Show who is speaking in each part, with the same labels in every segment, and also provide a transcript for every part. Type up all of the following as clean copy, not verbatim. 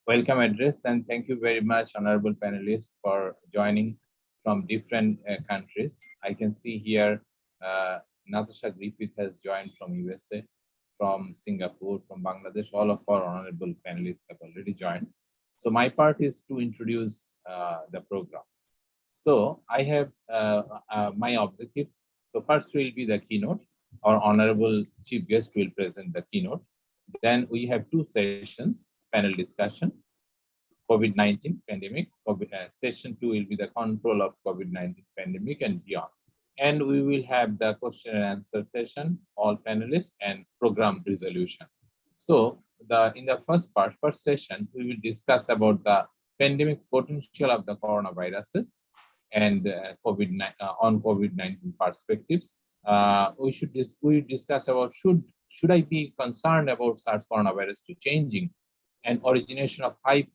Speaker 1: welcome address, and thank you very much, honorable panelists, for joining from different countries. I can see here Natasha Griffith has joined from USA, from Singapore, from Bangladesh. All of our honorable panelists have already joined. So my part is to introduce the program. So I have my objectives. So first will be the keynote. Our honorable chief guest will present the keynote. Then we have two sessions, panel discussion, COVID-19 pandemic. Session 2 will be the control of COVID-19 pandemic and beyond. And we will have the question and answer session, all panelists, and program resolution. So in the first session, we will discuss about the pandemic potential of the coronaviruses and on COVID-19 perspectives. We discuss about should I be concerned about SARS coronavirus to changing and origination of high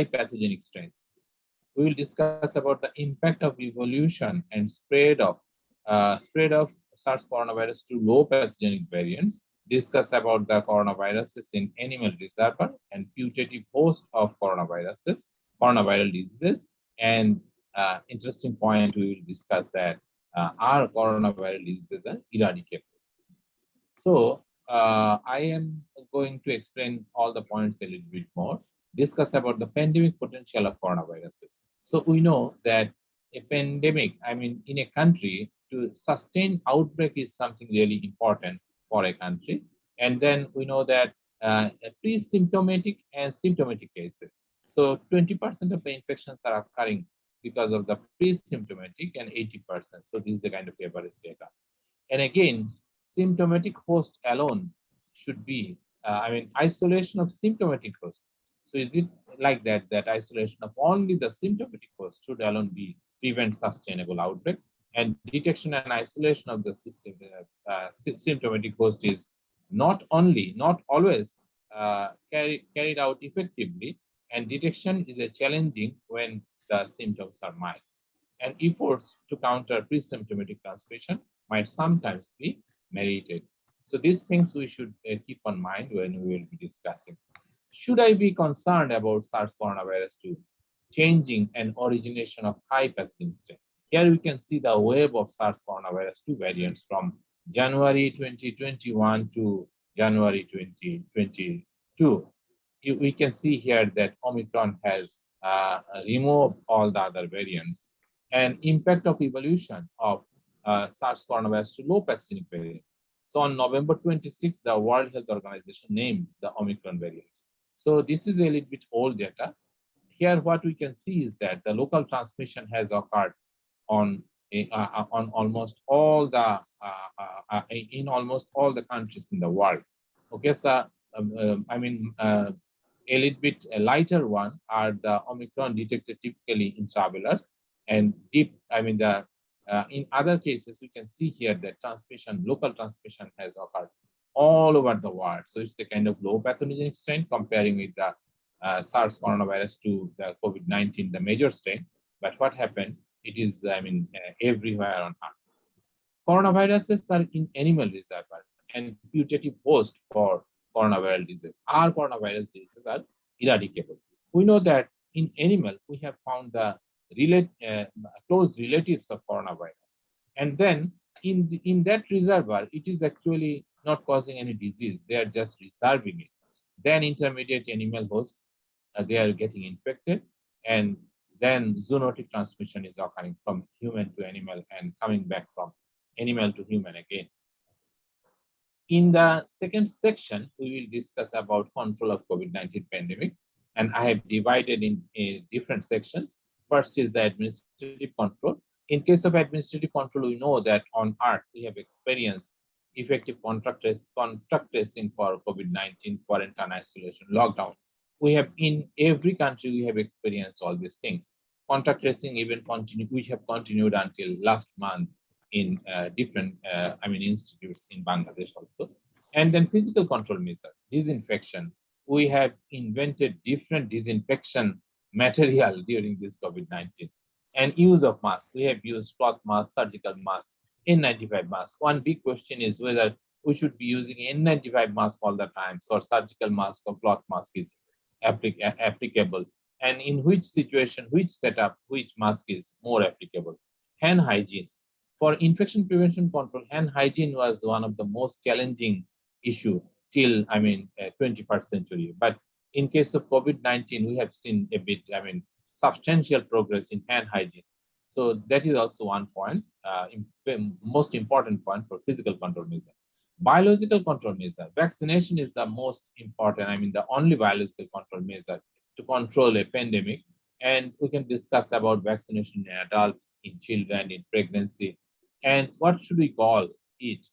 Speaker 1: pathogenic strains. We will discuss about the impact of evolution and spread of SARS coronavirus to low pathogenic variants. Discuss about the coronaviruses in animal reservoir and putative host of coronaviral diseases. And interesting point, we will discuss that are coronaviral diseases are eradicable. So I am going to explain all the points a little bit more. Discuss about the pandemic potential of coronaviruses. So we know that a pandemic, in a country, to sustain outbreak is something really important for a country. And then we know that pre-symptomatic and symptomatic cases. So 20% of the infections are occurring because of the pre-symptomatic and 80%. So this is the kind of average data. And again, symptomatic host alone should be, isolation of symptomatic host. So is it like that isolation of only the symptomatic host should alone prevent sustainable outbreak? And detection and isolation of the symptomatic host is not always carried out effectively, and detection is a challenging when the symptoms are mild. And efforts to counter pre-symptomatic transmission might sometimes be merited. So these things we should keep in mind when we will be discussing. Should I be concerned about SARS coronavirus 2 changing and origination of high pathogen strains? Here we can see the wave of SARS coronavirus 2 variants from January 2021 to January 2022. We can see here that Omicron has removed all the other variants, and impact of evolution of SARS coronavirus to low pathogenic variant. So on November 26th, the World Health Organization named the Omicron variants. So this is a little bit old data. Here, what we can see is that the local transmission has occurred on almost all the in almost all the countries in the world. Okay, so a little bit lighter one are the Omicron detected typically in travelers, and in other cases we can see here that local transmission has occurred all over the world. So it's the kind of low pathogenic strain comparing with the SARS coronavirus to the COVID-19, the major strain. But what happened? It is, everywhere on Earth. Coronaviruses are in animal reservoir and putative host for coronaviral disease. Our coronavirus diseases are eradicable. We know that in animal, we have found the close relatives of coronavirus. And then in that reservoir, it is actually not causing any disease. They are just reserving it. Then intermediate animal hosts, they are getting infected, and then zoonotic transmission is occurring from human to animal and coming back from animal to human again. In the second section, we will discuss about control of COVID-19 pandemic, and I have divided in different sections. First is the administrative control. In case of administrative control, we know that on Earth, we have experienced effective contact tracing for COVID-19, quarantine, isolation, lockdown. We have in every country, we have experienced all these things. Contact tracing even we have continued until last month in different institutes in Bangladesh also. And then physical control measure, disinfection. We have invented different disinfection material during this COVID-19. And use of masks. We have used cloth masks, surgical masks, N95 masks. One big question is whether we should be using N95 mask all the time, so surgical mask or cloth mask is applicable, and in which situation, which setup, which mask is more applicable. Hand hygiene. For infection prevention control, hand hygiene was one of the most challenging issue till 21st century. But in case of COVID-19, we have seen a bit, substantial progress in hand hygiene. So that is also one point, most important point for physical control measure. Biological control measure. Vaccination is the most important, the only biological control measure to control a pandemic. And we can discuss about vaccination in adults, in children, in pregnancy. And what should we call it?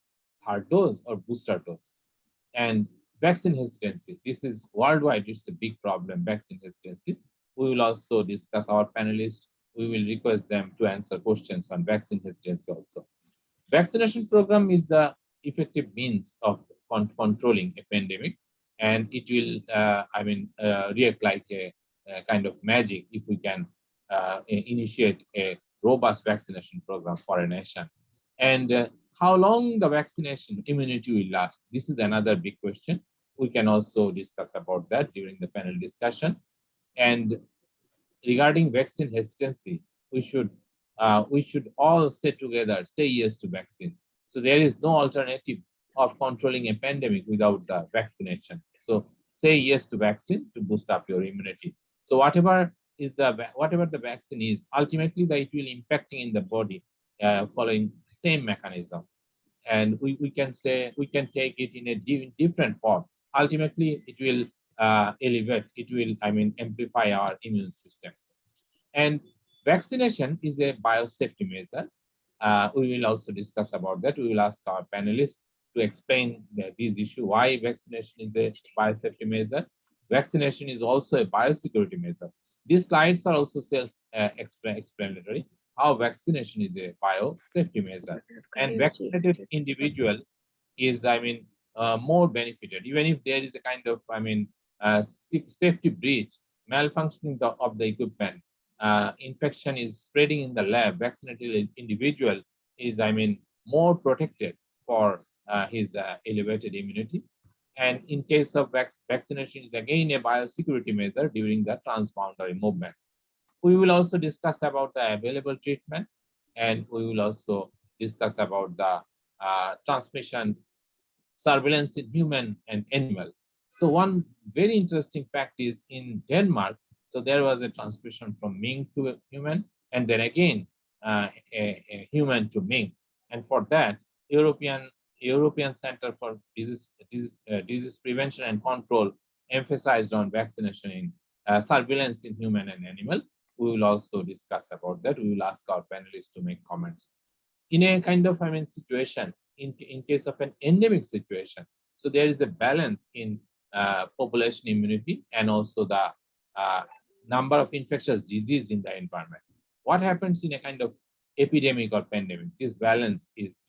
Speaker 1: Third dose or booster dose? And vaccine hesitancy. This is worldwide, it's a big problem, vaccine hesitancy. We will also discuss our panelists. We will request them to answer questions on vaccine hesitancy also. Vaccination program is the effective means of controlling a pandemic, and it will, react like a kind of magic if we can initiate a robust vaccination program for a nation. And how long the vaccination immunity will last? This is another big question. We can also discuss about that during the panel discussion. And regarding vaccine hesitancy, we should all stay together, say yes to vaccine. So there is no alternative of controlling a pandemic without the vaccination. So say yes to vaccine to boost up your immunity. So whatever the vaccine is, ultimately that it will impacting in the body following same mechanism. And we can say we can take it in a different form. Ultimately, it will elevate, it will amplify our immune system. And vaccination is a biosafety measure. We will also discuss about that. We will ask our panelists to explain this issue, why vaccination is a biosafety measure. Vaccination is also a biosecurity measure. These slides are also self-explanatory, how vaccination is a biosafety measure. And vaccinated individual is, more benefited, even if there is a kind of, safety breach, malfunctioning of the equipment, infection is spreading in the lab, vaccinated individual is, more protected for his elevated immunity. And in case of vaccination is again a biosecurity measure during the transboundary movement. We will also discuss about the available treatment, and we will also discuss about the transmission surveillance in human and animal. So one very interesting fact is in Denmark, so there was a transmission from mink to a human, and then again a human to mink. And for that, European Center for Disease Prevention and Control emphasized on vaccination in surveillance in human and animal. We will also discuss about that. We will ask our panelists to make comments. In a kind of situation, in case of an endemic situation, so there is a balance in population immunity and also the number of infectious disease in the environment. What happens in a kind of epidemic or pandemic? This balance is,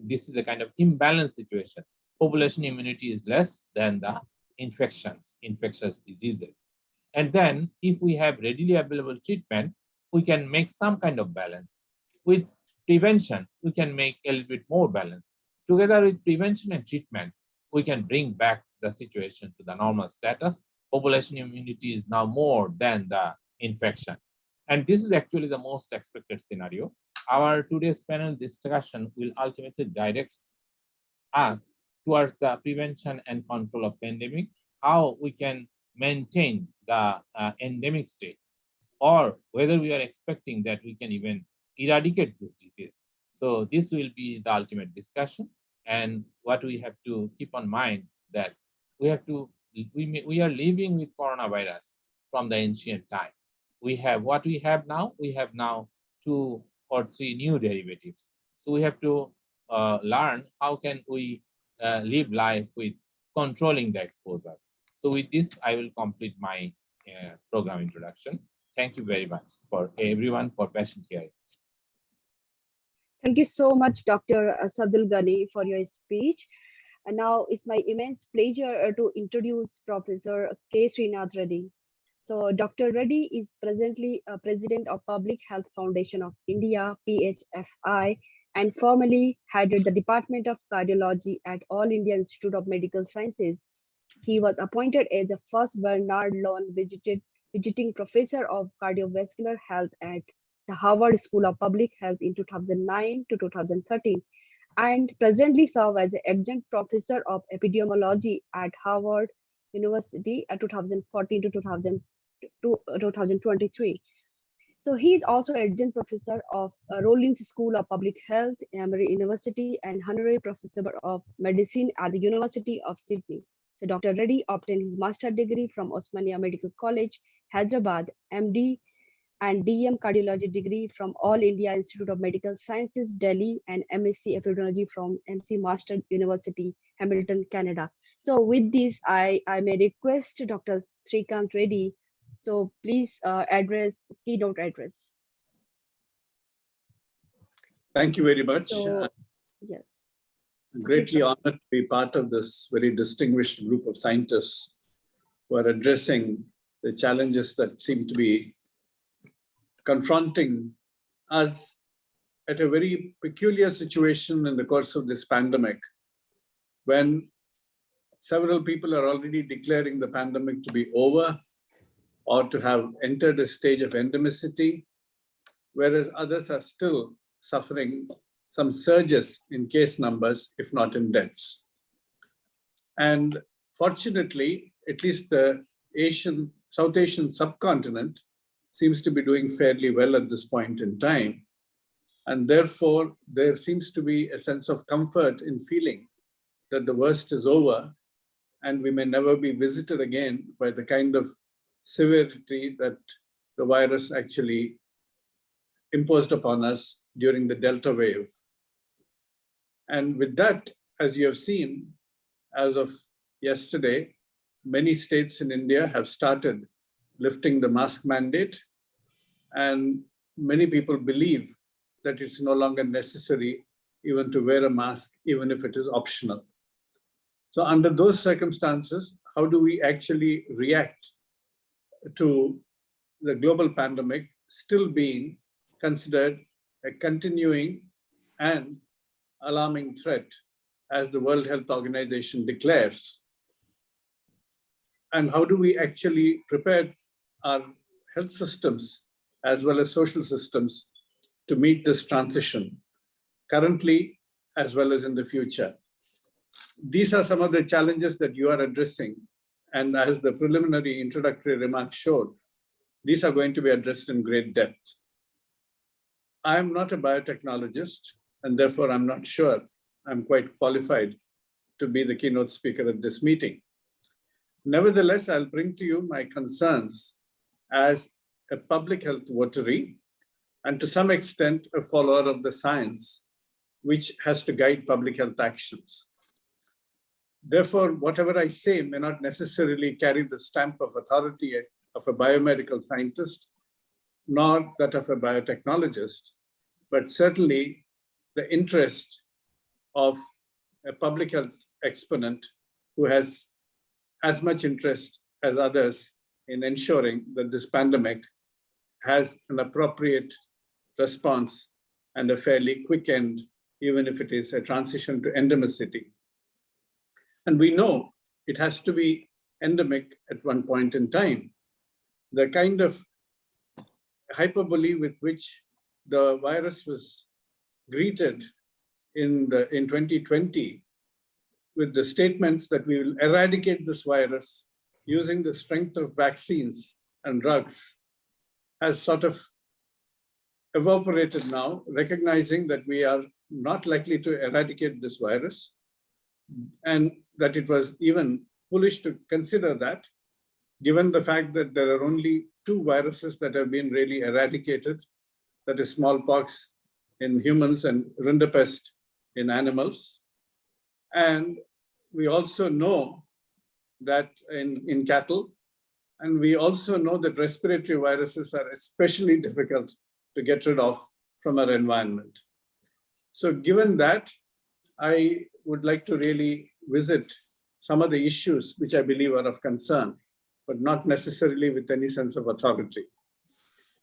Speaker 1: this is a kind of imbalanced situation. Population immunity is less than the infectious diseases. And then if we have readily available treatment, we can make some kind of balance. With prevention, we can make a little bit more balance. Together with prevention and treatment, we can bring back the situation to the normal status. Population immunity is now more than the infection. And this is actually the most expected scenario. Our today's panel discussion will ultimately direct us towards the prevention and control of pandemic, how we can maintain the endemic state, or whether we are expecting that we can even eradicate this disease. So this will be the ultimate discussion. And what we have to keep in mind that we are living with coronavirus from the ancient time. We have what we have now. We have now 2 or 3 new derivatives. So we have to learn how can we live life with controlling the exposure. So with this, I will complete my program introduction. Thank you very much for everyone for patient hearing.
Speaker 2: Thank you so much, Dr. Sadul Ghani, for your speech. And now it's my immense pleasure to introduce Professor K Srinath Reddy. So Dr. Reddy is presently President of Public Health Foundation of India, PHFI, and formerly headed the Department of Cardiology at All India Institute of Medical Sciences. He was appointed as the first Bernard Loan visiting professor of cardiovascular health at the Harvard School of Public Health in 2009 to 2013 and presently serve as an adjunct professor of epidemiology at Harvard University at 2014 to 2023. So he is also adjunct professor of Rollins School of Public Health, Emory University, and honorary professor of medicine at the University of Sydney. So Dr. Reddy obtained his master's degree from Osmania Medical College, Hyderabad, MD and DM Cardiology degree from All India Institute of Medical Sciences, Delhi, and MSc Epidemiology from MC Master University, Hamilton, Canada. So with this, I may request Dr. Srikanth Reddy. So please address keynote address.
Speaker 3: Thank you very much.
Speaker 2: So yes,
Speaker 3: I'm greatly honored to be part of this very distinguished group of scientists who are addressing the challenges that seem to be confronting us at a very peculiar situation in the course of this pandemic, when several people are already declaring the pandemic to be over or to have entered a stage of endemicity, whereas others are still suffering some surges in case numbers, if not in deaths. And fortunately, at least the South Asian subcontinent seems to be doing fairly well at this point in time. And therefore, there seems to be a sense of comfort in feeling that the worst is over and we may never be visited again by the kind of severity that the virus actually imposed upon us during the Delta wave. And with that, as you have seen, as of yesterday, many states in India have started lifting the mask mandate, and many people believe that it's no longer necessary even to wear a mask, even if it is optional. So under those circumstances, how do we actually react to the global pandemic still being considered a continuing and alarming threat, as the World Health Organization declares? And how do we actually prepare our health systems as well as social systems to meet this transition currently as well as in the future? These are some of the challenges that you are addressing. And as the preliminary introductory remarks showed, these are going to be addressed in great depth. I am not a biotechnologist, and therefore I'm not sure I'm quite qualified to be the keynote speaker at this meeting. Nevertheless, I'll bring to you my concerns as a public health votary and to some extent a follower of the science, which has to guide public health actions. Therefore, whatever I say may not necessarily carry the stamp of authority of a biomedical scientist, nor that of a biotechnologist, but certainly the interest of a public health exponent who has as much interest as others in ensuring that this pandemic has an appropriate response and a fairly quick end, even if it is a transition to endemicity. And we know it has to be endemic at one point in time. The kind of hyperbole with which the virus was greeted in 2020 with the statements that we will eradicate this virus using the strength of vaccines and drugs has sort of evaporated now, recognizing that we are not likely to eradicate this virus, and that it was even foolish to consider that, given the fact that there are only two viruses that have been really eradicated, that is smallpox in humans and rinderpest in animals. And we also know that in cattle, and we also know that respiratory viruses are especially difficult to get rid of from our environment. So given that, I would like to really visit some of the issues which I believe are of concern, but not necessarily with any sense of authority.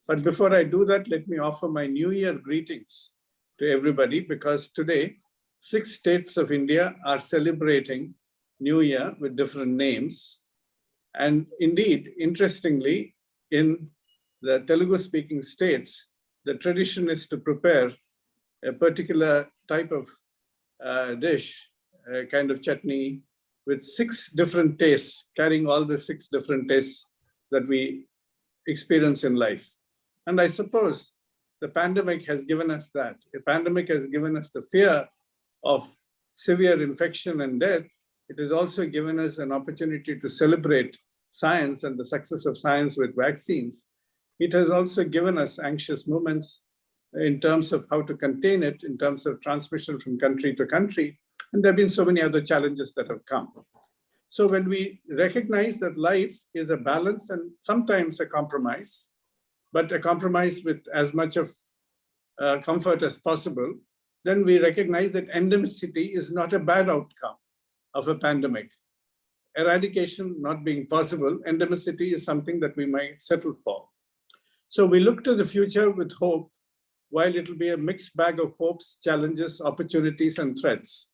Speaker 3: But before I do that, let me offer my New Year greetings to everybody, because today 6 states of India are celebrating New Year with different names. And indeed, interestingly, in the Telugu-speaking states, the tradition is to prepare a particular type of dish, a kind of chutney, with 6 different tastes, carrying all the 6 different tastes that we experience in life. And I suppose the pandemic has given us that. The pandemic has given us the fear of severe infection and death. It has also given us an opportunity to celebrate science and the success of science with vaccines. It has also given us anxious moments in terms of how to contain it, in terms of transmission from country to country. And there have been so many other challenges that have come. So when we recognize that life is a balance and sometimes a compromise, but a compromise with as much of comfort as possible, then we recognize that endemicity is not a bad outcome of a pandemic. Eradication not being possible, endemicity is something that we might settle for. So we look to the future with hope, while it will be a mixed bag of hopes, challenges, opportunities, and threats.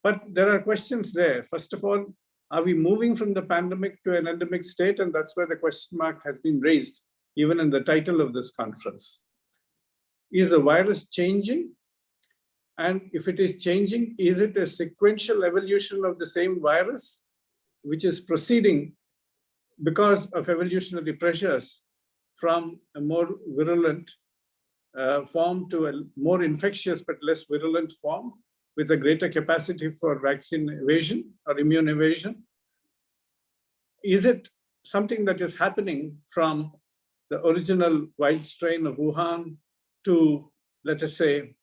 Speaker 3: But there are questions there. First of all, are we moving from the pandemic to an endemic state? And that's where the question mark has been raised, even in the title of this conference. Is the virus changing? And if it is changing, is it a sequential evolution of the same virus, which is proceeding because of evolutionary pressures from a more virulent form to a more infectious but less virulent form with a greater capacity for vaccine evasion or immune evasion? Is it something that is happening from the original wild strain of Wuhan to, let us say,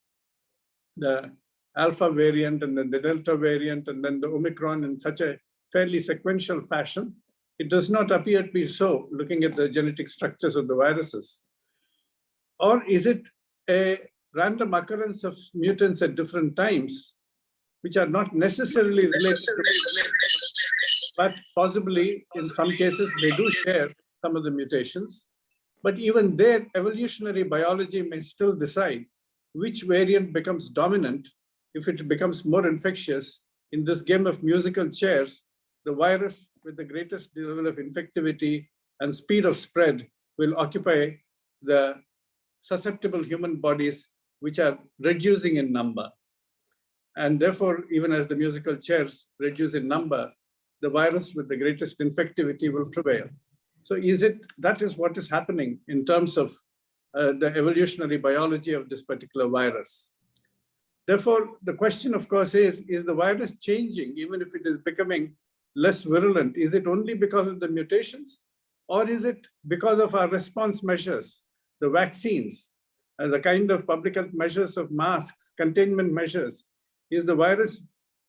Speaker 3: the Alpha variant and then the Delta variant and then the Omicron in such a fairly sequential fashion? It does not appear to be so, looking at the genetic structures of the viruses. Or is it a random occurrence of mutants at different times, which are not necessarily related to, but possibly in some cases they do share some of the mutations, but even their evolutionary biology may still decide which variant becomes dominant. If it becomes more infectious in this game of musical chairs, the virus with the greatest level of infectivity and speed of spread will occupy the susceptible human bodies, which are reducing in number. And therefore, even as the musical chairs reduce in number, the virus with the greatest infectivity will prevail. So that is what is happening in terms of the evolutionary biology of this particular virus. Therefore, the question, of course, is the virus changing, even if it is becoming less virulent? Is it only because of the mutations, or is it because of our response measures, the vaccines, the kind of public health measures of masks, containment measures? Is the virus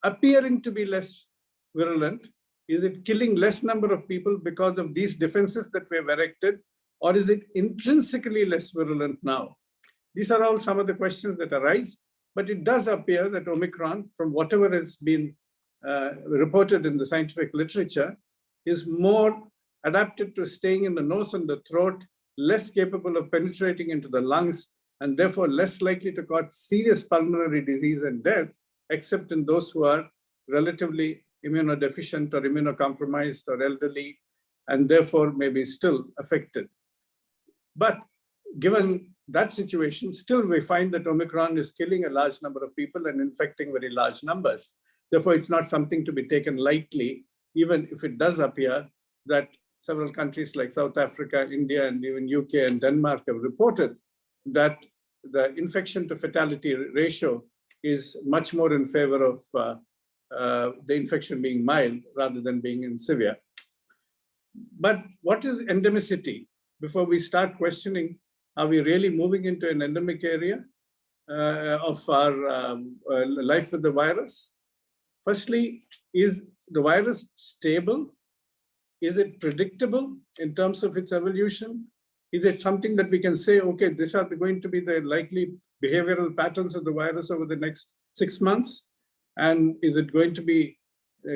Speaker 3: appearing to be less virulent? Is it killing less number of people because of these defenses that we have erected? Or is it intrinsically less virulent now? These are all some of the questions that arise, but it does appear that Omicron, from whatever has been reported in the scientific literature, is more adapted to staying in the nose and the throat, less capable of penetrating into the lungs, and therefore less likely to cause serious pulmonary disease and death, except in those who are relatively immunodeficient or immunocompromised or elderly, and therefore may be still affected. But given that situation, still we find that Omicron is killing a large number of people and infecting very large numbers. Therefore, it's not something to be taken lightly, even if it does appear that several countries like South Africa, India, and even UK and Denmark have reported that the infection to fatality ratio is much more in favor of the infection being mild rather than being in severe. But what is endemicity? Before we start questioning, are we really moving into an endemic area of our life with the virus? Firstly, is the virus stable? Is it predictable in terms of its evolution? Is it something that we can say, okay, these are going to be the likely behavioral patterns of the virus over the next 6 months? And is it going to be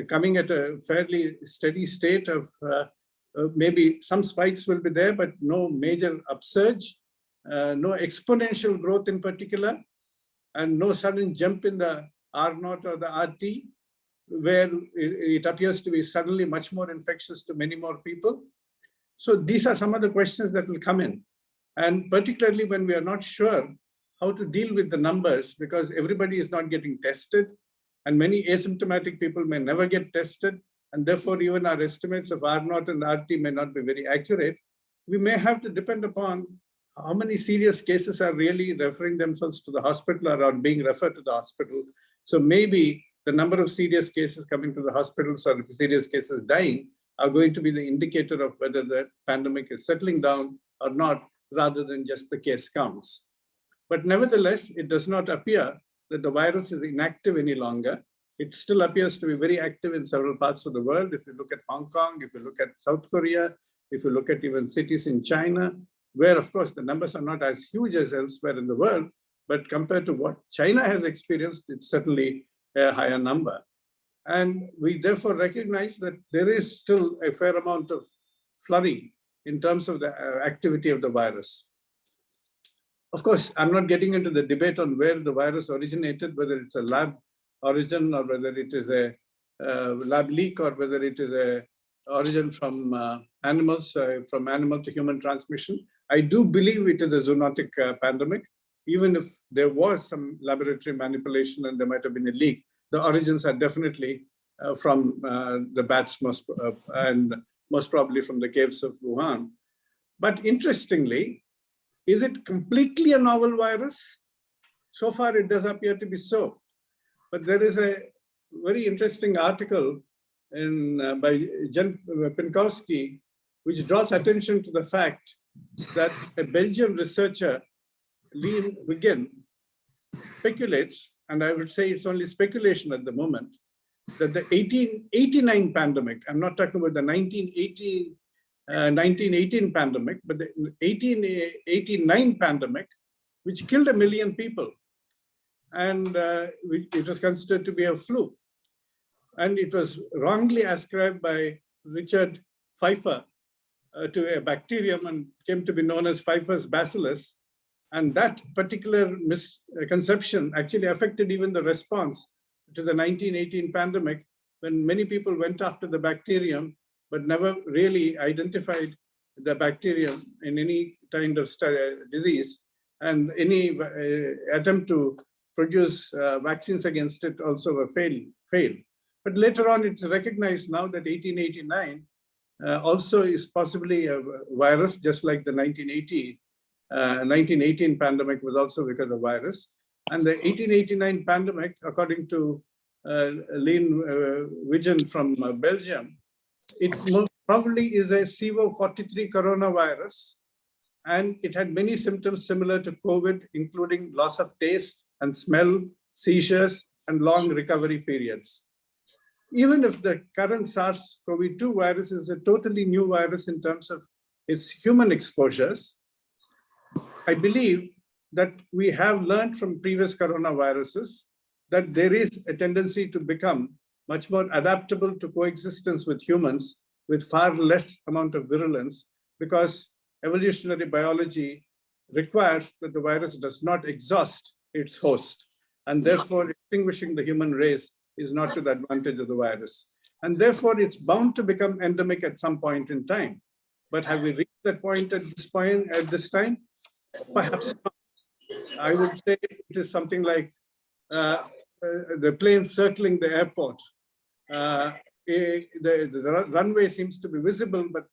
Speaker 3: coming at a fairly steady state of maybe some spikes will be there, but no major upsurge, no exponential growth in particular? and no sudden jump in the R0 or the RT, where it appears to be suddenly much more infectious to many more people. So these are some of the questions that will come in. And particularly when we are not sure how to deal with the numbers, because everybody is not getting tested, and many asymptomatic people may never get tested, and therefore even our estimates of R0 and RT may not be very accurate. We may have to depend upon how many serious cases are really referring themselves to the hospital or are being referred to the hospital. So maybe the number of serious cases coming to the hospitals or serious cases dying are going to be the indicator of whether the pandemic is settling down or not, rather than just the case counts. But nevertheless, it does not appear that the virus is inactive any longer. It still appears to be very active in several parts of the world. If you look at Hong Kong, if you look at South Korea, if you look at even cities in China, where of course the numbers are not as huge as elsewhere in the world, but compared to what China has experienced, it's certainly a higher number. And we therefore recognize that there is still a fair amount of flurry in terms of the activity of the virus. Of course, I'm not getting into the debate on where the virus originated, whether it's a lab origin or whether it is a lab leak or whether it is a origin from animals, from animal to human transmission. I do believe it is a zoonotic pandemic. Even if there was some laboratory manipulation and there might have been a leak, the origins are definitely from the bats and most probably from the caves of Wuhan. But interestingly, is it completely a novel virus? So far, it does appear to be so. But there is a very interesting article by Jen Pinkowski, which draws attention to the fact that a Belgian researcher, Leen Wiggin, speculates, and I would say it's only speculation at the moment, that the 1889 pandemic, I'm not talking about the 1918 pandemic, but the 1889 pandemic, which killed 1 million people. And it was considered to be a flu. And it was wrongly ascribed by Richard Pfeiffer to a bacterium and came to be known as Pfeiffer's bacillus. And that particular misconception actually affected even the response to the 1918 pandemic, when many people went after the bacterium, but never really identified the bacterium in any kind of disease. And any attempt to produce vaccines against it also failed. But later on, it's recognized now that 1889 also is possibly a virus, just like the 1918 pandemic was also because of virus. And the 1889 pandemic, according to Leen Wiggin from Belgium, it most probably is a CO43 coronavirus. And it had many symptoms similar to COVID, including loss of taste and smell, seizures, and long recovery periods. Even if the current SARS-CoV-2 virus is a totally new virus in terms of its human exposures, I believe that we have learned from previous coronaviruses that there is a tendency to become much more adaptable to coexistence with humans with far less amount of virulence, because evolutionary biology requires that the virus does not exhaust its host, and therefore extinguishing the human race is not to the advantage of the virus. And therefore it's bound to become endemic at some point in time. But have we reached that point at this time? Perhaps not. I would say it is something like the plane circling the airport. The runway seems to be visible, but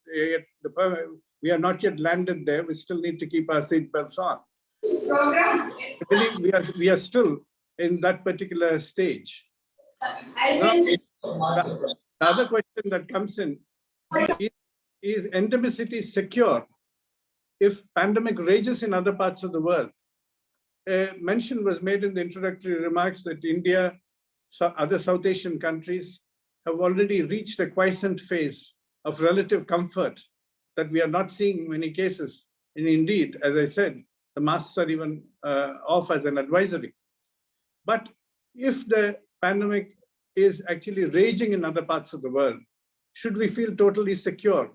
Speaker 3: we are not yet landed there. We still need to keep our seatbelts on. I believe we are still in that particular stage. Now, the other question that comes in is endemicity secure if pandemic rages in other parts of the world? A mention was made in the introductory remarks that India, other South Asian countries have already reached a quiescent phase of relative comfort, that we are not seeing many cases. And indeed, as I said, the masks are even off as an advisory. But if the pandemic is actually raging in other parts of the world, should we feel totally secure?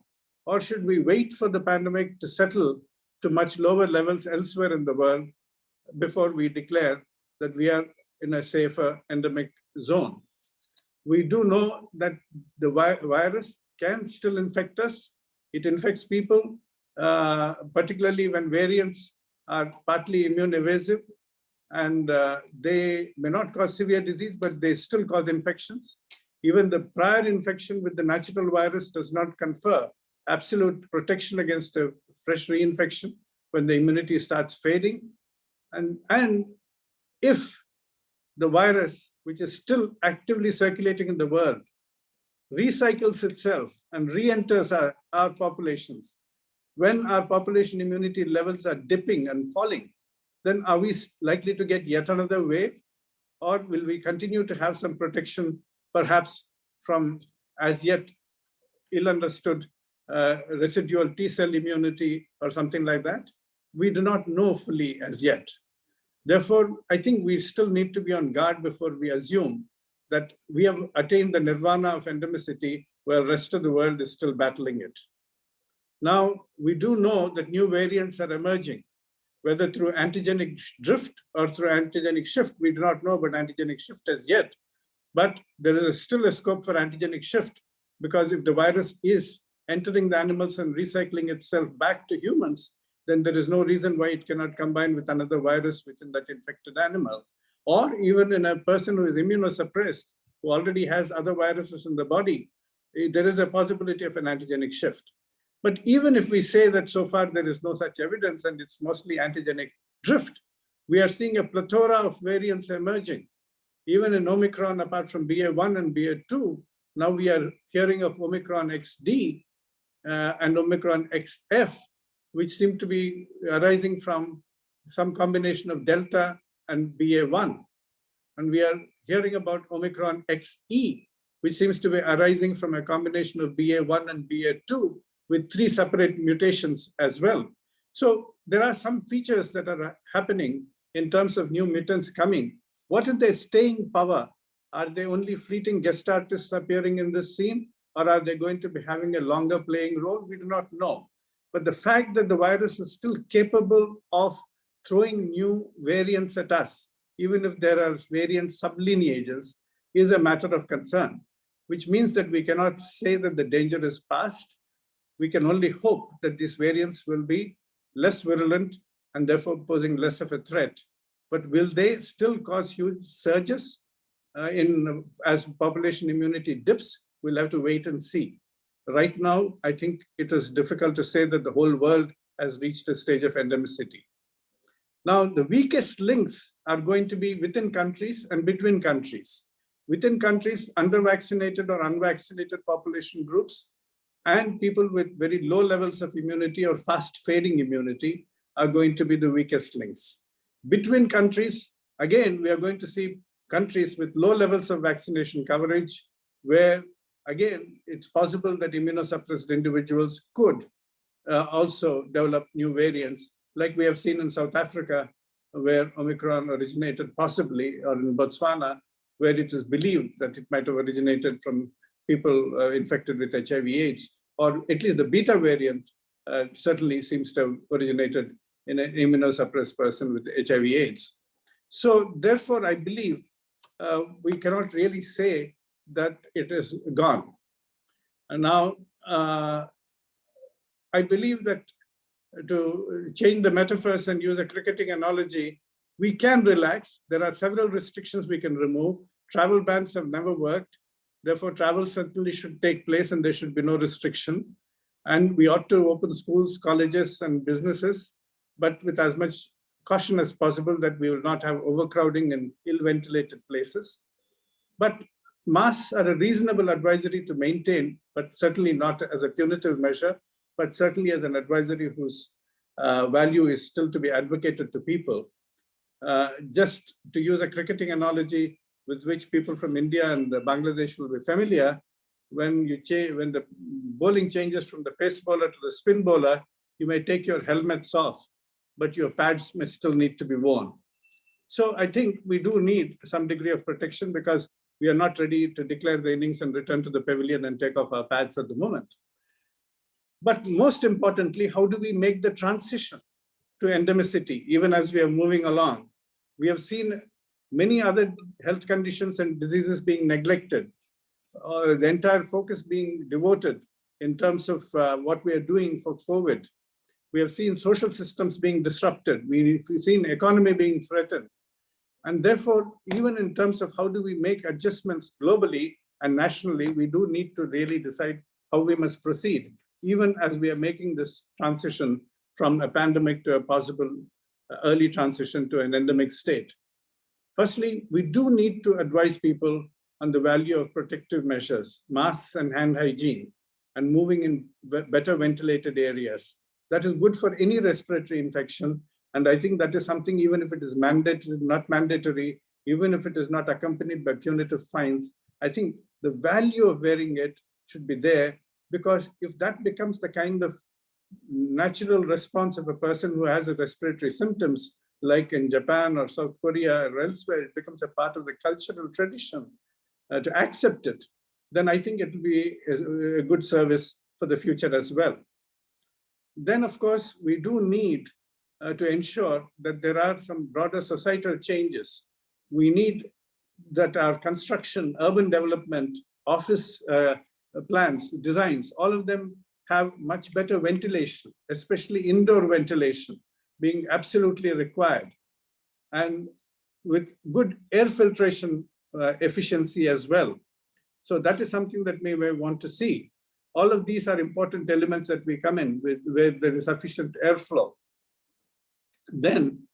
Speaker 3: Or should we wait for the pandemic to settle to much lower levels elsewhere in the world before we declare that we are in a safer endemic zone. We do know that the virus can still infect us. It infects people, particularly when variants are partly immune evasive, and they may not cause severe disease, but they still cause infections. Even the prior infection with the natural virus does not confer absolute protection against a fresh reinfection when the immunity starts fading. And if the virus, which is still actively circulating in the world, recycles itself and re-enters our populations, when our population immunity levels are dipping and falling, then are we likely to get yet another wave? Or will we continue to have some protection, perhaps from as yet ill-understood residual T-cell immunity or something like that? We do not know fully as yet. Therefore, I think we still need to be on guard before we assume that we have attained the nirvana of endemicity where the rest of the world is still battling it. Now, we do know that new variants are emerging, whether through antigenic drift or through antigenic shift. We do not know about antigenic shift as yet, but there is still a scope for antigenic shift, because if the virus is entering the animals and recycling itself back to humans, then there is no reason why it cannot combine with another virus within that infected animal. Or even in a person who is immunosuppressed, who already has other viruses in the body, there is a possibility of an antigenic shift. But even if we say that so far there is no such evidence and it's mostly antigenic drift, we are seeing a plethora of variants emerging. Even in Omicron, apart from BA1 and BA2, now we are hearing of Omicron XD and Omicron XF, which seem to be arising from some combination of Delta and BA1. And we are hearing about Omicron XE, which seems to be arising from a combination of BA1 and BA2 with 3 separate mutations as well. So there are some features that are happening in terms of new mutants coming. What is their staying power? Are they only fleeting guest artists appearing in this scene, or are they going to be having a longer playing role? We do not know. But the fact that the virus is still capable of throwing new variants at us, even if there are variant sublineages, is a matter of concern, which means that we cannot say that the danger is past. We can only hope that these variants will be less virulent and therefore posing less of a threat. But will they still cause huge surges as population immunity dips? We'll have to wait and see. Right now, I think it is difficult to say that the whole world has reached a stage of endemicity. Now, the weakest links are going to be within countries and between countries. Within countries, under-vaccinated or unvaccinated population groups and people with very low levels of immunity or fast-fading immunity are going to be the weakest links. Between countries, again, we are going to see countries with low levels of vaccination coverage, where, again, it's possible that immunosuppressed individuals could also develop new variants, like we have seen in South Africa, where Omicron originated possibly, or in Botswana, where it is believed that it might have originated from people infected with HIV/AIDS, or at least the beta variant certainly seems to have originated in an immunosuppressed person with HIV/AIDS. So therefore, I believe we cannot really say that it is gone. And now, I believe that to change the metaphors and use a cricketing analogy, we can relax. There are several restrictions we can remove. Travel bans have never worked. Therefore, travel certainly should take place and there should be no restriction. And we ought to open schools, colleges, and businesses, but with as much caution as possible that we will not have overcrowding in ill-ventilated places. But masks are a reasonable advisory to maintain, but certainly not as a punitive measure, but certainly as an advisory whose value is still to be advocated to people. Just to use a cricketing analogy with which people from India and Bangladesh will be familiar, when the bowling changes from the pace bowler to the spin bowler, you may take your helmets off, but your pads may still need to be worn. So I think we do need some degree of protection because we are not ready to declare the innings and return to the pavilion and take off our pads at the moment. But most importantly, how do we make the transition to endemicity, even as we are moving along? We have seen many other health conditions and diseases being neglected, the entire focus being devoted in terms of what we are doing for COVID. We have seen social systems being disrupted. We've seen economy being threatened. And therefore, even in terms of how do we make adjustments globally and nationally, we do need to really decide how we must proceed, even as we are making this transition from a pandemic to a possible early transition to an endemic state. Firstly, we do need to advise people on the value of protective measures, masks and hand hygiene, and moving in better ventilated areas. That is good for any respiratory infection. And I think that is something, even if it is mandatory, not mandatory, even if it is not accompanied by punitive fines, I think the value of wearing it should be there, because if that becomes the kind of natural response of a person who has a respiratory symptoms, like in Japan or South Korea or elsewhere, it becomes a part of the cultural tradition to accept it, then I think it will be a good service for the future as well. Then, of course, we do need to ensure that there are some broader societal changes. We need that our construction, urban development, office plans, designs, all of them have much better ventilation, especially indoor ventilation being absolutely required, and with good air filtration efficiency as well. So that is something that we may want to see. All of these are important elements that we come in with, where there is sufficient airflow. Then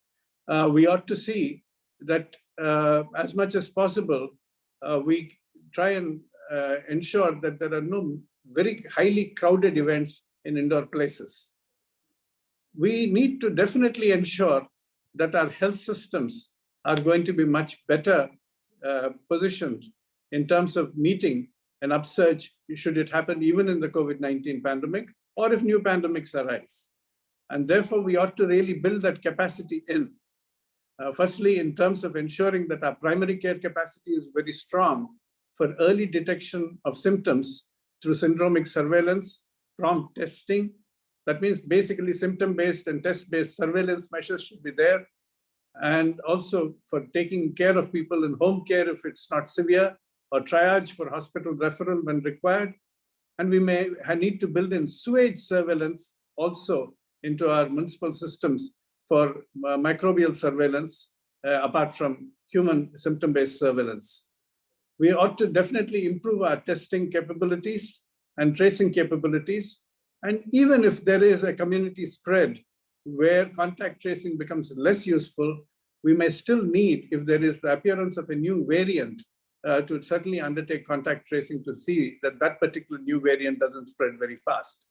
Speaker 3: we ought to see that as much as possible, we try and ensure that there are no very highly crowded events in indoor places. We need to definitely ensure that our health systems are going to be much better positioned in terms of meeting an upsurge, should it happen even in the COVID-19 pandemic, or if new pandemics arise. And therefore, we ought to really build that capacity in. Firstly, in terms of ensuring that our primary care capacity is very strong for early detection of symptoms through syndromic surveillance, prompt testing. That means basically symptom-based and test-based surveillance measures should be there. And also for taking care of people in home care if it's not severe, or triage for hospital referral when required. And we may need to build in sewage surveillance also into our municipal systems for microbial surveillance, apart from human symptom-based surveillance. We ought to definitely improve our testing capabilities and tracing capabilities. And even if there is a community spread where contact tracing becomes less useful, we may still need, if there is the appearance of a new variant, to certainly undertake contact tracing to see that that particular new variant doesn't spread very fast.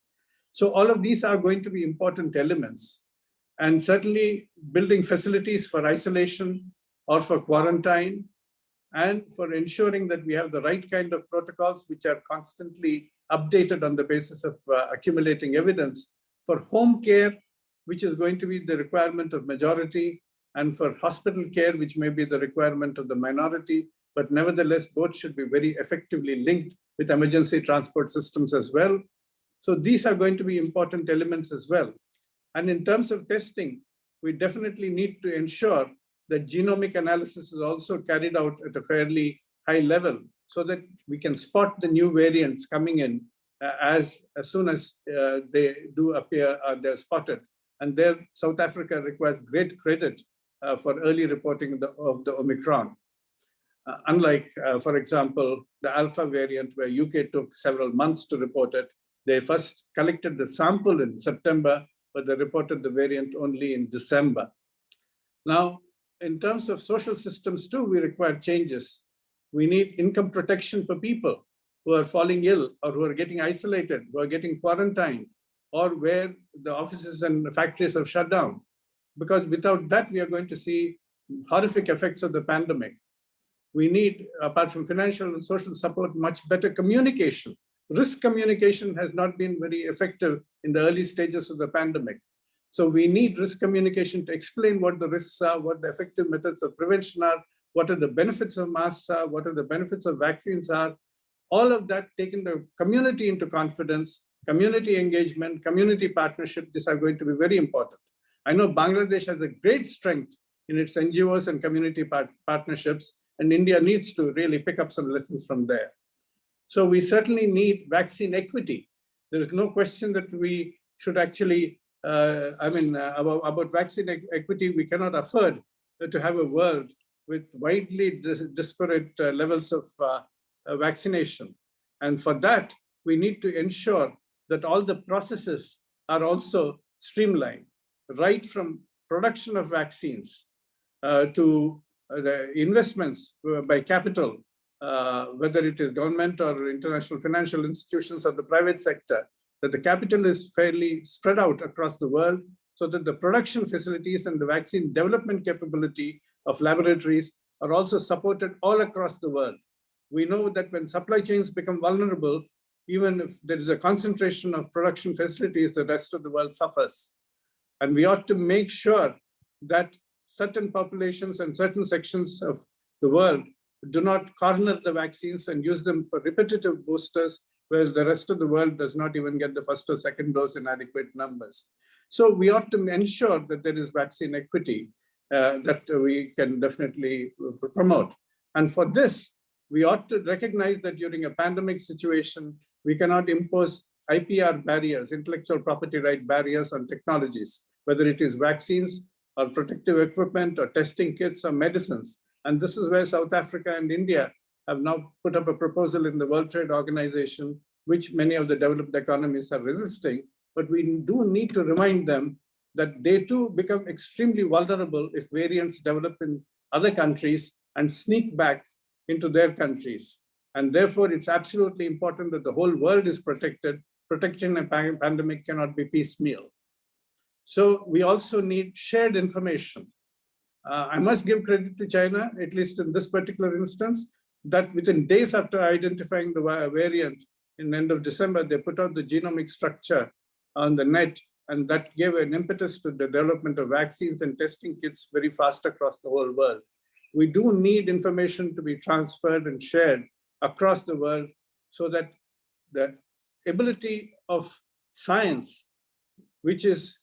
Speaker 3: So all of these are going to be important elements. And certainly building facilities for isolation or for quarantine, and for ensuring that we have the right kind of protocols which are constantly updated on the basis of accumulating evidence for home care, which is going to be the requirement of majority, and for hospital care, which may be the requirement of the minority. But nevertheless, both should be very effectively linked with emergency transport systems as well. So these are going to be important elements as well. And in terms of testing, we definitely need to ensure that genomic analysis is also carried out at a fairly high level so that we can spot the new variants coming in as soon as they do appear, they're spotted. And there, South Africa requires great credit for early reporting of the Omicron. Unlike, for example, the Alpha variant, where UK took several months to report it. They first collected the sample in September, but they reported the variant only in December. Now, in terms of social systems too, we require changes. We need income protection for people who are falling ill or who are getting isolated, who are getting quarantined, or where the offices and factories have shut down. Because without that, we are going to see horrific effects of the pandemic. We need, apart from financial and social support, much better communication. Risk communication has not been very effective in the early stages of the pandemic. So we need risk communication to explain what the risks are, what the effective methods of prevention are, what are the benefits of masks are, what are the benefits of vaccines are. All of that, taking the community into confidence, community engagement, community partnership, these are going to be very important. I know Bangladesh has a great strength in its NGOs and community partnerships, and India needs to really pick up some lessons from there. So we certainly need vaccine equity. There is no question that we should actually, about vaccine equity, we cannot afford to have a world with widely disparate levels of vaccination. And for that, we need to ensure that all the processes are also streamlined, right from production of vaccines to the investments by capital, whether it is government or international financial institutions or the private sector, that the capital is fairly spread out across the world so that the production facilities and the vaccine development capability of laboratories are also supported all across the world. We know that when supply chains become vulnerable, even if there is a concentration of production facilities, the rest of the world suffers. And we ought to make sure that certain populations and certain sections of the world do not corner the vaccines and use them for repetitive boosters, whereas the rest of the world does not even get the first or second dose in adequate numbers. So we ought to ensure that there is vaccine equity that we can definitely promote. And for this, we ought to recognize that during a pandemic situation, we cannot impose IPR barriers, intellectual property right barriers on technologies, whether it is vaccines or protective equipment or testing kits or medicines. And this is where South Africa and India have now put up a proposal in the World Trade Organization, which many of the developed economies are resisting. But we do need to remind them that they too become extremely vulnerable if variants develop in other countries and sneak back into their countries. And therefore, it's absolutely important that the whole world is protected. Protection in a pandemic cannot be piecemeal. So we also need shared information. I must give credit to China, at least in this particular instance, that within days after identifying the variant in the end of December, they put out the genomic structure on the net, and that gave an impetus to the development of vaccines and testing kits very fast across the whole world. We do need information to be transferred and shared across the world so that the ability of science, which is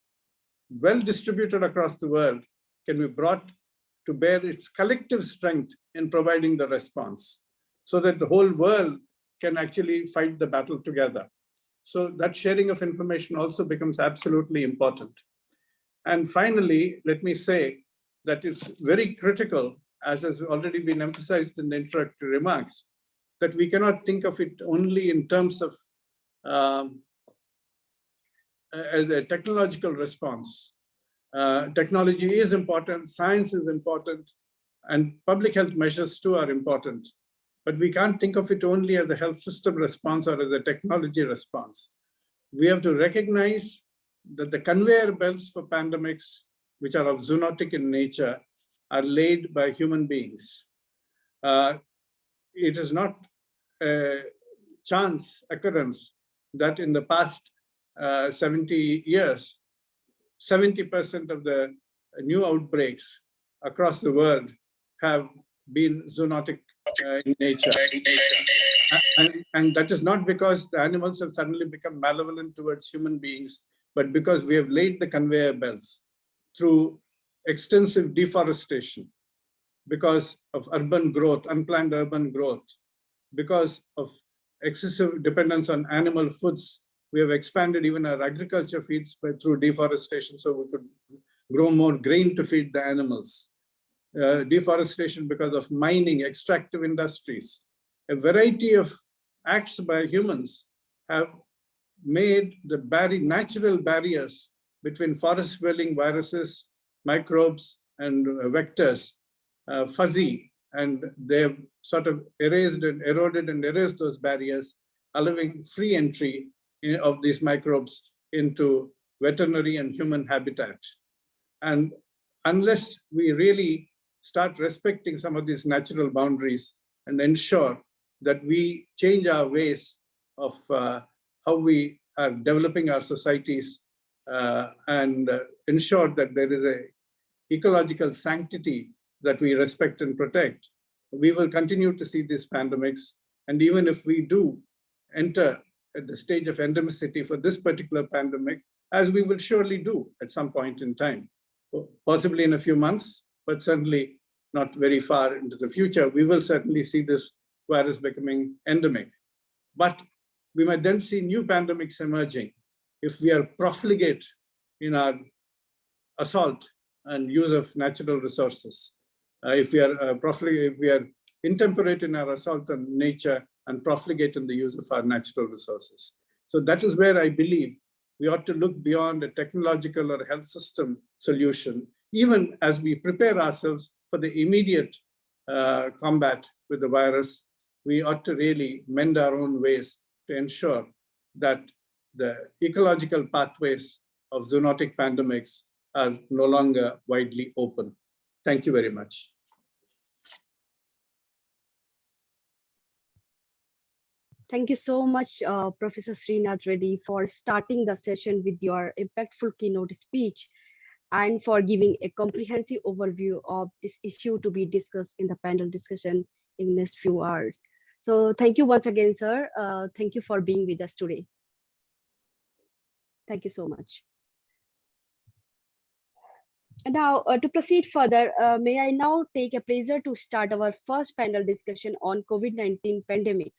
Speaker 3: well distributed across the world, can be brought to bear its collective strength in providing the response so that the whole world can actually fight the battle together. So that sharing of information also becomes absolutely important. And finally, let me say that it's very critical, as has already been emphasized in the introductory remarks, that we cannot think of it only in terms of as a technological response. Technology is important, science is important, and public health measures too are important. But we can't think of it only as a health system response or as a technology response. We have to recognize that the conveyor belts for pandemics, which are of zoonotic in nature, are laid by human beings. It is not a chance occurrence that in the past 70 years, 70% of the new outbreaks across the world have been zoonotic in nature. And that is not because the animals have suddenly become malevolent towards human beings, but because we have laid the conveyor belts through extensive deforestation, because of urban growth, unplanned urban growth, because of excessive dependence on animal foods. We have expanded even our agriculture feeds through deforestation so we could grow more grain to feed the animals. Deforestation because of mining, extractive industries. A variety of acts by humans have made the natural barriers between forest-dwelling viruses, microbes, and vectors fuzzy, and they've sort of erased and eroded and erased those barriers, allowing free entry of these microbes into veterinary and human habitat. And unless we really start respecting some of these natural boundaries and ensure that we change our ways of how we are developing our societies and ensure that there is a ecological sanctity that we respect and protect, we will continue to see these pandemics. And even if we do enter at the stage of endemicity for this particular pandemic, as we will surely do at some point in time, possibly in a few months, but certainly not very far into the future, we will certainly see this virus becoming endemic. But we might then see new pandemics emerging if we are profligate in our assault and use of natural resources. If we are profligate, if we are intemperate in our assault on nature and profligate in the use of our natural resources. So that is where I believe we ought to look beyond a technological or health system solution, even as we prepare ourselves for the immediate combat with the virus. We ought to really mend our own ways to ensure that the ecological pathways of zoonotic pandemics are no longer widely open. Thank you very much.
Speaker 2: Thank you so much, Professor Srinath Reddy, for starting the session with your impactful keynote speech and for giving a comprehensive overview of this issue to be discussed in the panel discussion in the next few hours. So thank you once again, sir. Thank you for being with us today. Thank you so much. And now, to proceed further, may I now take a pleasure to start our first panel discussion on COVID-19 pandemics.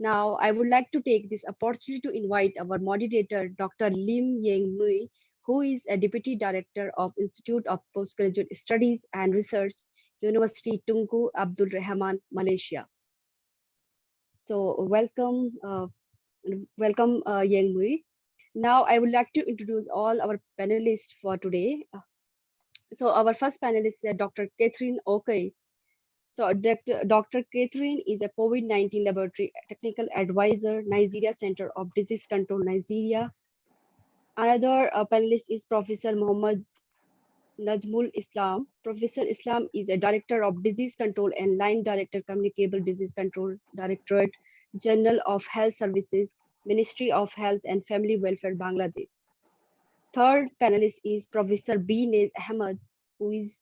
Speaker 2: Now, I would like to take this opportunity to invite our moderator, Dr. Lim Yeng Mui, who is a Deputy Director of Institute of Postgraduate Studies and Research, University Tunku Abdul Rahman, Malaysia. So welcome, Yeng Mui. Now, I would like to introduce all our panelists for today. So our first panelist is Dr. Catherine Okay. So Dr. Catherine is a COVID-19 laboratory technical advisor, Nigeria Center of Disease Control, Nigeria. Another panelist is Professor Muhammad Najmul Islam. Professor Islam is a Director of Disease Control and Line Director, Communicable Disease Control Directorate, General of Health Services, Ministry of Health and Family Welfare, Bangladesh. Third panelist is Professor B. Nez Ahmed, who is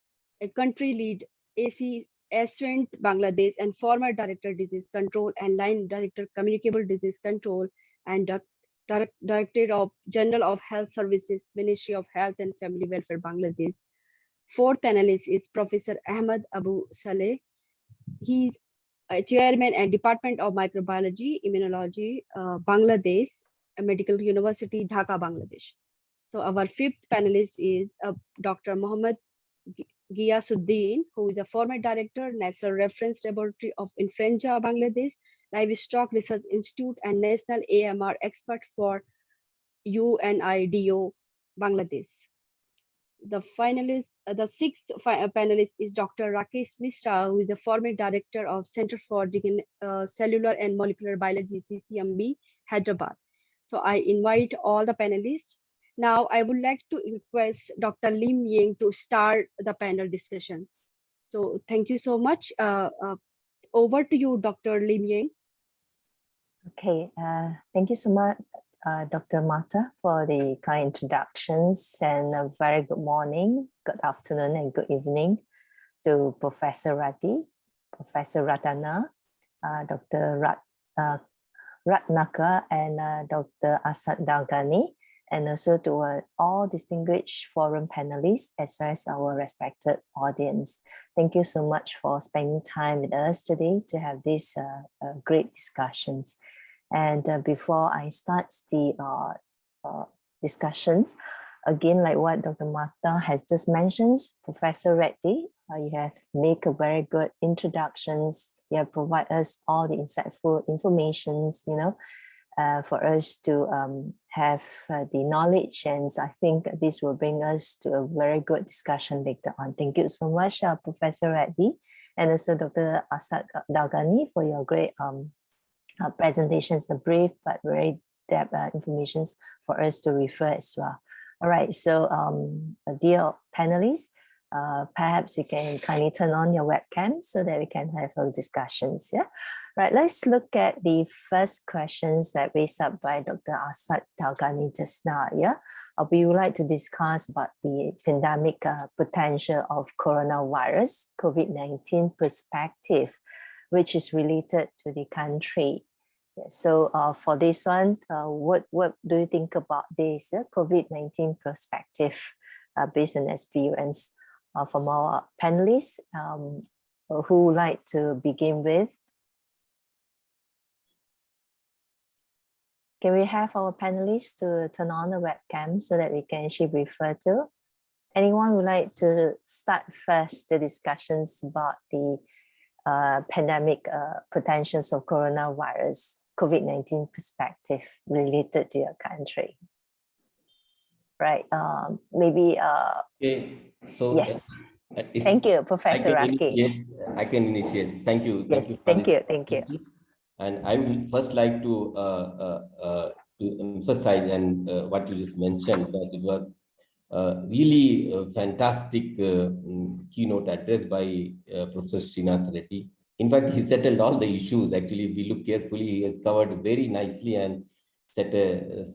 Speaker 2: a country lead AC Ascent Bangladesh and former Director Disease Control and Line Director Communicable Disease Control and Director of General of Health Services, Ministry of Health and Family Welfare, Bangladesh. Fourth panelist is Professor Ahmed Abu Saleh. He's a Chairman and Department of Microbiology, Immunology, Bangladesh, Medical University, Dhaka, Bangladesh. So our fifth panelist is Dr. Mohammed Ghiyasuddin, who is a former director, National Reference Laboratory of Influenza, Bangladesh, Livestock Research Institute, and National AMR expert for UNIDO, Bangladesh. The sixth panelist is Dr. Rakesh Mishra, who is a former director of Center for Cellular and Molecular Biology, CCMB, Hyderabad. So I invite all the panelists. Now, I would like to request Dr. Lim Yeng to start the panel discussion. So thank you so much. Over to you, Dr. Lim Yeng.
Speaker 4: Okay, thank you so much, Dr. Mata, for the kind introductions, and a very good morning, good afternoon, and good evening to Professor Reddy, Professor Ratana, Dr. Ratnaka, and Dr. Asad Dalgani, and also to all distinguished forum panelists, as well as our respected audience. Thank you so much for spending time with us today to have these great discussions. And before I start the discussions, again, like what Dr. Mata has just mentioned, Professor Reddy, you have made a very good introductions. You have provided us all the insightful informations, for us to have the knowledge, and I think this will bring us to a very good discussion later on. Thank you so much, Professor Reddy, and also Dr. Asad Dalgani, for your great presentations, the brief but very depth information for us to refer as well. All right, so dear panelists, perhaps you can kindly turn on your webcam so that we can have our discussions. Yeah, right. Let's look at the first questions that raised up by Dr. Asad Dalgani just now. Yeah, we would like to discuss about the pandemic potential of coronavirus COVID-19 perspective, which is related to the country. So for this one, what do you think about this COVID-19 perspective based on experience? from our panelists. Who would like to begin with? Can we have our panelists to turn on the webcam so that we can actually refer to? Anyone would like to start first the discussions about the pandemic potentials of coronavirus, COVID-19 perspective related to your country? Right, maybe,
Speaker 5: Okay, so
Speaker 4: yes.
Speaker 5: if
Speaker 4: Thank you, Professor Rakesh.
Speaker 5: I can initiate. Thank you.
Speaker 4: Yes,
Speaker 5: Thank you.
Speaker 4: thank you.
Speaker 5: And I would first like to emphasize and what you just mentioned, that it was really a fantastic keynote address by Professor Srinath Reddy. In fact, he settled all the issues. Actually, if we look carefully, he has covered very nicely and set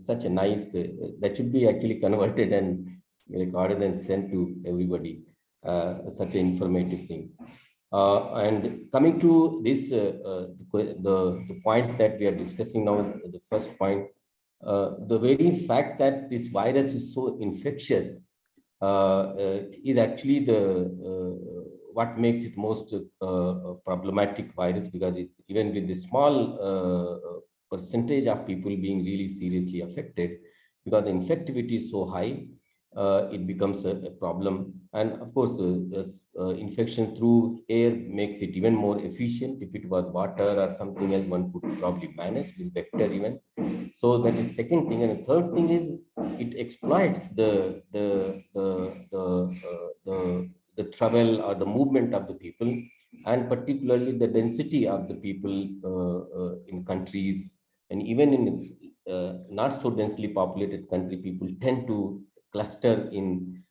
Speaker 5: such a nice, that should be actually converted and recorded and sent to everybody, such an informative thing. And coming to this, the points that we are discussing now, the first point, the very fact that this virus is so infectious is actually what makes it most problematic virus, because even with the small percentage of people being really seriously affected, because the infectivity is so high, it becomes a problem. And of course, infection through air makes it even more efficient. If it was water or something else, one could probably manage with vector even. So that is second thing. And the third thing is it exploits the travel or the movement of the people, and particularly the density of the people in countries, and even in not so densely populated country, people tend to cluster in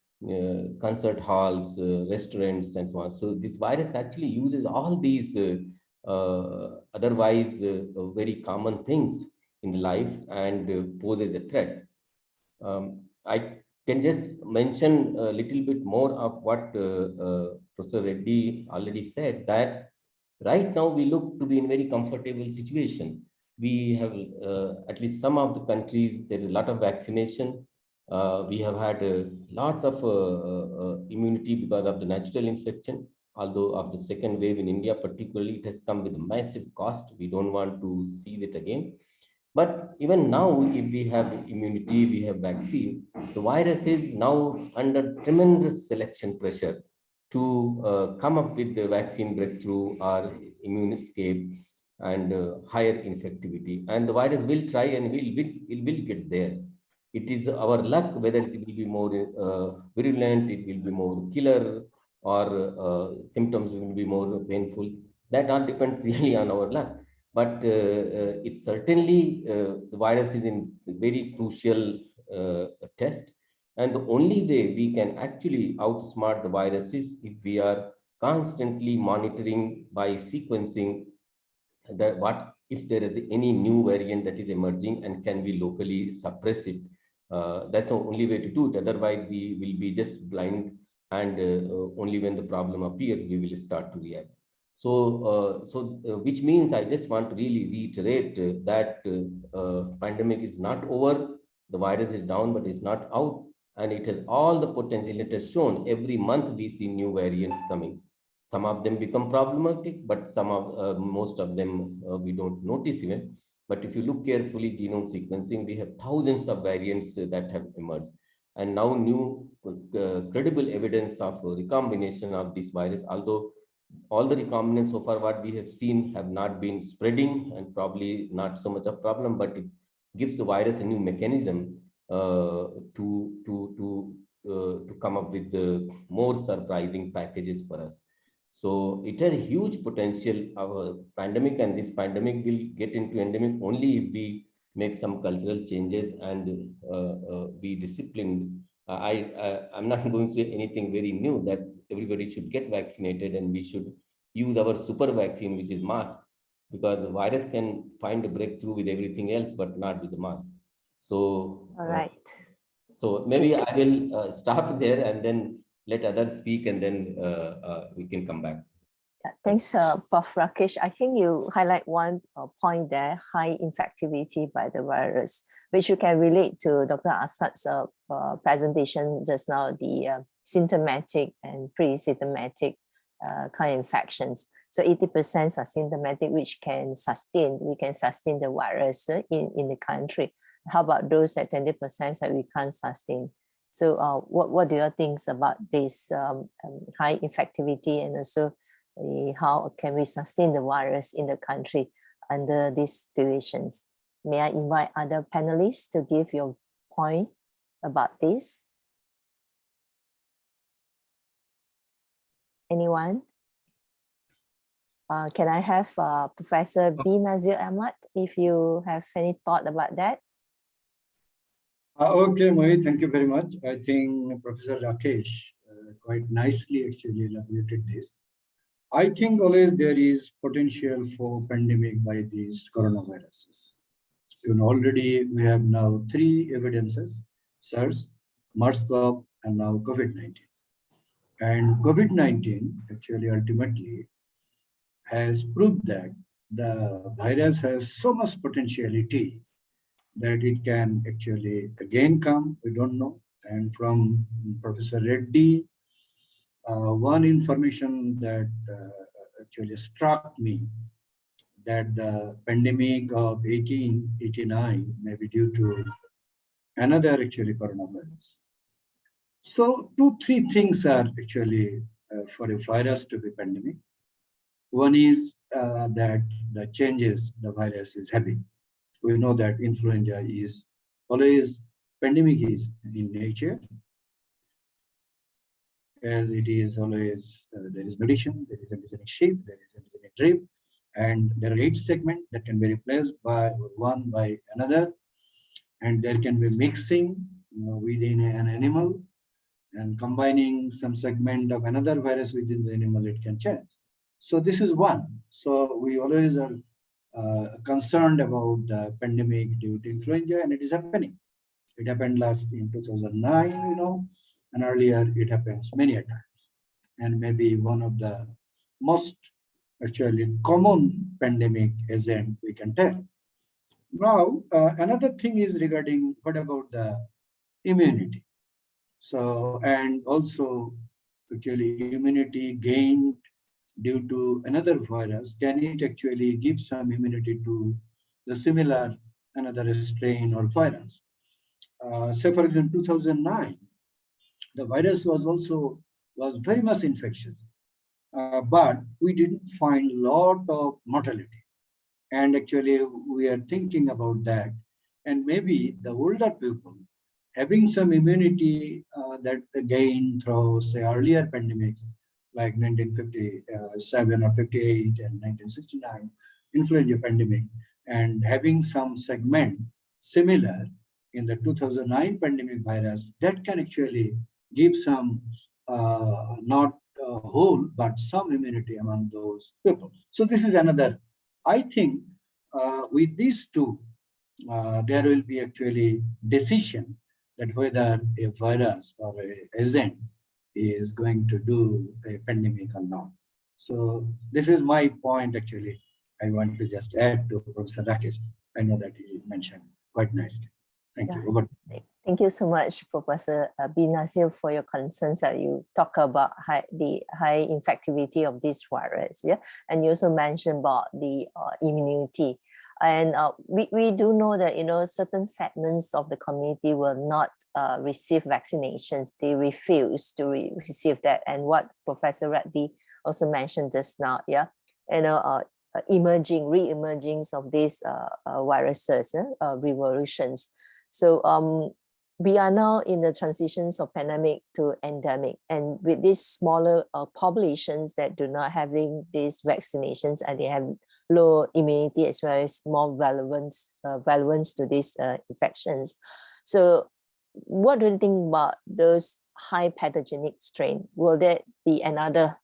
Speaker 5: concert halls, restaurants, and so on. So this virus actually uses all these otherwise very common things in life and poses a threat. I can just mention a little bit more of what Professor Reddy already said, that right now we look to be in very comfortable situation. We have at least some of the countries, there is a lot of vaccination. We have had lots of immunity because of the natural infection. Although of the second wave in India particularly, it has come with a massive cost. We don't want to see that again. But even now, if we have immunity, we have vaccine, the virus is now under tremendous selection pressure to come up with the vaccine breakthrough or immune escape and higher infectivity. And the virus will try and will get there. It is our luck whether it will be more virulent, it will be more killer, or symptoms will be more painful. That all depends really on our luck. But it certainly, the virus is in very crucial test. And the only way we can actually outsmart the virus is if we are constantly monitoring by sequencing that what if there is any new variant that is emerging and can we locally suppress it. That's the only way to do it. Otherwise, we will be just blind, and only when the problem appears, we will start to react. So, which means I just want to really reiterate that pandemic is not over. The virus is down, but it's not out, and it has all the potential. It has shown every month we see new variants coming. Some of them become problematic, but some of most of them we don't notice even. But if you look carefully, genome sequencing, we have thousands of variants that have emerged, and now new credible evidence of recombination of this virus. Although all the recombinants so far what we have seen have not been spreading and probably not so much a problem, but it gives the virus a new mechanism to come up with the more surprising packages for us. So it has huge potential of a pandemic, and this pandemic will get into endemic only if we make some cultural changes and be disciplined. I'm not going to say anything very new, that everybody should get vaccinated and we should use our super vaccine, which is mask, because the virus can find a breakthrough with everything else, but not with the mask. So,
Speaker 4: All right.
Speaker 5: So maybe I will stop there and then let others speak, and then we can come back.
Speaker 4: Thanks, Prof. Rakesh. I think you highlight one point there, high infectivity by the virus, which you can relate to Dr. Asad's presentation just now, the symptomatic and pre-symptomatic kind of infections. So 80% are symptomatic, which we can sustain the virus in the country. How about those at 20% that we can't sustain? So what do you think about this high infectivity, and also how can we sustain the virus in the country under these situations? May I invite other panelists to give your point about this? Anyone? Can I have Professor B. Nazir Ahmad, if you have any thought about that?
Speaker 6: Okay, Mohit, thank you very much. I think Professor Rakesh quite nicely actually elaborated this. I think always there is potential for pandemic by these coronaviruses. Already we have now 3 evidences: SARS, MERS-CoV, and now COVID-19. And COVID-19 actually ultimately has proved that the virus has so much potentiality that it can actually again come, we don't know. And from Professor Reddy, one information that actually struck me, that the pandemic of 1889 may be due to another actually coronavirus. So 2-3 things are actually for a virus to be pandemic. One is that the changes the virus is having. We know that influenza is always, pandemic is in nature, as it is always, there is mutation, there is endemic shape, there is endemic drip, and there are 8 segments that can be replaced by one by another, and there can be mixing within an animal, and combining some segment of another virus within the animal, it can change. So this is one. So we always are concerned about the pandemic due to influenza, and it is happening. It happened last in 2009, and earlier it happens many a times. And maybe one of the most actually common pandemic agent we can tell. Now, another thing is regarding what about the immunity. So, and also actually immunity gained due to another virus, can it actually give some immunity to the similar another strain or virus? Say for example, 2009, the virus was very much infectious, but we didn't find a lot of mortality. And actually we are thinking about that. And maybe the older people having some immunity that gained through say earlier pandemics, like 1957 or 58 and 1969 influenza pandemic, and having some segment similar in the 2009 pandemic virus, that can actually give some, not whole, but some immunity among those people. So this is another. I think with these two, there will be actually decision that whether a virus or a agent is going to do a pandemic or not. So this is my point actually. I want to just add to Professor Rakesh. I know that he mentioned quite nicely. Thank you. Over.
Speaker 4: Thank you so much, Professor B. Nazir, for your concerns that you talk about the high infectivity of this virus. Yeah, and you also mentioned about the immunity. And we do know that certain segments of the community will not receive vaccinations. They refuse to receive that. And what Professor Reddy also mentioned just now, yeah, re-emergings of these viruses, revolutions. So we are now in the transitions of pandemic to endemic, and with these smaller populations that do not having these vaccinations, and they have low immunity as well as more relevance to these infections. So what do you think about those high pathogenic strain? Will there be another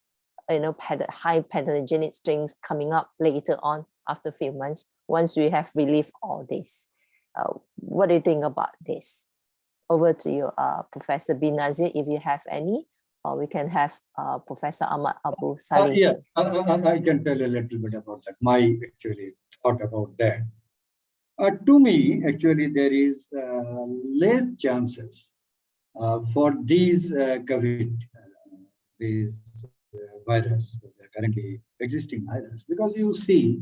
Speaker 4: high pathogenic strains coming up later on after a few months once we have relieved all this? What do you think about this? Over to you, Professor B. Nazir, if you have any or we can have Professor Ahmad Abu Saleh.
Speaker 6: Yes, I can tell a little bit about that. My actually thought about that. To me, actually, there is less chances for these COVID, these virus, the currently existing virus, because you see,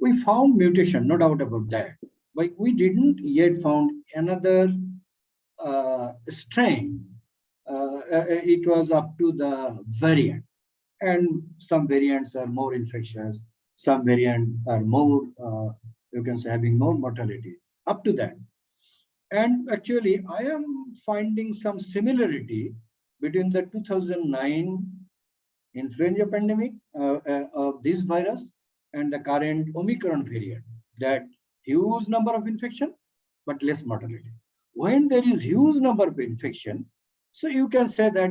Speaker 6: we found mutation, no doubt about that, but we didn't yet found another strain. It was up to the variant, and some variants are more infectious, some variants are more, you can say, having more mortality, up to that. And actually, I am finding some similarity between the 2009 influenza pandemic of this virus and the current Omicron variant, that huge number of infection, but less mortality. When there is huge number of infection, so you can say that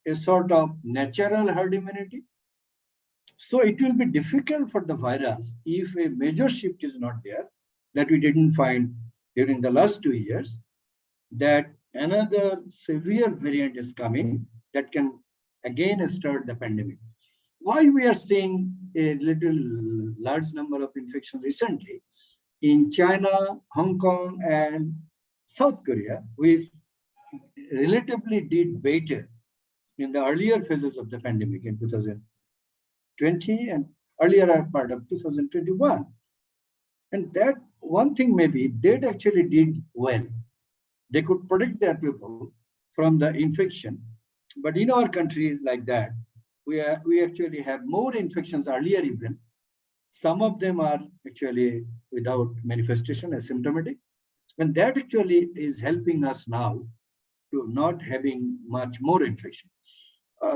Speaker 6: a sort of natural herd immunity. So it will be difficult for the virus if a major shift is not there, that we didn't find during the last 2 years, that another severe variant is coming that can again start the pandemic. Why we are seeing a little large number of infections recently in China, Hong Kong, and South Korea, which relatively did better in the earlier phases of the pandemic in 2020 and earlier part of 2021. And that one thing maybe they actually did well. They could protect their people from the infection. But in our countries like that, we actually have more infections earlier even. Some of them are actually without manifestation, asymptomatic. And that actually is helping us now to not having much more infection.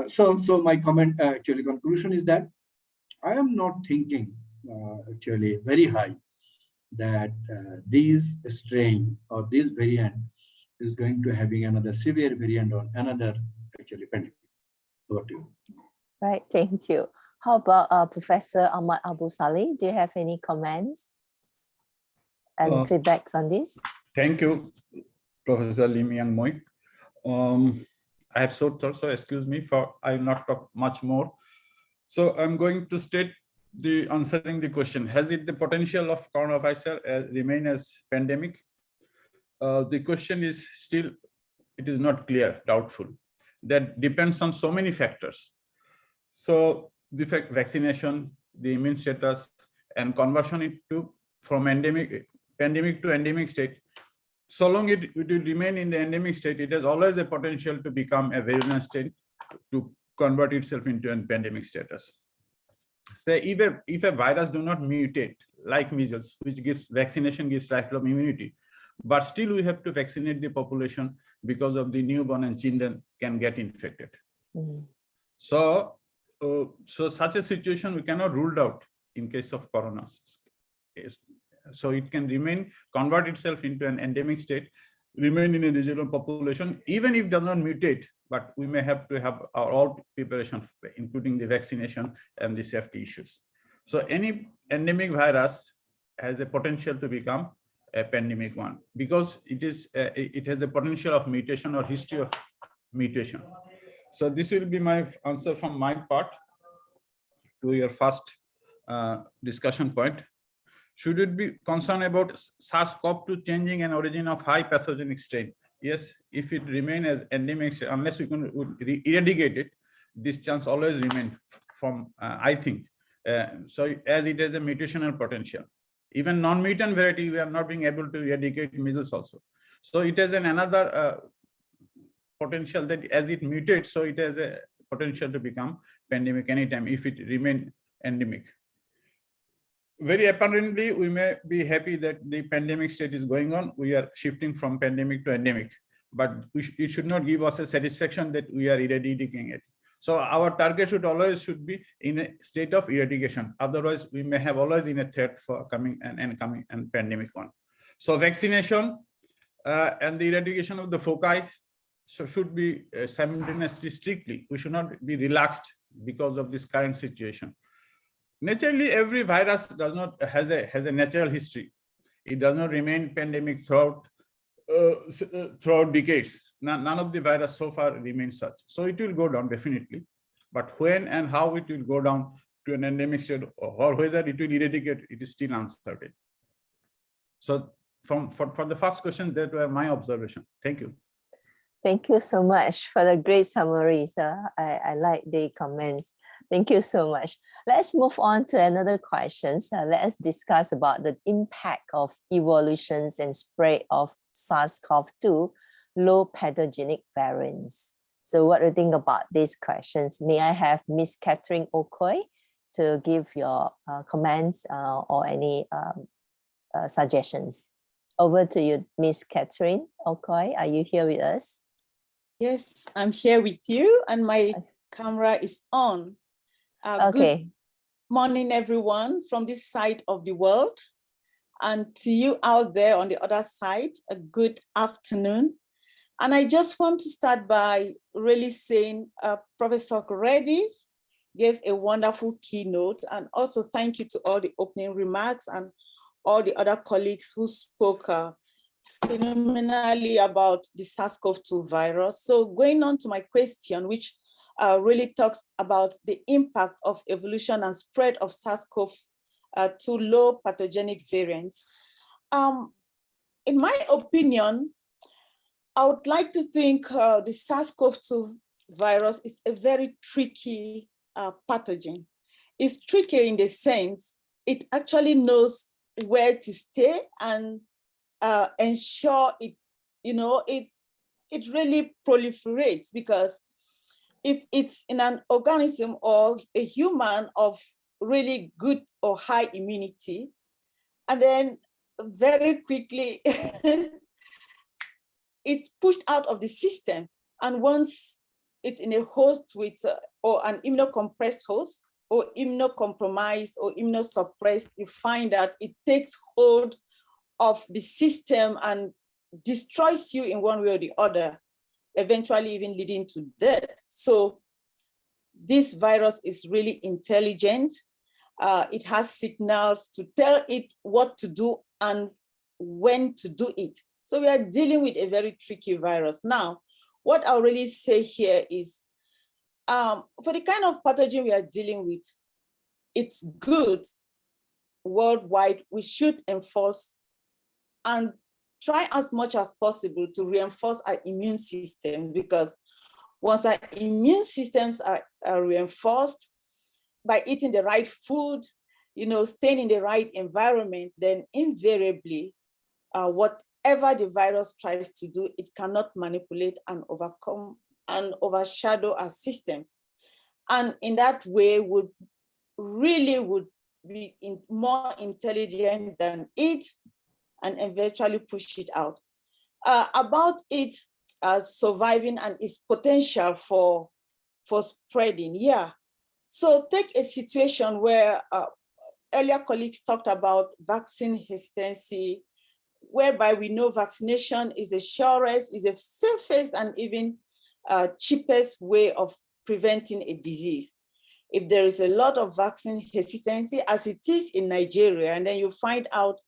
Speaker 6: So my comment, actually conclusion is that I am not thinking actually very high that these strain or this variant is going to having another severe variant or another actually pandemic. Over to you.
Speaker 4: Right, thank you. How about Professor Ahmad Abu Saleh? Do you have any comments and feedbacks on this?
Speaker 7: Thank you, Professor Lim Yang Moik. I have so excuse me for I will not talk much more. So I'm going to state the answering the question: has it the potential of coronavirus remain as pandemic? The question is still, it is not clear, doubtful. That depends on so many factors. So the fact vaccination, the immune status, and conversion into from pandemic to endemic state. So long it will remain in the endemic state, it has always a potential to become a virulent state to convert itself into a pandemic status. Say if a virus do not mutate like measles, which gives vaccination gives lifelong immunity, but still we have to vaccinate the population because of the newborn and children can get infected.
Speaker 4: Mm-hmm.
Speaker 7: So such a situation we cannot rule out in case of corona. So it can remain, convert itself into an endemic state, remain in a regional population, even if it does not mutate, but we may have to have our all preparation, including the vaccination and the safety issues. So any endemic virus has a potential to become a pandemic one because it has a potential of mutation or history of mutation. So this will be my answer from my part to your first discussion point. Should it be concerned about SARS-CoV-2 changing an origin of high pathogenic strain? Yes, if it remain as endemic, unless we can eradicate it, this chance always remain from, I think. So as it has a mutational potential. Even non-mutant variety, we are not being able to eradicate measles also. So it has another potential that as it mutates, so it has a potential to become pandemic anytime if it remain endemic. Very apparently, we may be happy that the pandemic state is going on. We are shifting from pandemic to endemic, but it should not give us a satisfaction that we are eradicating it. So our target should be in a state of eradication. Otherwise, we may have always in a threat for coming and pandemic one. So vaccination and the eradication of the foci should be simultaneously strictly. We should not be relaxed because of this current situation. Naturally, every virus does not has a natural history. It does not remain pandemic throughout decades. none of the virus so far remains such. So it will go down definitely, but when and how it will go down to an endemic state or whether it will eradicate, it is still uncertain. So for the first question, that were my observation. Thank you.
Speaker 4: Thank you so much for the great summary, sir. I like the comments. Thank you so much. Let's move on to another question. Let's discuss about the impact of evolutions and spread of SARS-CoV-2 low pathogenic variants. So what do you think about these questions? May I have Miss Catherine Okoy to give your comments or any suggestions? Over to you, Miss Catherine Okoy. Are you here with us?
Speaker 8: Yes, I'm here with you and my camera is on.
Speaker 4: Okay.
Speaker 8: Good morning, everyone from this side of the world. And to you out there on the other side, a good afternoon. And I just want to start by really saying Professor Reddy gave a wonderful keynote, and also thank you to all the opening remarks and all the other colleagues who spoke phenomenally about the SARS-CoV-2 virus. So going on to my question, which really talks about the impact of evolution and spread of SARS-CoV-2 low pathogenic variants. In my opinion, I would like to think the SARS-CoV-2 virus is a very tricky pathogen. It's tricky in the sense it actually knows where to stay and ensure it, it really proliferates, because if it's in an organism or a human of really good or high immunity, and then very quickly it's pushed out of the system. And once it's in a host with, or an immunocompressed host, or immunocompromised or immunosuppressed, you find that it takes hold of the system and destroys you in one way or the other, eventually even leading to death. So this virus is really intelligent. It has signals to tell it what to do and when to do it. So we are dealing with a very tricky virus. Now, what I'll really say here is, for the kind of pathogen we are dealing with, it's good worldwide. We should enforce and try as much as possible to reinforce our immune system, because once our immune systems are reinforced by eating the right food, staying in the right environment, then invariably, whatever the virus tries to do, it cannot manipulate and overcome and overshadow our systems. And in that way would be more intelligent than it, and eventually push it out. About it surviving and its potential for spreading, yeah. So take a situation where earlier colleagues talked about vaccine hesitancy, whereby we know vaccination is the surest, is the safest, and even cheapest way of preventing a disease. If there is a lot of vaccine hesitancy, as it is in Nigeria, and then you find out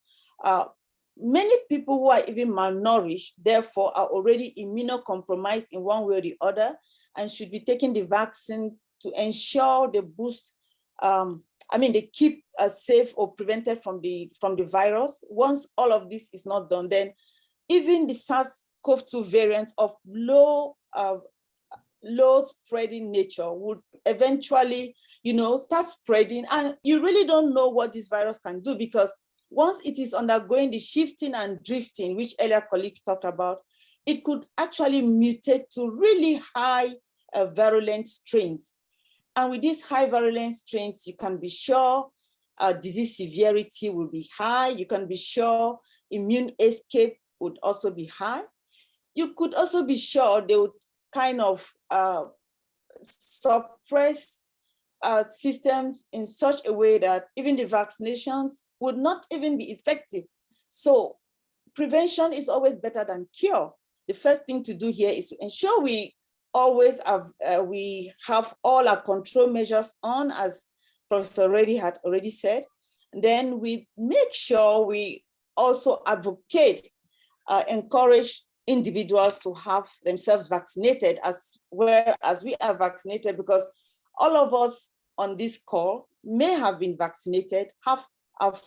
Speaker 8: many people who are even malnourished, therefore are already immunocompromised in one way or the other, and should be taking the vaccine to ensure they boost, they keep safe or prevented from the virus. Once all of this is not done, then even the SARS-CoV-2 variants of low spreading nature would eventually, start spreading. And you really don't know what this virus can do, because once it is undergoing the shifting and drifting, which earlier colleagues talked about, it could actually mutate to really high virulent strains. And with these high virulent strains, you can be sure disease severity will be high. You can be sure immune escape would also be high. You could also be sure they would kind of suppress systems in such a way that even the vaccinations would not even be effective. So prevention is always better than cure. The first thing to do here is to ensure we always have, we have all our control measures on, as Professor Reddy had already said. Then we make sure we also advocate, encourage individuals to have themselves vaccinated as well as we are vaccinated, because all of us on this call may have been vaccinated, have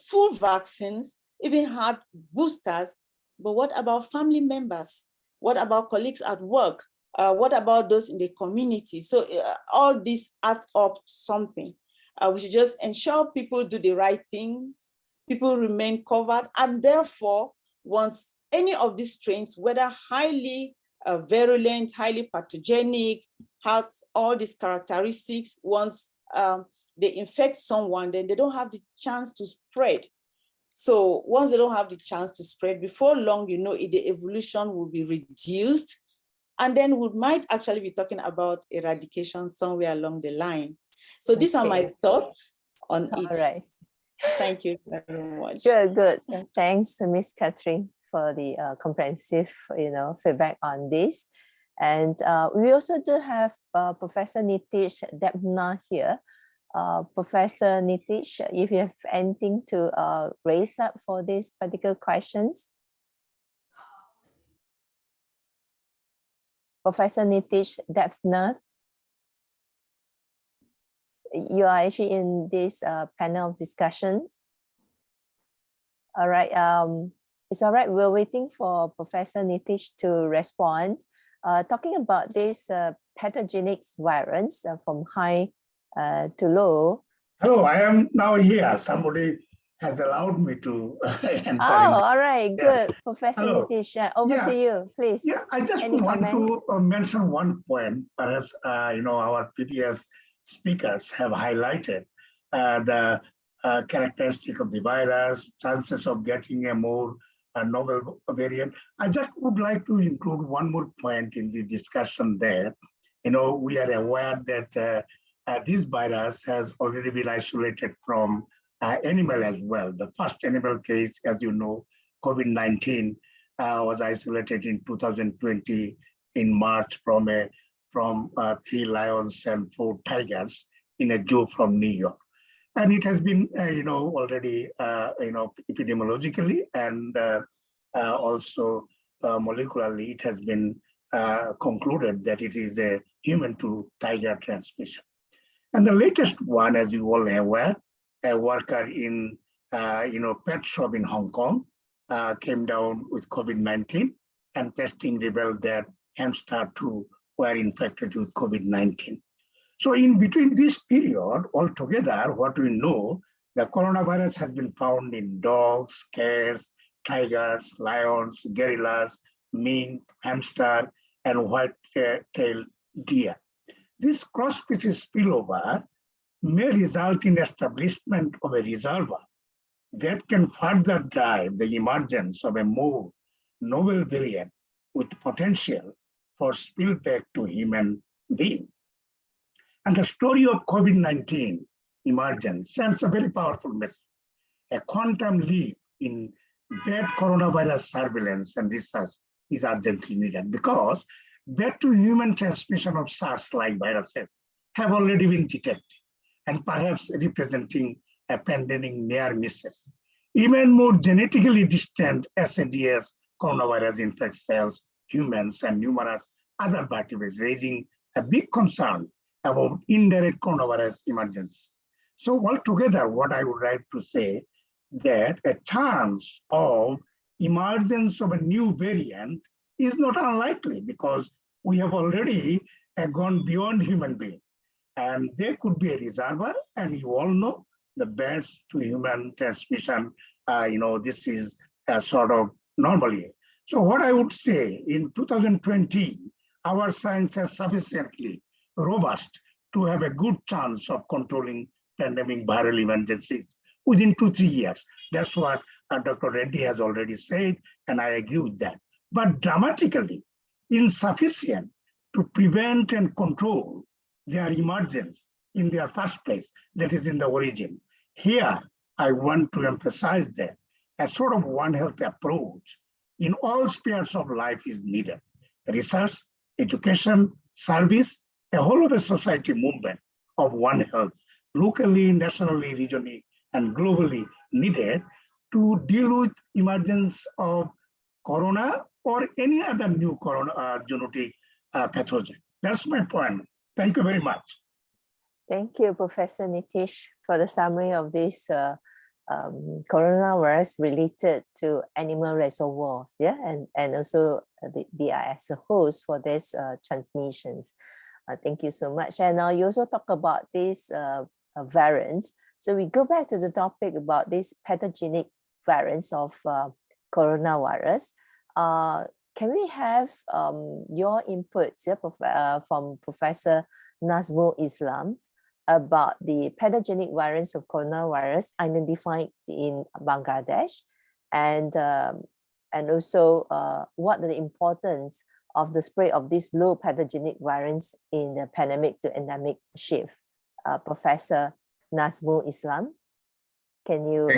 Speaker 8: full vaccines, even had boosters. But what about family members? What about colleagues at work? What about those in the community? So all this adds up something. We should just ensure people do the right thing, people remain covered, and therefore, once any of these strains, whether highly virulent, highly pathogenic, have all these characteristics, once they infect someone, then they don't have the chance to spread. So once they don't have the chance to spread, before long, you know, the evolution will be reduced. And then we might actually be talking about eradication somewhere along the line. So these are my thoughts on it.
Speaker 4: All right.
Speaker 8: Thank you very much.
Speaker 4: Good. Thanks, Miss Catherine, for the comprehensive, feedback on this. And we also do have Professor Nitish Debna here. Professor Nitish, if you have anything to raise up for these particular questions. Professor Nitish Debna, you are actually in this panel of discussions. All right, it's all right. We're waiting for Professor Nitish to respond. Talking about this pathogenic variants from high to low.
Speaker 9: Hello, I am now here. Somebody has allowed me to enter.
Speaker 4: All right, good. Professor
Speaker 9: Hello.
Speaker 4: Nitish, over to you, please.
Speaker 9: Yeah, I just
Speaker 4: Any
Speaker 9: want
Speaker 4: comment?
Speaker 9: to mention one point. Perhaps our previous speakers have highlighted the characteristic of the virus, chances of getting a more novel variant. I just would like to include one more point in the discussion there. We are aware that this virus has already been isolated from animal as well. The first animal case, as you know, COVID-19 was isolated in 2020 in March from 3 lions and 4 tigers in a zoo from New York. And it has been, already, epidemiologically and also molecularly, it has been concluded that it is a human to tiger transmission. And the latest one, as you all are aware, a worker in, pet shop in Hong Kong came down with COVID-19, and testing revealed that hamster too were infected with COVID-19. So in between this period, altogether, what we know, the coronavirus has been found in dogs, cats, tigers, lions, gorillas, mink, hamster, and white-tailed deer. This cross-species spillover may result in establishment of a reservoir that can further drive the emergence of a more novel variant with potential for spillback to human beings. And the story of COVID-19 emergence sends a very powerful message. A quantum leap in bad coronavirus surveillance and research is urgently needed, because bad to human transmission of SARS-like viruses have already been detected, and perhaps representing a pandemic near misses. Even more genetically distant SADS coronavirus infects cells, humans, and numerous other vertebrates, raising a big concern about indirect coronavirus emergencies. So altogether, what I would like to say, that a chance of emergence of a new variant is not unlikely, because we have already gone beyond human beings. And there could be a reservoir, and you all know the bats to human transmission, this is a sort of normally. So what I would say, in 2020, our science is sufficiently robust to have a good chance of controlling pandemic viral emergencies within 2-3 years. That's what Dr. Reddy has already said, and I agree with that. But dramatically insufficient to prevent and control their emergence in their first place, that is in the origin. Here, I want to emphasize that a sort of One Health approach in all spheres of life is needed. Research, education, service, a whole of a society movement of One Health, locally, nationally, regionally, and globally needed to deal with emergence of corona or any other new corona zoonotic pathogen. That's my point. Thank you very much.
Speaker 4: Thank you, Professor Nitish, for the summary of this coronavirus related to animal reservoirs, yeah, and also the as a host for these transmissions. Thank you so much. And you also talk about these variants. So we go back to the topic about these pathogenic variants of coronavirus. Can we have your inputs, from Professor Nazmul Islam about the pathogenic variants of coronavirus identified in Bangladesh, and also what are the importance of the spread of these low pathogenic variants in the pandemic to endemic shift? Professor Nazmul Islam, can you,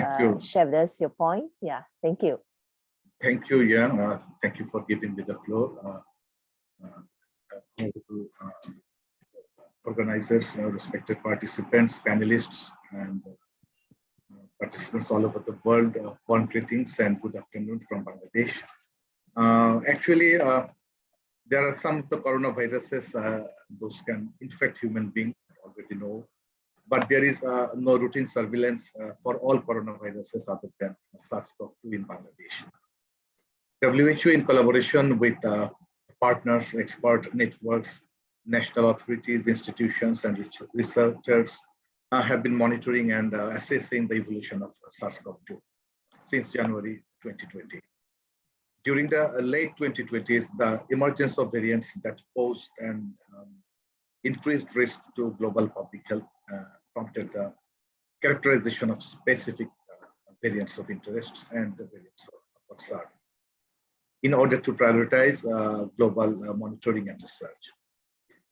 Speaker 4: share with us your point? Yeah, thank you.
Speaker 10: Thank you, yeah. Thank you for giving me the floor. Organizers, respected participants, panelists, and participants all over the world, warm greetings and good afternoon from Bangladesh. Actually, there are some of the coronaviruses, those can infect human beings, already know, but there is no routine surveillance for all coronaviruses other than SARS-CoV-2 in Bangladesh. WHO, in collaboration with partners, expert networks, national authorities, institutions, and researchers have been monitoring and assessing the evolution of SARS-CoV-2 since January 2020. During the late 2020s, the emergence of variants that posed an increased risk to global public health prompted the characterization of specific variants of interest and variants of concern in order to prioritize global monitoring and research,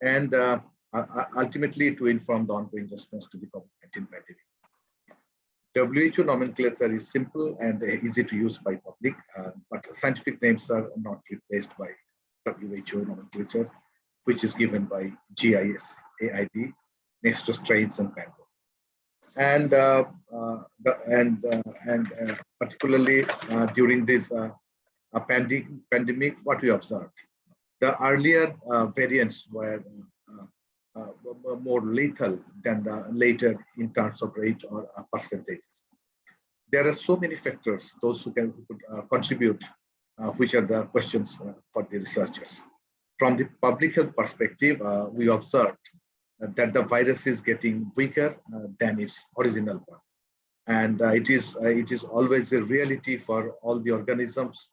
Speaker 10: and ultimately to inform the ongoing response to the COVID-19 pandemic. WHO nomenclature is simple and easy to use by public, but scientific names are not replaced by WHO nomenclature, which is given by GIS, AID, next to strains and pandemic. And particularly during this pandemic, what we observed, the earlier variants were more lethal than the later in terms of rate or percentages. There are so many factors, those who could contribute, which are the questions for the researchers. From the public health perspective, we observed that the virus is getting weaker than its original one. And it is always a reality for all the organisms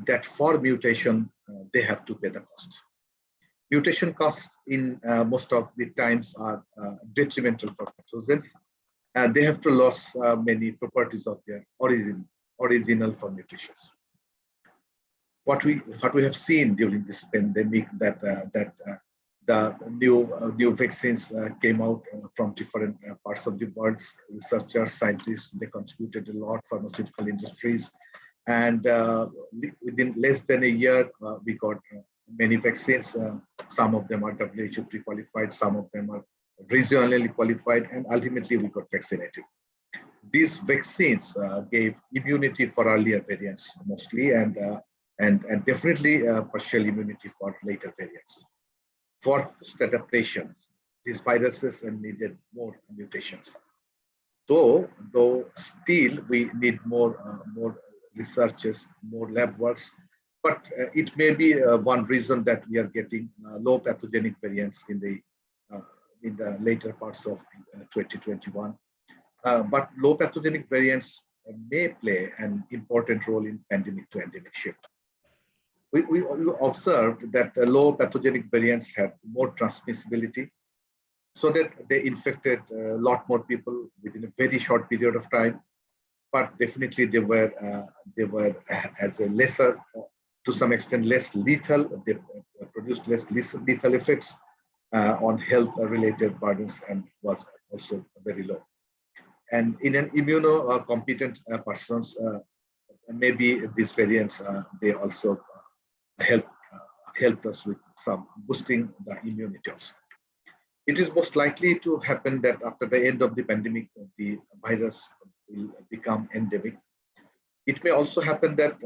Speaker 10: that for mutation, they have to pay the cost. Mutation costs in most of the times are detrimental for pathogens, and they have to lose many properties of their original for mutations. What we have seen during this pandemic, that the new vaccines came out from different parts of the world. Researchers, scientists, they contributed a lot. Pharmaceutical industries, and within less than a year, we got many vaccines. Some of them are WHO pre-qualified, some of them are regionally qualified, and ultimately we got vaccinated. These vaccines gave immunity for earlier variants mostly, and definitely partial immunity for later variants. For adaptations, these viruses needed more mutations. Though still we need more researches, more lab works, but it may be one reason that we are getting low pathogenic variants in the later parts of 2021. But low pathogenic variants may play an important role in pandemic to endemic shift. We observed that low pathogenic variants have more transmissibility, so that they infected a lot more people within a very short period of time. But definitely they were as a lesser, to some extent less lethal. They produced less lethal effects on health-related burdens, and was also very low. And in an immunocompetent persons, maybe these variants they also helped us with some boosting the immunity also. It is most likely to happen that after the end of the pandemic, the virus will become endemic. It may also happen that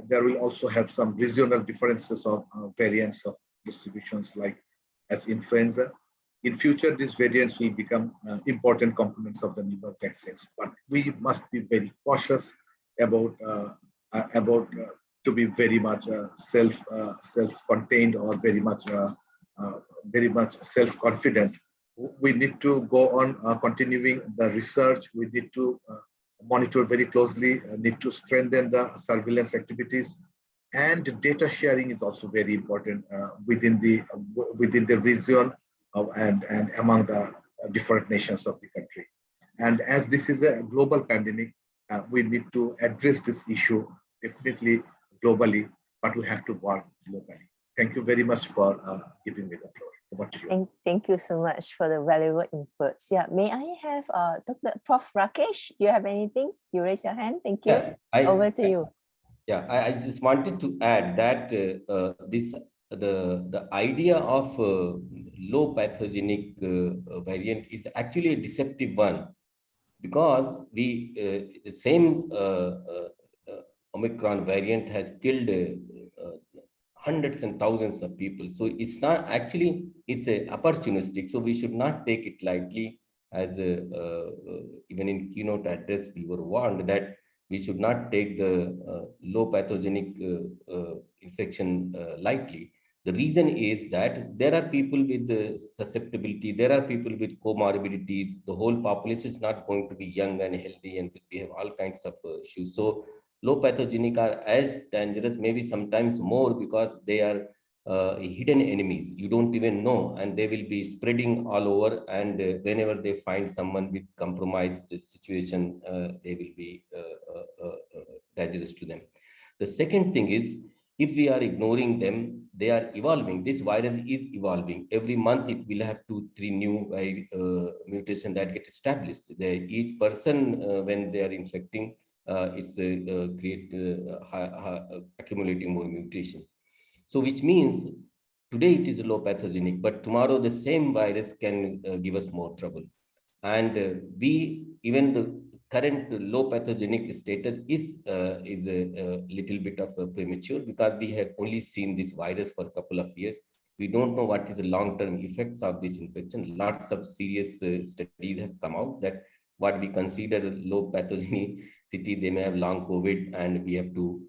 Speaker 10: there will also have some regional differences of variants of distributions, like as influenza. In future, these variants will become important components of the newer vaccines. But we must be very cautious about to be very much self-contained or very much self-confident. We need to go on continuing the research. We need to monitor very closely, need to strengthen the surveillance activities, and data sharing is also very important within the region and among the different nations of the country. And as this is a global pandemic, we need to address this issue definitely globally, but we have to work globally. Thank you very much for giving me the floor. Over to you.
Speaker 4: Thank you so much for the valuable inputs. Yeah, may I have Dr. Prof. Rakesh? Do you have anything? You raise your hand. Thank you.
Speaker 5: Yeah,
Speaker 4: Over to you.
Speaker 5: Yeah, I just wanted to add that the idea of low pathogenic variant is actually a deceptive one, because the same Omicron variant has killed hundreds and thousands of people. So it's not actually, it's a opportunistic. So we should not take it lightly. As even in keynote address, we were warned that we should not take the low pathogenic infection lightly. The reason is that there are people with the susceptibility, there are people with comorbidities. The whole population is not going to be young and healthy, and we have all kinds of issues. So low pathogenic are as dangerous, maybe sometimes more, because they are hidden enemies. You don't even know, and they will be spreading all over. And whenever they find someone with compromised situation, they will be dangerous to them. The second thing is, if we are ignoring them, they are evolving. This virus is evolving. Every month, it will have 2-3 new mutations that get established. Each person, when they are infecting, it's accumulating more mutations. So which means today it is low pathogenic, but tomorrow the same virus can give us more trouble. And even the current low pathogenic status is a little bit of premature, because we have only seen this virus for a couple of years. We don't know what is the long-term effects of this infection. Lots of serious studies have come out that what we consider low pathogenicity, they may have long COVID, and we have to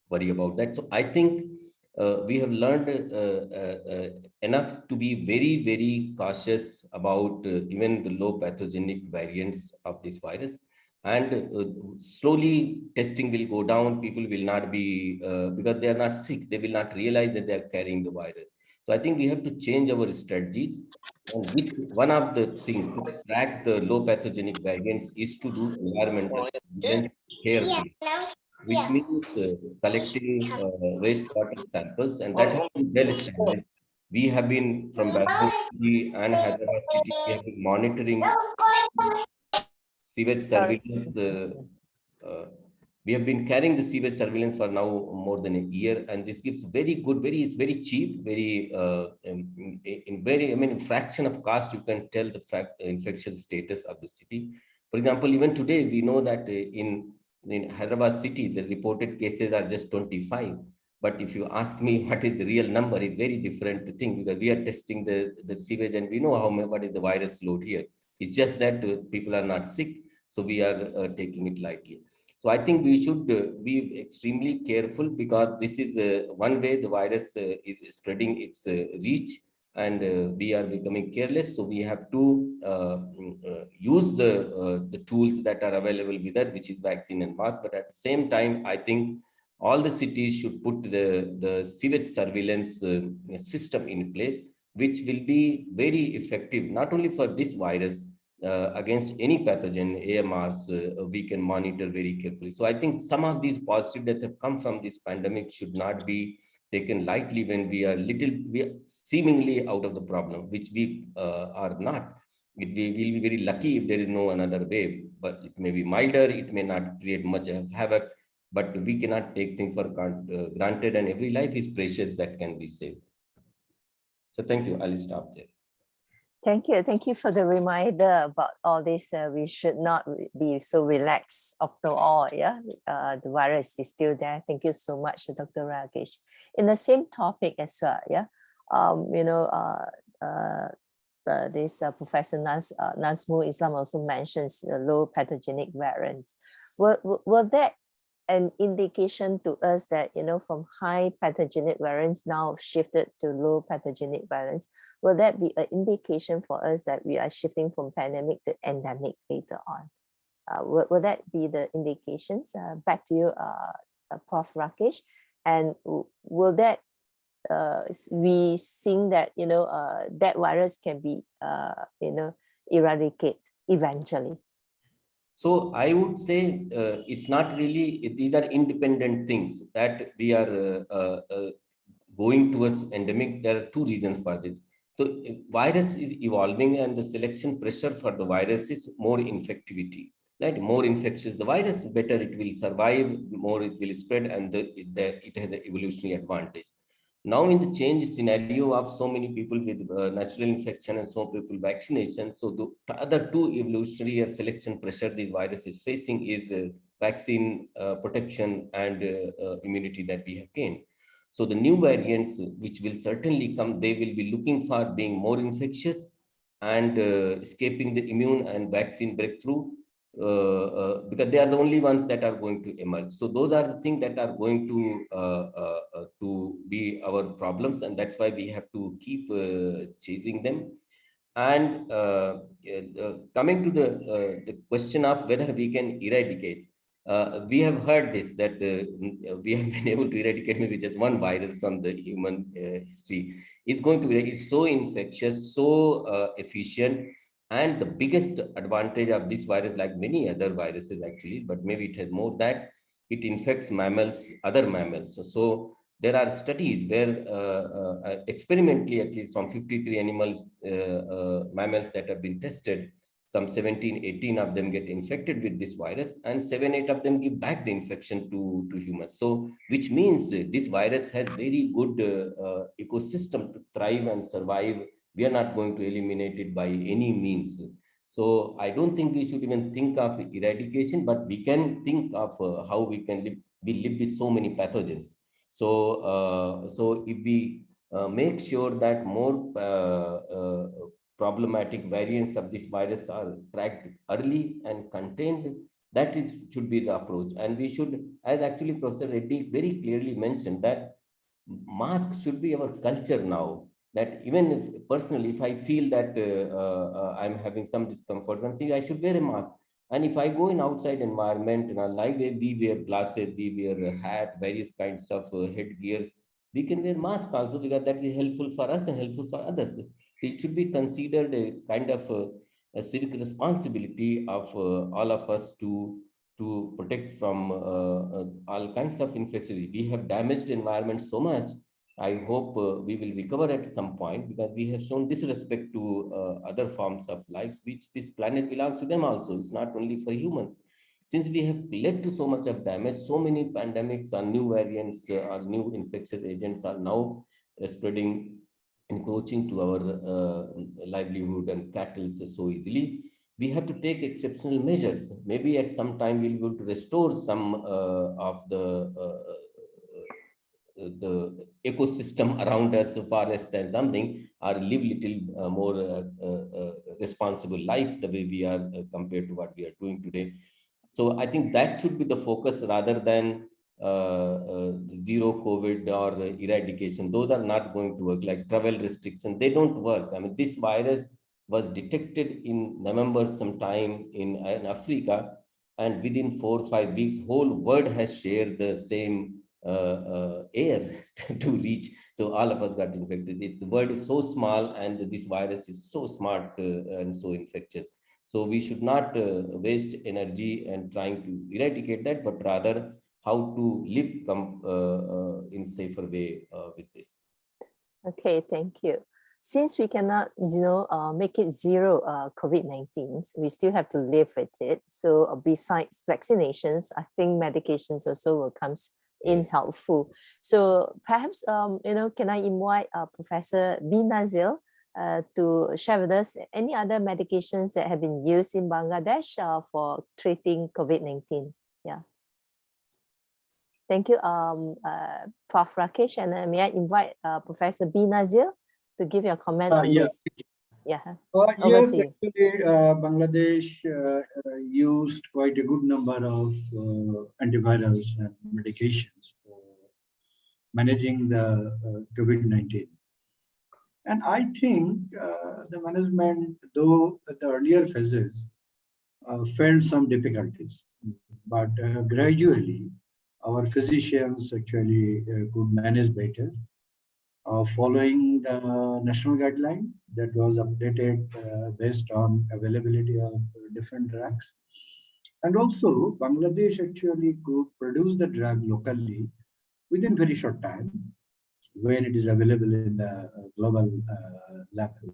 Speaker 5: worry about that. So I think we have learned enough to be very, very cautious about even the low pathogenic variants of this virus. And slowly testing will go down. People will not be, because they are not sick, they will not realize that they are carrying the virus. So I think we have to change our strategies. And which one of the things to track the low pathogenic variants is to do environmental surveillance carefully, which means collecting wastewater samples, and that has been well established. We have been from Bangalore City and Hyderabad City, we have been monitoring sewage surveillance. We have been carrying the sewage surveillance for now more than a year, and this gives very good, it's very cheap, very in very, fraction of cost, you can tell the infection status of the city. For example, even today, we know that in Hyderabad city, the reported cases are just 25. But if you ask me what is the real number, it's very different to think, because we are testing the sewage and we know what is the virus load here. It's just that people are not sick, so we are taking it lightly. So I think we should be extremely careful, because this is one way the virus is spreading its reach, and we are becoming careless. So we have to use the tools that are available with us, which is vaccine and mask. But at the same time, I think all the cities should put the sewage surveillance system in place, which will be very effective, not only for this virus, against any pathogen, AMRs, we can monitor very carefully. So I think some of these positives that have come from this pandemic should not be taken lightly when we are seemingly out of the problem, which we are not. We will be very lucky if there is no another wave, but it may be milder, it may not create much havoc, but we cannot take things for granted, and every life is precious that can be saved. So thank you, I'll stop there.
Speaker 4: Thank you for the reminder about all this. We should not be so relaxed after all. Yeah, the virus is still there. Thank you so much, Dr. Rakesh. In the same topic as well. Yeah, this Professor Nazmul Islam also mentions the low pathogenic variants. Will that an indication to us that, from high pathogenic variants now shifted to low pathogenic variants? Will that be an indication for us that we are shifting from pandemic to endemic later on? Will that be the indications? Back to you, Prof. Rakesh. And will that we seeing that, that virus can be, eradicated eventually?
Speaker 5: So I would say it's not really, these are independent things that we are going towards endemic. There are two reasons for this. So virus is evolving and the selection pressure for the virus is more infectivity. Right? More infectious the virus, better it will survive, more it will spread, and it has an evolutionary advantage. Now in the change scenario of so many people with natural infection and so people vaccination, so the other two evolutionary or selection pressure this virus is facing is vaccine protection and immunity that we have gained. So the new variants which will certainly come, they will be looking for being more infectious and escaping the immune and vaccine breakthrough. Because they are the only ones that are going to emerge. So those are the things that are going to be our problems, and that's why we have to keep chasing them. And coming to the question of whether we can eradicate, we have heard this, that we have been able to eradicate maybe just one virus from the human history. It's going to be, it's so infectious, so efficient. And the biggest advantage of this virus, like many other viruses actually, but maybe it has more, that it infects mammals, other mammals. So there are studies where experimentally, at least from 53 animals, mammals that have been tested, some 17, 18 of them get infected with this virus, and 7, 8 of them give back the infection to humans. So which means this virus has very good ecosystem to thrive and survive. We are not going to eliminate it by any means. So I don't think we should even think of eradication, but we can think of how we can live. We live with so many pathogens. So, so if we make sure that more problematic variants of this virus are tracked early and contained, that should be the approach. And we should, as actually Professor Reddy very clearly mentioned, that mask should be our culture now. That even if personally, if I feel that I'm having some discomfort, something, I should wear a mask. And if I go in outside environment, in a live way, we wear glasses, we wear a hat, various kinds of headgears. We can wear mask also, because that is helpful for us and helpful for others. It should be considered a kind of a civic responsibility of all of us to protect from all kinds of infections. We have damaged the environment so much. I hope we will recover at some point, because we have shown disrespect to other forms of life, which this planet belongs to them also. It's not only for humans. Since we have led to so much of damage, so many pandemics or new variants or new infectious agents are now spreading, encroaching to our livelihood and cattle so easily. We have to take exceptional measures. Maybe at some time we'll be able to restore some of the ecosystem around us, forest and something, or live little more responsible life the way we are compared to what we are doing today. So I think that should be the focus rather than zero COVID or eradication. Those are not going to work. Like travel restrictions, they don't work. I mean, this virus was detected in November sometime in Africa, and within 4 or 5 weeks, whole world has shared the same air to reach. So all of us got infected. The world is so small, and this virus is so smart and so infectious. So we should not waste energy and trying to eradicate that, but rather how to live in safer way with this.
Speaker 4: Okay, thank you. Since we cannot, make it zero COVID-19, we still have to live with it. So besides vaccinations, I think medications also will come in helpful. So perhaps, can I invite Professor B. Nazil to share with us any other medications that have been used in Bangladesh for treating COVID-19. Yeah. Thank you, Prof. Rakesh, and may I invite Professor B. Nazir to give your comment on this. Yeah.
Speaker 6: Yes, actually, Bangladesh used quite a good number of antivirals and medications for managing the COVID-19. And I think the management, though at the earlier phases, felt some difficulties, but gradually our physicians actually could manage better, following the national guideline that was updated based on availability of different drugs. And also Bangladesh actually could produce the drug locally within very short time when it is available in the global level.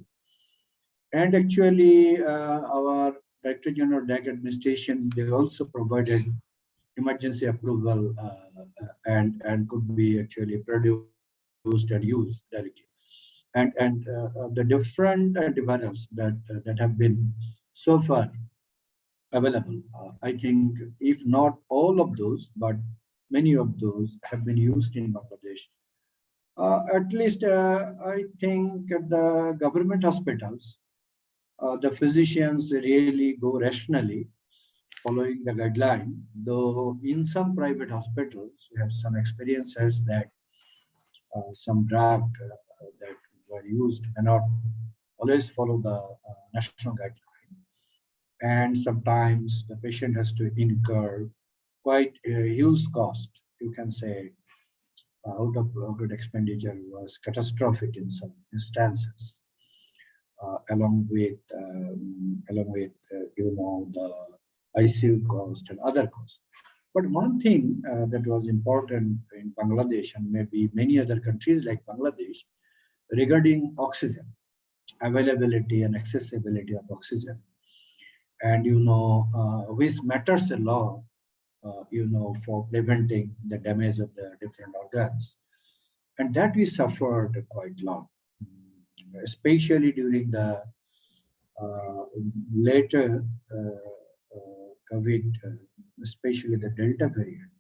Speaker 6: And actually our Director General Drug Administration, they also provided emergency approval and could be actually produced and used directly. And the different antivirals that have been so far available, I think if not all of those, but many of those have been used in Bangladesh. At least I think at the government hospitals, the physicians really go rationally following the guideline, though in some private hospitals, we have some experiences that some drug that were used cannot always follow the national guideline. And sometimes the patient has to incur quite a huge cost. You can say out-of-pocket expenditure was catastrophic in some instances, along with you know, the ICU cost and other costs. But one thing that was important in Bangladesh and maybe many other countries like Bangladesh regarding oxygen, availability and accessibility of oxygen, and you know, which matters a lot, you know, for preventing the damage of the different organs. And that we suffered quite long, especially during the later COVID, especially the Delta variant,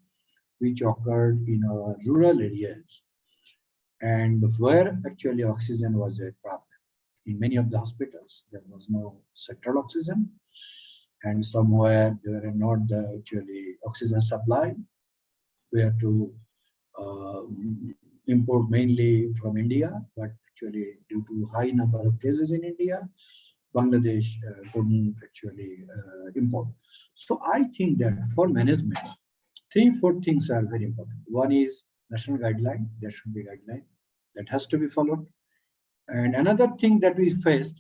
Speaker 6: which occurred in our rural areas and where actually oxygen was a problem. In many of the hospitals, there was no central oxygen, and somewhere there were not the actually oxygen supply. We had to import mainly from India, but actually due to high number of cases in India, Bangladesh couldn't actually import. So I think that for management, 3-4 things are very important. One is national guideline. There should be a guideline that has to be followed. And another thing that we faced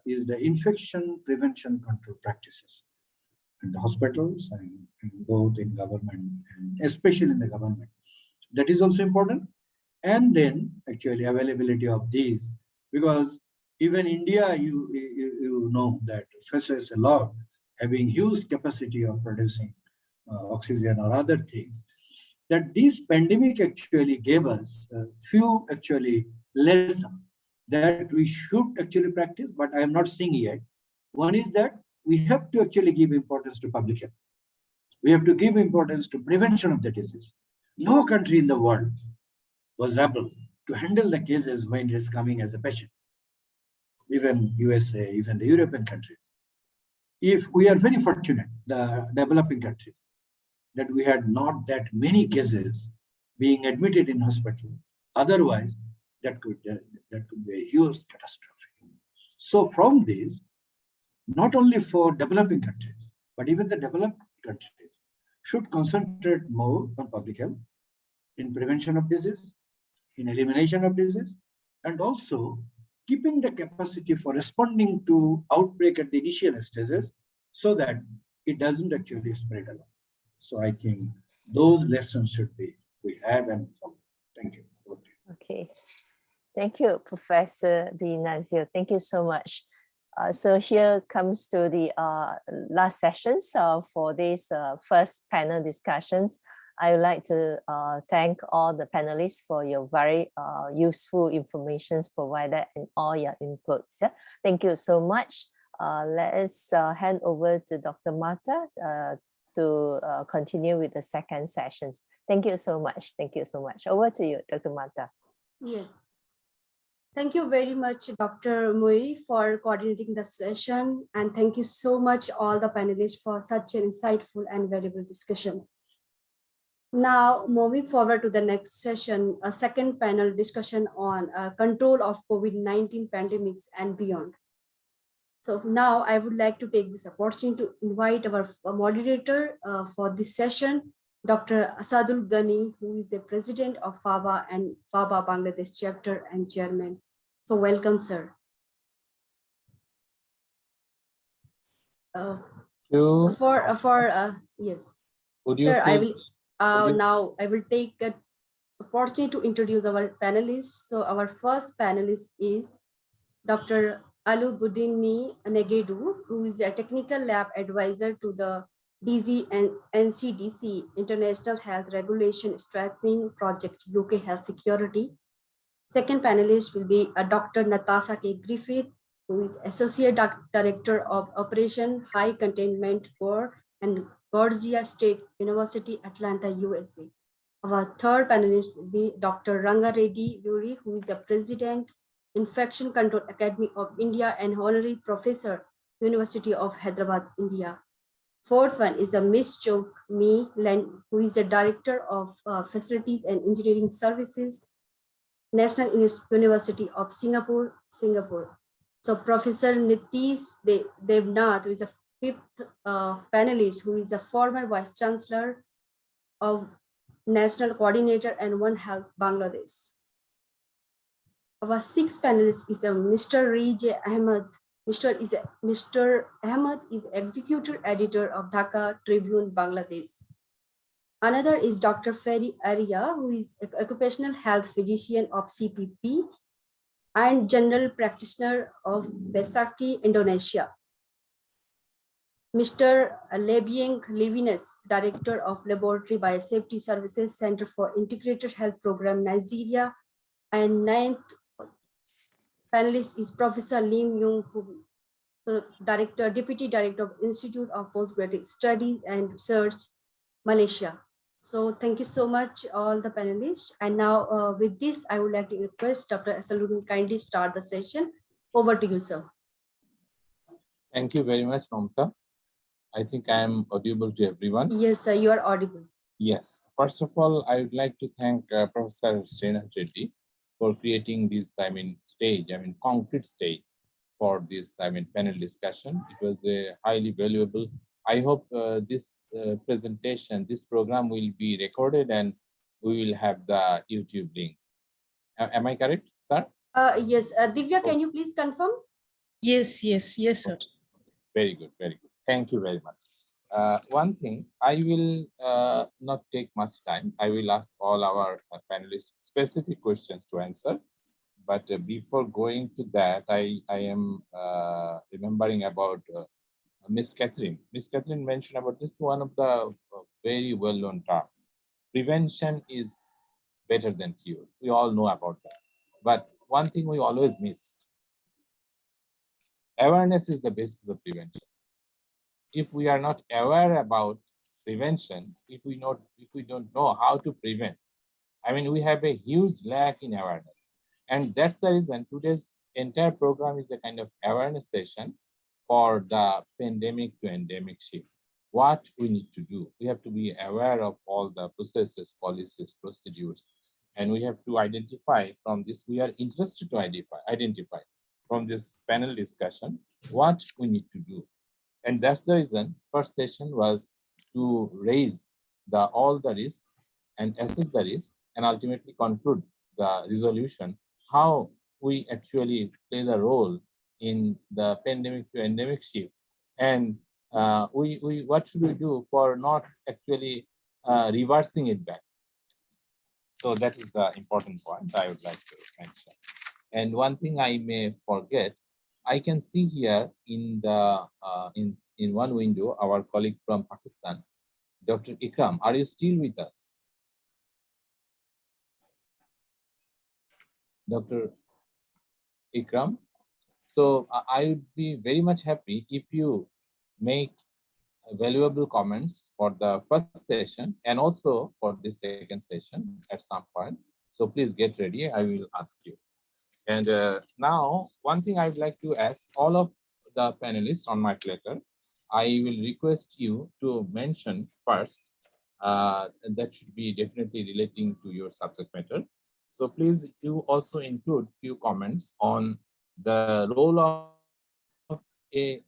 Speaker 6: is the infection prevention control practices in the hospitals and both in government and especially in the government. That is also important. And then actually availability of these, because even India, you know that faces a lot, having huge capacity of producing oxygen or other things, that this pandemic actually gave us a few actually lessons that we should actually practice, but I am not seeing yet. One is that we have to actually give importance to public health. We have to give importance to prevention of the disease. No country in the world was able to handle the cases when it is coming as a patient. Even USA, even the European countries. If we are very fortunate, the developing countries, that we had not that many cases being admitted in hospital. Otherwise, that could be a huge catastrophe. So from this, not only for developing countries, but even the developed countries should concentrate more on public health, in prevention of disease, in elimination of disease, and also keeping the capacity for responding to outbreak at the initial stages so that it doesn't actually spread along. So I think those lessons should be, we have and follow. Thank you.
Speaker 4: Okay. Thank you, Professor B. Nazir. Thank you so much. So here comes to the last sessions for this first panel discussions. I would like to thank all the panelists for your very useful information provided and all your inputs. Yeah? Thank you so much. Let us hand over to Dr. Martha to continue with the second sessions. Thank you so much. Thank you so much. Over to you, Dr. Martha.
Speaker 2: Yes. Thank you very much, Dr. Mui, for coordinating the session. And thank you so much, all the panelists, for such an insightful and valuable discussion. Now, moving forward to the next session, a second panel discussion on control of COVID-19 pandemics and beyond. So now I would like to take this opportunity to invite our moderator for this session, Dr. Asadul Ghani, who is the president of FABA and FABA Bangladesh chapter and chairman. So welcome, sir. So yes, sir, I will now I will take an opportunity to introduce our panelists. So our first panelist is Dr. Alubuddin Negedu, who is a technical lab advisor to the DZ and NCDC International Health Regulation Strengthening Project UK Health Security. Second panelist will be Dr. Natasha K. Griffith, who is Associate Director of Operation High Containment Core and Georgia State University, Atlanta, USA. Our third panelist will be Dr. Ranga Reddy Vuri, who is the President, Infection Control Academy of India and Honorary Professor, University of Hyderabad, India. Fourth one is the Miss Chok Mi Len, who is the Director of Facilities and Engineering Services, National University of Singapore, Singapore. So Professor Nitish Devnath, who is a fifth panelist, who is a former Vice Chancellor of National Coordinator and One Health Bangladesh. Our sixth panelist is Mr. Rije Ahmed. Mr. Ahmed is Executive Editor of Dhaka Tribune, Bangladesh. Another is Dr. Ferry Arya, who is Occupational Health Physician of CPP and General Practitioner of Besaki, Indonesia. Mr. Lebieng Levinus, Director of Laboratory Biosafety Services Center for Integrated Health Program, Nigeria. And ninth panelist is Professor Lim Yung Hu, Deputy Director of Institute of Postgraduate Studies and Research, Malaysia. So thank you so much, all the panelists. And now with this, I would like to request Dr. Asaluddin kindly start the session. Over to you, sir.
Speaker 1: Thank you very much, Mamta. I think I am audible to everyone.
Speaker 2: Yes, sir, you are audible.
Speaker 1: Yes. First of all, I would like to thank Professor Srinath Reddy for creating this, concrete stage for this, panel discussion. It was a highly valuable. I hope this presentation, this program will be recorded and we will have the YouTube link. Am I correct, sir?
Speaker 2: Yes. Divya, can you please confirm?
Speaker 11: Yes, sir.
Speaker 1: Very good, very good. Thank you very much. One thing, I will not take much time. I will ask all our panelists specific questions to answer. But before going to that, I am remembering about Miss Catherine. Miss Catherine mentioned about this, one of the very well-known terms. Prevention is better than cure. We all know about that. But one thing we always miss, awareness is the basis of prevention. If we are not aware about prevention, if we don't know how to prevent, we have a huge lack in awareness. And that's the reason today's entire program is a kind of awareness session for the pandemic to endemic shift. What we need to do, we have to be aware of all the processes, policies, procedures, and we have to identify from this, we are interested to identify from this panel discussion, what we need to do. And that's the reason first session was to raise all the risks and assess the risk and ultimately conclude the resolution, how we actually play the role in the pandemic to endemic shift. And what should we do for not actually reversing it back? So that is the important point I would like to mention. And one thing I may forget, I can see here in the in one window our colleague from Pakistan, Dr. Ikram. Are you still with us? Dr. Ikram. So I would be very much happy if you make valuable comments for the first session and also for this second session at some point. So please get ready. I will ask you. And now, one thing I'd like to ask all of the panelists on my platter, I will request you to mention first, that should be definitely relating to your subject matter. So please, you also include few comments on the role of a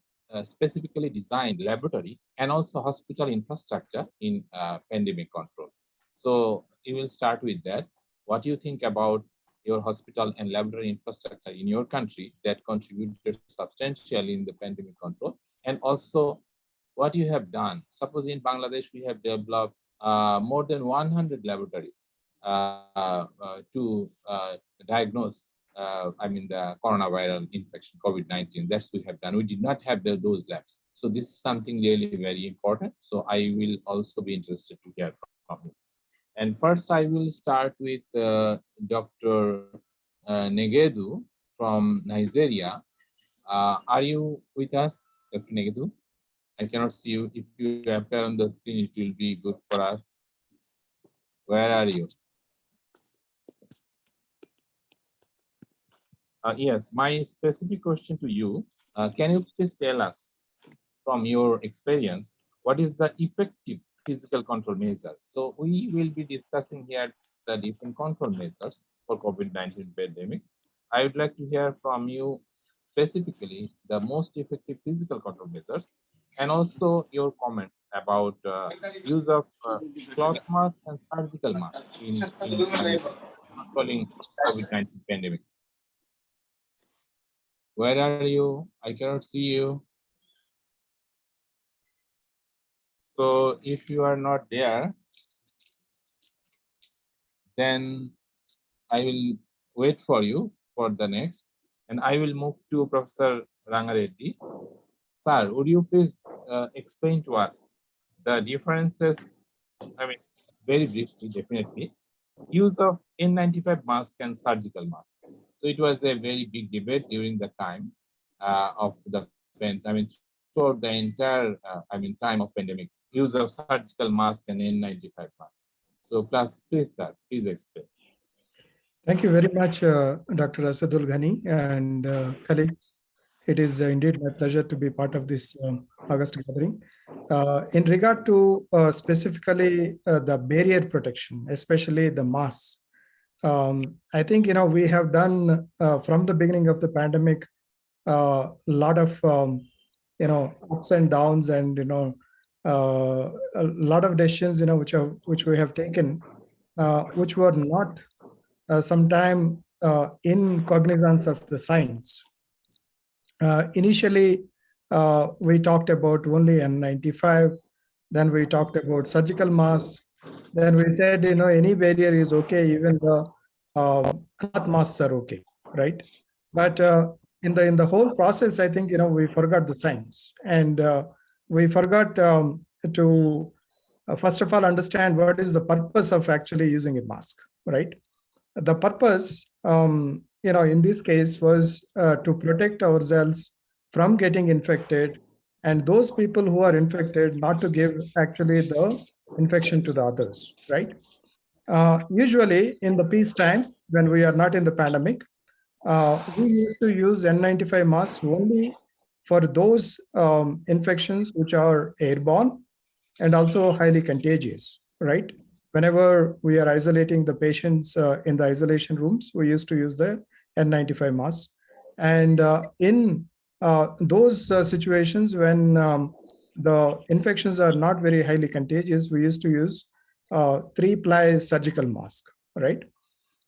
Speaker 1: specifically designed laboratory and also hospital infrastructure in pandemic control. So you will start with that. What do you think about your hospital and laboratory infrastructure in your country that contributed substantially in the pandemic control? And also what you have done. Suppose in Bangladesh, we have developed more than 100 laboratories to diagnose the coronavirus infection, COVID-19. That's we have done. We did not have those labs. So this is something really very important. So I will also be interested to hear from you. And first, I will start with Dr. Negedu from Nigeria. Are you with us, Dr. Negedu? I cannot see you. If you appear on the screen, it will be good for us. Where are you? Yes, my specific question to you, can you please tell us from your experience, what is the effective physical control measure? So we will be discussing here the different control measures for COVID-19 pandemic. I would like to hear from you specifically the most effective physical control measures and also your comments about use of cloth mask and surgical mask in controlling COVID-19 pandemic. Where are you? I cannot see you. So if you are not there, then I will wait for you for the next, and I will move to Professor Rangareddy. Sir, would you please explain to us the differences, very briefly, definitely, use of N95 mask and surgical mask. So it was a very big debate during the time of the throughout the entire time of pandemic, use of surgical mask and N95 mask. So please sir, please explain.
Speaker 12: Thank you very much, Dr. Asadul Ghani and colleagues. It is indeed my pleasure to be part of this August gathering. In regard to specifically the barrier protection, especially the masks, I think we have done from the beginning of the pandemic a lot of ups and downs, and a lot of decisions which we have taken, which were not sometime in cognizance of the science. Initially, we talked about only N95, then we talked about surgical masks, then we said, any barrier is okay, even the cloth masks are okay, right? But in the whole process, I think, we forgot the science, and we forgot to first of all understand what is the purpose of actually using a mask, right? The purpose, in this case was to protect ourselves from getting infected, and those people who are infected not to give actually the infection to the others, right? Usually in the peacetime, when we are not in the pandemic, we used to use N95 masks only for those infections which are airborne and also highly contagious, right? Whenever we are isolating the patients in the isolation rooms, we used to use the N95 masks. And in those situations when the infections are not very highly contagious, we used to use 3-ply surgical mask, right?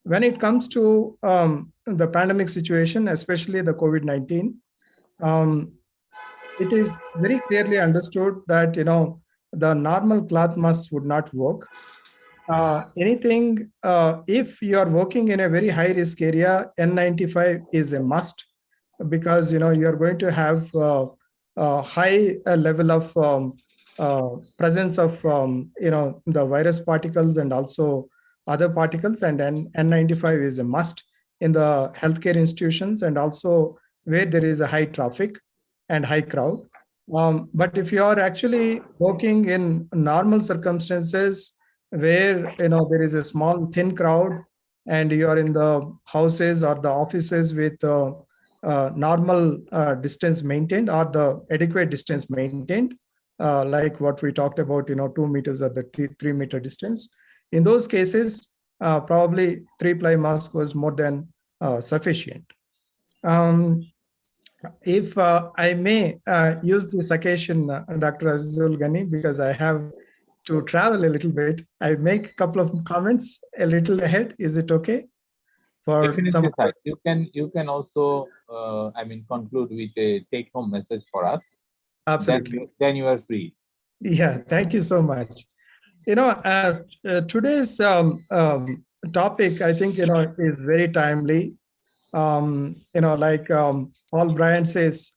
Speaker 12: When it comes to the pandemic situation, especially the COVID-19, it is very clearly understood that the normal cloth masks would not work. If you are working in a very high risk area, N95 is a must, because you are going to have a high level of presence of the virus particles and also other particles, and N95 is a must in the healthcare institutions and also where there is a high traffic and high crowd. But if you are actually working in normal circumstances where there is a small thin crowd and you are in the houses or the offices with normal distance maintained or the adequate distance maintained, like what we talked about, 2 meters or the 3 meter distance. In those cases, probably 3-ply mask was more than sufficient. If I may use this occasion, Dr. Azizul Ghani, because I have to travel a little bit, I make a couple of comments a little ahead. Is it okay? For
Speaker 1: Definitely, sir. You can also, conclude with a take-home message for us.
Speaker 12: Absolutely.
Speaker 1: Then you are free.
Speaker 12: Yeah, thank you so much. Today's topic, I think, is very timely. Like Paul Bryant says,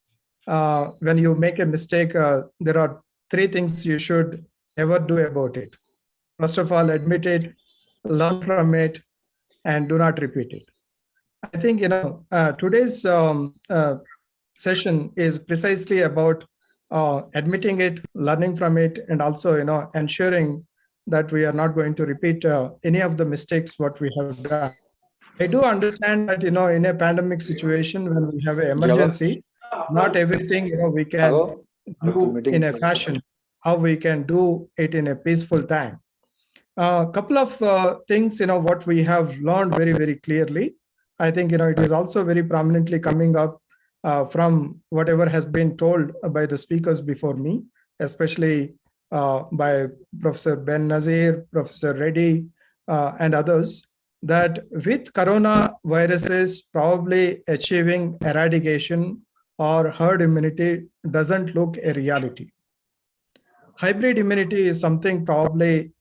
Speaker 12: when you make a mistake, there are 3 things you should ever do about it. First of all, admit it, learn from it, and do not repeat it. I think, today's session is precisely about admitting it, learning from it, and also, ensuring that we are not going to repeat any of the mistakes what we have done. I do understand that, in a pandemic situation, when we have an emergency, not everything, we can do in a fashion, how we can do it in a peaceful time. A couple of things, what we have learned very, very clearly. I think, it is also very prominently coming up from whatever has been told by the speakers before me, especially by Professor Ben Nazir, Professor Reddy, and others, that with coronaviruses probably achieving eradication or herd immunity doesn't look a reality. Hybrid immunity is something probably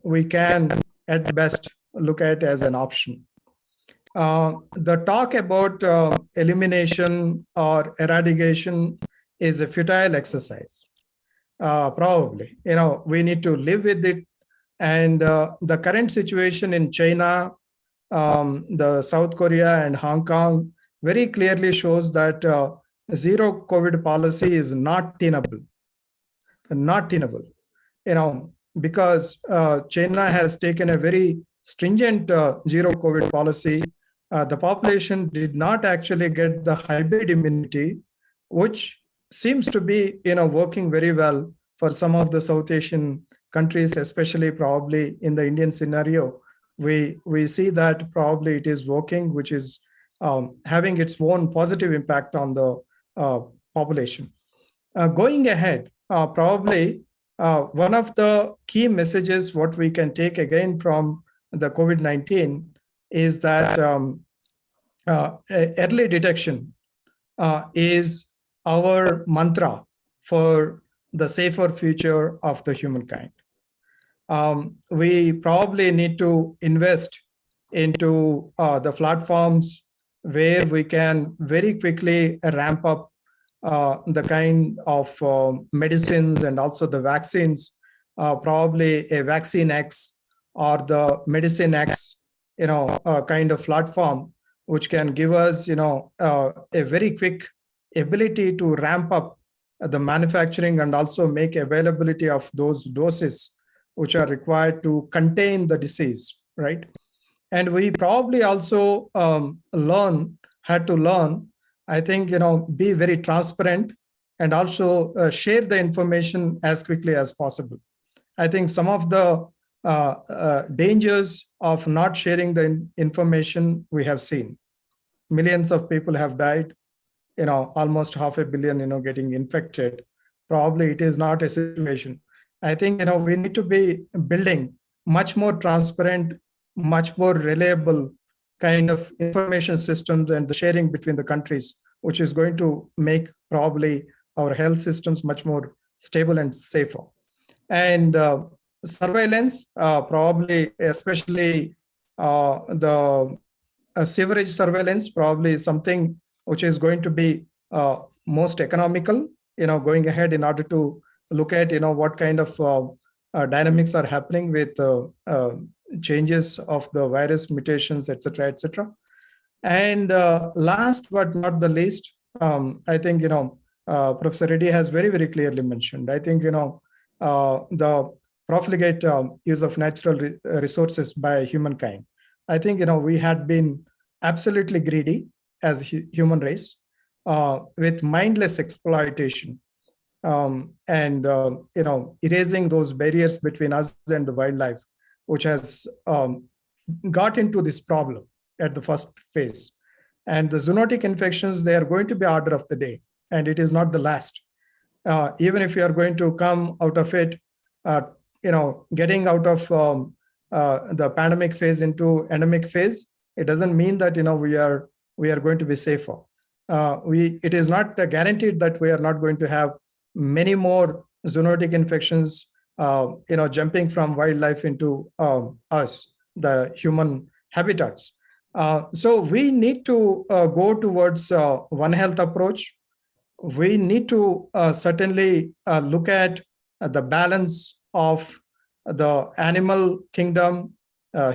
Speaker 12: we can at best look at as an option. The talk about elimination or eradication is a futile exercise. Probably, we need to live with it. And the current situation in China, the South Korea and Hong Kong very clearly shows that zero COVID policy is not tenable. Not tenable, because China has taken a very stringent zero COVID policy. The population did not actually get the hybrid immunity, which seems to be, working very well for some of the South Asian countries, especially probably in the Indian scenario. We see that probably it is working, which is having its own positive impact on the population. Going ahead, probably one of the key messages what we can take again from the COVID-19 is that early detection is our mantra for the safer future of the humankind. We probably need to invest into the platforms where we can very quickly ramp up the kind of medicines and also the vaccines, probably a Vaccine X or the Medicine X, kind of platform, which can give us, a very quick ability to ramp up the manufacturing and also make availability of those doses which are required to contain the disease, right? And we probably also had to learn, I think, be very transparent and also share the information as quickly as possible. I think some of the dangers of not sharing the information we have seen. Millions of people have died, almost 500 million, getting infected. Probably it is not a situation. I think, we need to be building much more transparent, much more reliable kind of information systems and the sharing between the countries, which is going to make probably our health systems much more stable and safer. And surveillance, probably especially the sewerage surveillance, probably is something which is going to be most economical, going ahead in order to look at, what kind of dynamics are happening with changes of the virus mutations, etc., etc. And last but not the least, I think, Professor Reddy has very, very clearly mentioned, I think, the profligate use of natural resources by humankind. I think, we had been absolutely greedy as human race with mindless exploitation and, erasing those barriers between us and the wildlife, which has got into this problem at the first phase. And the zoonotic infections, they are going to be order of the day, and it is not the last. Even if you are going to come out of it, getting out of the pandemic phase into endemic phase, it doesn't mean that we are going to be safer. It is not guaranteed that we are not going to have many more zoonotic infections, jumping from wildlife into us, the human habitats. So we need to go towards One Health approach. We need to certainly look at the balance of the animal kingdom,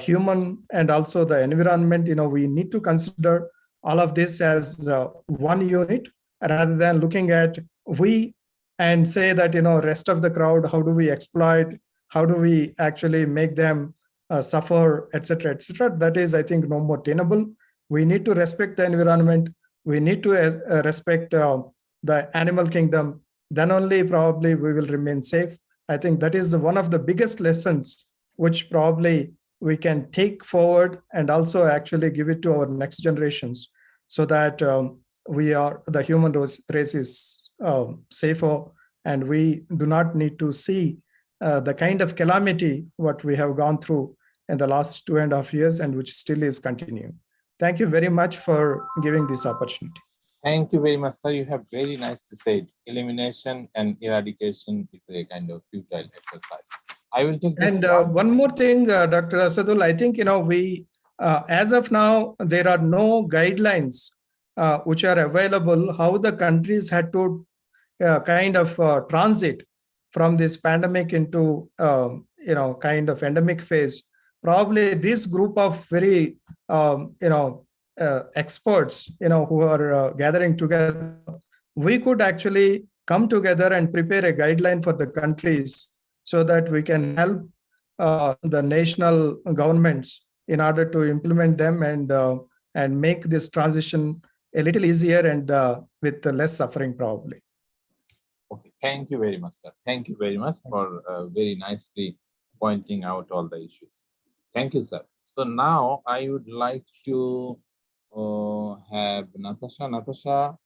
Speaker 12: human, and also the environment. We need to consider all of this as one unit rather than looking at we and say that, rest of the crowd, how do we exploit, how do we actually make them suffer, etc., etc. That is, I think, no more tenable. We need to respect the environment. We need to respect the animal kingdom. Then only probably we will remain safe. I think that is one of the biggest lessons which probably we can take forward and also actually give it to our next generations, so that the human race is safer, and we do not need to see the kind of calamity what we have gone through in the last 2.5 years and which still is continuing. Thank you very much for giving this opportunity.
Speaker 1: Thank you very much, sir. You have very nicely said, elimination and eradication is a kind of futile exercise. I will take
Speaker 12: And one more thing, Dr. Asadul, I think, we, as of now, there are no guidelines which are available how the countries had to kind of transit from this pandemic into, kind of endemic phase. Probably this group of very, experts, who are gathering together, we could actually come together and prepare a guideline for the countries so that we can help the national governments in order to implement them and make this transition a little easier and with less suffering probably.
Speaker 1: Okay, thank you very much, sir. Thank you very much for very nicely pointing out all the issues. Thank you, sir. So now I would like to have Natasha. Natasha,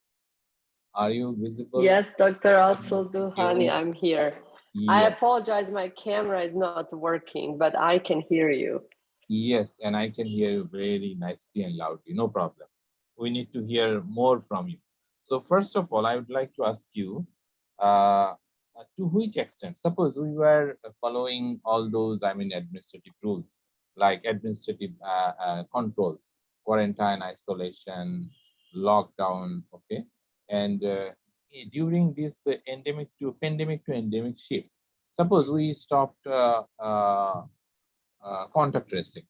Speaker 1: are you visible?
Speaker 13: Yes, Dr. Al-Sulduhani, I'm here.
Speaker 1: Yes.
Speaker 13: I apologize, my camera is not working, but I can hear you.
Speaker 1: Yes, and I can hear you very nicely and loudly, no problem. We need to hear more from you. So first of all, I would like to ask you, to which extent, suppose we were following all those, administrative rules, like administrative controls, quarantine, isolation, lockdown, okay? And during this pandemic to endemic shift, suppose we stopped contact tracing.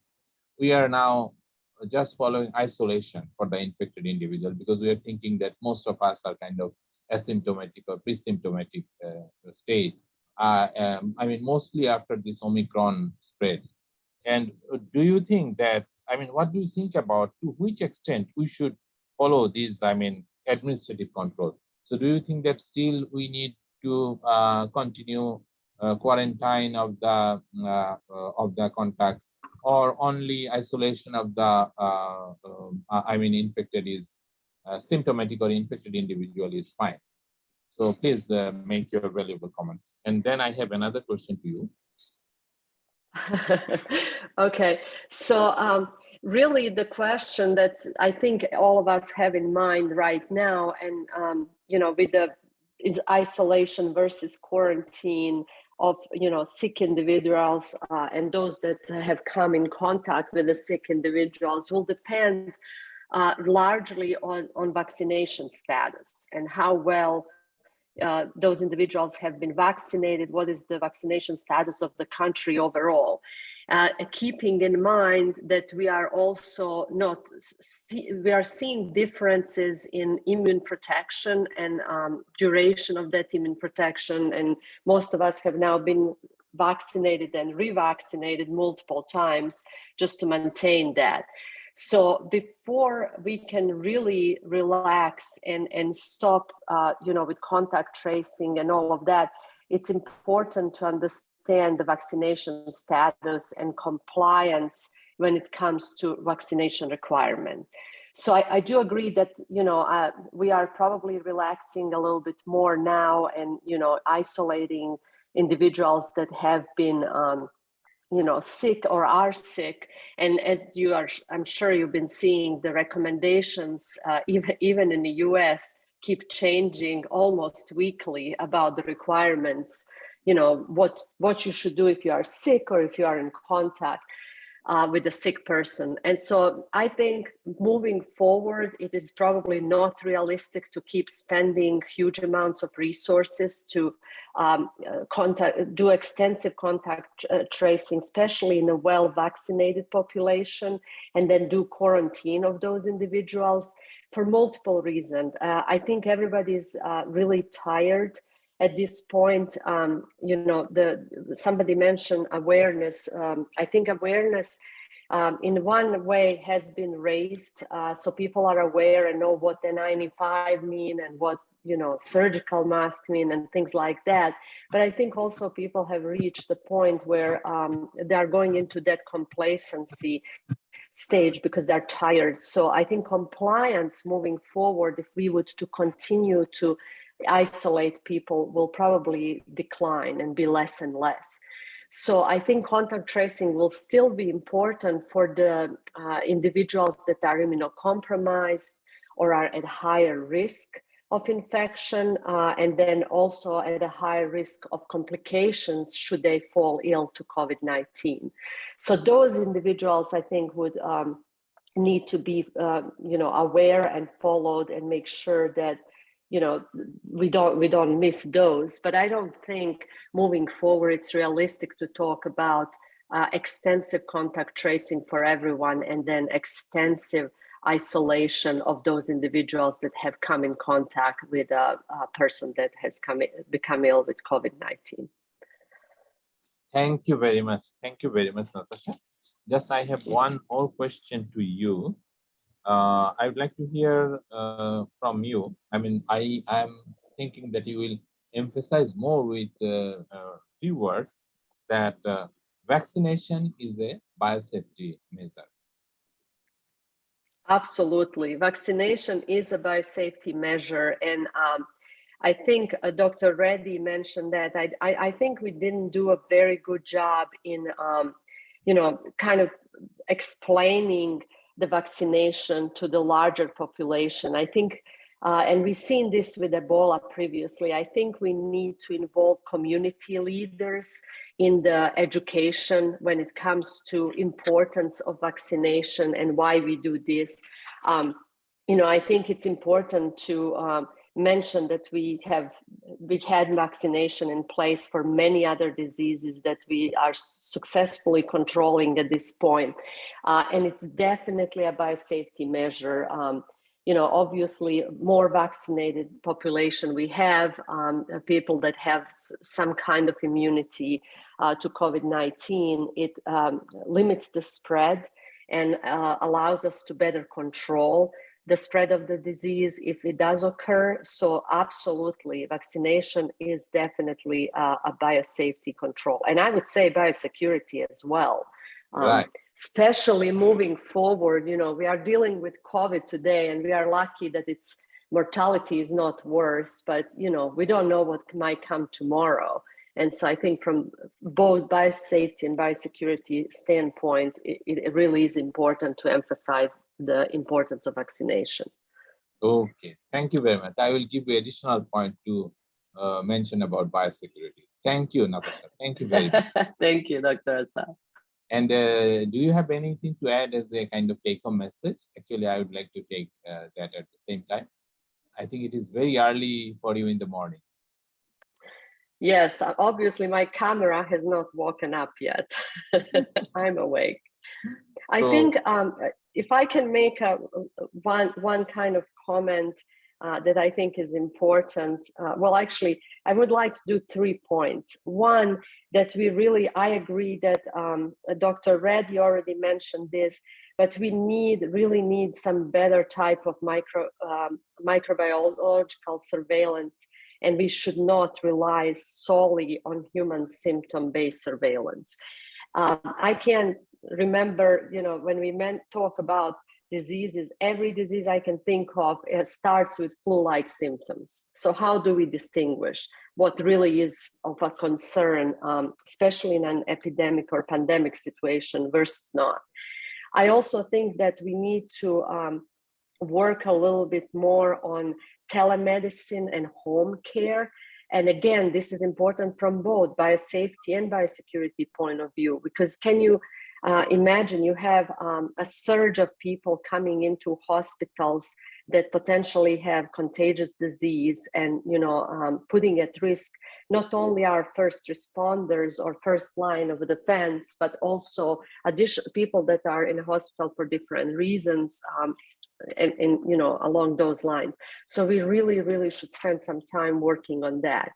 Speaker 1: We are now just following isolation for the infected individual because we are thinking that most of us are kind of asymptomatic or pre-symptomatic stage. Mostly after this Omicron spread. And do you think that, what do you think about to which extent we should follow these, administrative control? So do you think that still we need to continue quarantine of the contacts, or only isolation of the infected is symptomatic or infected individual is fine? So please make your valuable comments. And then I have another question to you.
Speaker 13: Okay, so really the question that I think all of us have in mind right now, and with is isolation versus quarantine of sick individuals and those that have come in contact with the sick individuals will depend largely on vaccination status and how well those individuals have been vaccinated, what is the vaccination status of the country overall. Keeping in mind that we are also we are seeing differences in immune protection and duration of that immune protection, and most of us have now been vaccinated and revaccinated multiple times just to maintain that. So before we can really relax and stop, with contact tracing and all of that, it's important to understand the vaccination status and compliance when it comes to vaccination requirement. So I do agree that, we are probably relaxing a little bit more now and, isolating individuals that have been, sick or are sick. And as I'm sure you've been seeing the recommendations, even in the US, keep changing almost weekly about the requirements, what you should do if you are sick or if you are in contact with a sick person. And so I think moving forward, it is probably not realistic to keep spending huge amounts of resources to do extensive contact tracing, especially in a well-vaccinated population, and then do quarantine of those individuals for multiple reasons. I think everybody's really tired at this point. Somebody mentioned awareness. I think awareness in one way has been raised, so people are aware and know what the 95 mean and what surgical mask mean and things like that. But I think also people have reached the point where they are going into that complacency stage because they're tired. So I think compliance moving forward, if we would to continue to isolate people, will probably decline and be less and less. So I think contact tracing will still be important for the individuals that are immunocompromised or are at higher risk of infection, and then also at a higher risk of complications should they fall ill to COVID-19. So those individuals, I think, would need to be, aware and followed and make sure that we don't miss those. But I don't think moving forward it's realistic to talk about extensive contact tracing for everyone and then extensive isolation of those individuals that have come in contact with a person that has become ill with COVID-19.
Speaker 1: Thank you very much. Thank you very much, Natasha. Just I have one more question to you. I would like to hear from you. I mean, I am thinking that you will emphasize more with a few words that vaccination is a biosafety measure.
Speaker 13: Absolutely. Vaccination is a biosafety measure. And I think Dr. Reddy mentioned that. I think we didn't do a very good job in, kind of explaining the vaccination to the larger population. I think, and we've seen this with Ebola previously, I think we need to involve community leaders in the education when it comes to importance of vaccination and why we do this. I think it's important to mention that we had vaccination in place for many other diseases that we are successfully controlling at this point. And it's definitely a biosafety measure. Obviously more vaccinated population we have, people that have some kind of immunity to COVID-19, it limits the spread and allows us to better control the spread of the disease if it does occur. So absolutely, vaccination is definitely a biosafety control. And I would say biosecurity as well.
Speaker 1: Right.
Speaker 13: Especially moving forward, we are dealing with COVID today and we are lucky that its mortality is not worse, but, we don't know what might come tomorrow. And so I think from both biosafety and biosecurity standpoint, it really is important to emphasize the importance of vaccination.
Speaker 1: Okay, thank you very much. I will give you additional point to mention about biosecurity. Thank you, Natasha. Thank you very much.
Speaker 13: Thank you, Dr. Asad.
Speaker 1: And do you have anything to add as a kind of take-home message? Actually, I would like to take that at the same time. I think it is very early for you in the morning.
Speaker 13: Yes, obviously my camera has not woken up yet. I'm awake. I think if I can make one kind of comment that I think is important. Well, actually, I would like to do 3 points. One, that I agree that Dr. Reddy already mentioned this, but we really need some better type of microbiological surveillance, and we should not rely solely on human symptom-based surveillance. I can remember, when we talk about diseases, every disease I can think of starts with flu-like symptoms. So how do we distinguish what really is of a concern, especially in an epidemic or pandemic situation versus not? I also think that we need to work a little bit more on telemedicine and home care. And again, this is important from both biosafety and biosecurity point of view, because can you imagine you have a surge of people coming into hospitals that potentially have contagious disease and, putting at risk not only our first responders or first line of defense, but also additional people that are in a hospital for different reasons. And along those lines. So we really should spend some time working on that.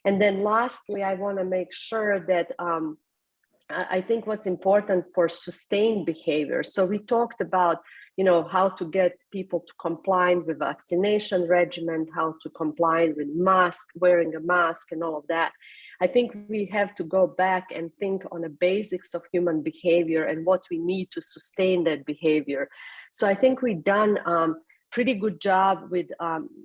Speaker 13: And then lastly, I want to make sure that I think what's important for sustained behavior. So we talked about, how to get people to comply with vaccination regimens, how to comply with wearing a mask and all of that. I think we have to go back and think on the basics of human behavior and what we need to sustain that behavior. So I think we've done pretty good job with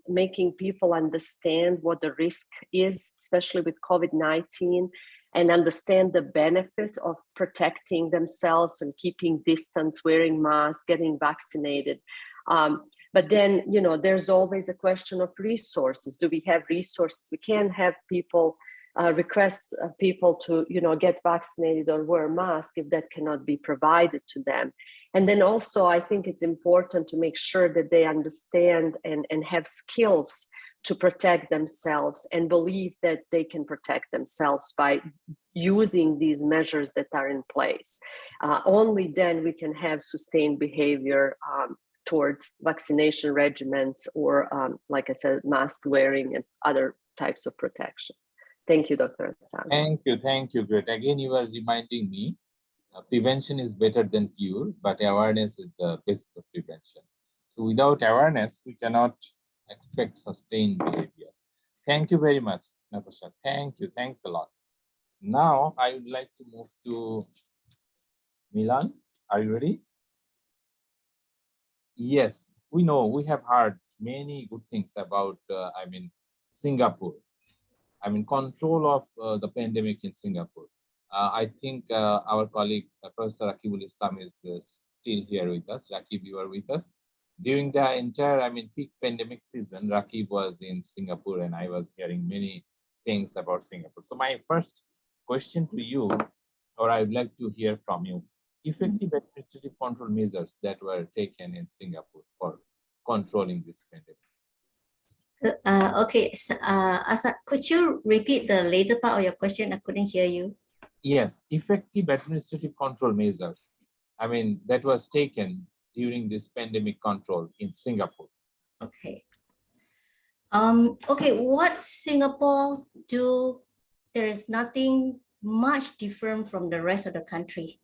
Speaker 13: making people understand what the risk is, especially with COVID-19, and understand the benefit of protecting themselves and keeping distance, wearing masks, getting vaccinated. But then, there's always a question of resources. Do we have resources? We can't have people request people to, get vaccinated or wear a mask if that cannot be provided to them. And then also, I think it's important to make sure that they understand and have skills to protect themselves and believe that they can protect themselves by using these measures that are in place. Only then we can have sustained behavior towards vaccination regimens or, like I said, mask wearing and other types of protection. Thank you, Dr. Hassan.
Speaker 1: Thank you, Great. Again, you are reminding me, prevention is better than cure, but awareness is the basis of prevention. So without awareness, we cannot expect sustained behavior. Thank you very much, Natasha. Thank you. Thanks a lot. Now, I would like to move to Milan. Are you ready? Yes, we know, we have heard many good things about, Singapore. Control of the pandemic in Singapore. I think our colleague, Professor Rakibul Islam is still here with us. Rakib, you are with us. During the entire, peak pandemic season, Rakib was in Singapore and I was hearing many things about Singapore. So my first question to you, or I would like to hear from you, effective administrative control measures that were taken in Singapore for controlling this pandemic.
Speaker 14: Okay, so, Asa, could you repeat the later part of your question? I couldn't hear you.
Speaker 1: Yes, effective administrative control measures. That was taken during this pandemic control in Singapore.
Speaker 14: Okay. Okay, what Singapore do, there is nothing much different from the rest of the country,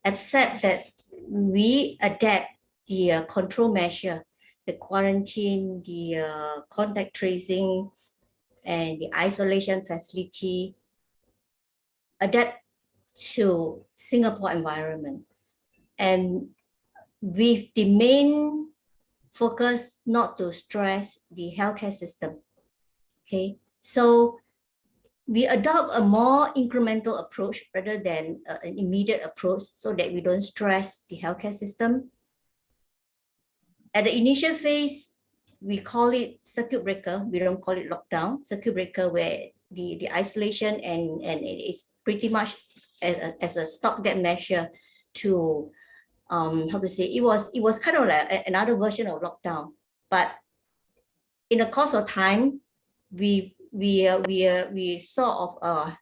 Speaker 14: except that we adapt the control measure, the quarantine, the contact tracing, and the isolation facility, adapt to Singapore environment. And with the main focus not to stress the healthcare system. Okay, so we adopt a more incremental approach rather than an immediate approach so that we don't stress the healthcare system. At the initial phase, we call it circuit breaker. We don't call it lockdown. Circuit breaker, where the isolation and it is pretty much as a stopgap measure to how to say, it was kind of like another version of lockdown. But in the course of time, we we sort of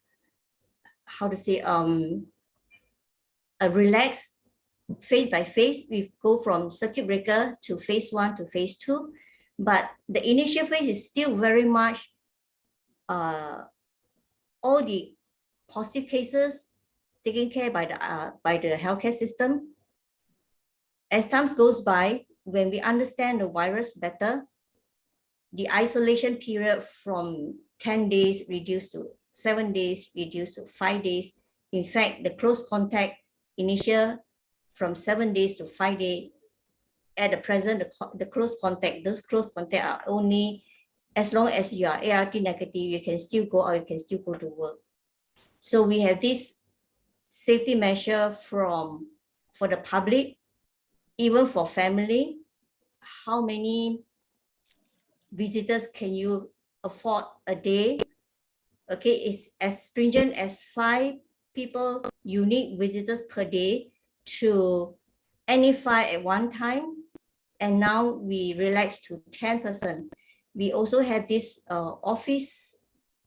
Speaker 14: how to say a relaxed phase by phase. We go from circuit breaker to phase 1 to phase 2, but the initial phase is still very much all the positive cases taken care by the healthcare system. As time goes by, when we understand the virus better, the isolation period from 10 days reduced to 7 days, reduced to 5 days. In fact, the close contact initial from 7 days to 5 days. At the present, the close contact, those close contact are only as long as you are ART negative, you can still go out, you can still go to work. So we have this safety measure for the public, even for family. How many visitors can you afford a day? Okay, it's as stringent as 5 people, unique visitors per day to any 5 at one time. And now we relax to 10%. We also have this office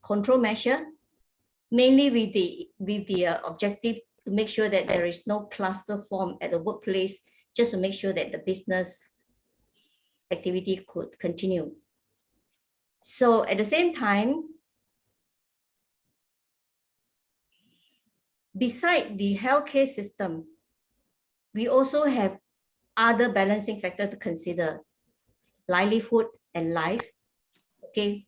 Speaker 14: control measure, mainly with the objective to make sure that there is no cluster form at the workplace, just to make sure that the business activity could continue. So at the same time, beside the healthcare system, we also have other balancing factors to consider: livelihood and life. Okay,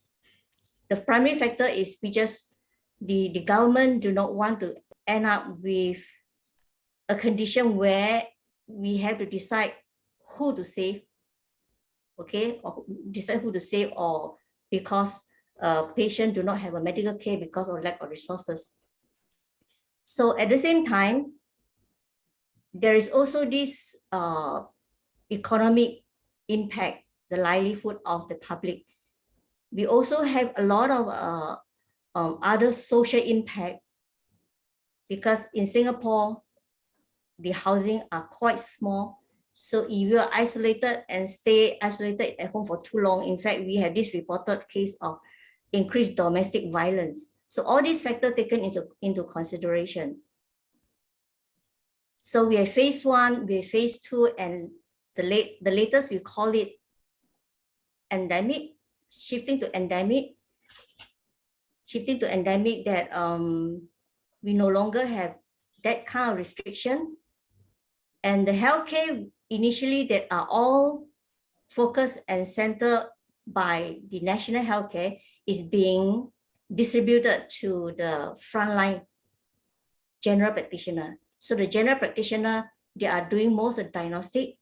Speaker 14: the primary factor is the government do not want to end up with a condition where we have to decide who to save, okay, or decide who to save, or because patients do not have a medical care because of lack of resources. So at the same time, there is also this economic impact, the livelihood of the public. We also have a lot of other social impact, because in Singapore, the housing are quite small. So if you are isolated and stay isolated at home for too long, in fact, we have this reported case of increased domestic violence. So all these factors taken into consideration. So we have phase 1, we have phase 2, and the latest we call it endemic, shifting to endemic that we no longer have that kind of restriction. And the healthcare initially that are all focused and centered by the national healthcare is being distributed to the frontline general practitioner. So the general practitioner, they are doing most of the diagnostic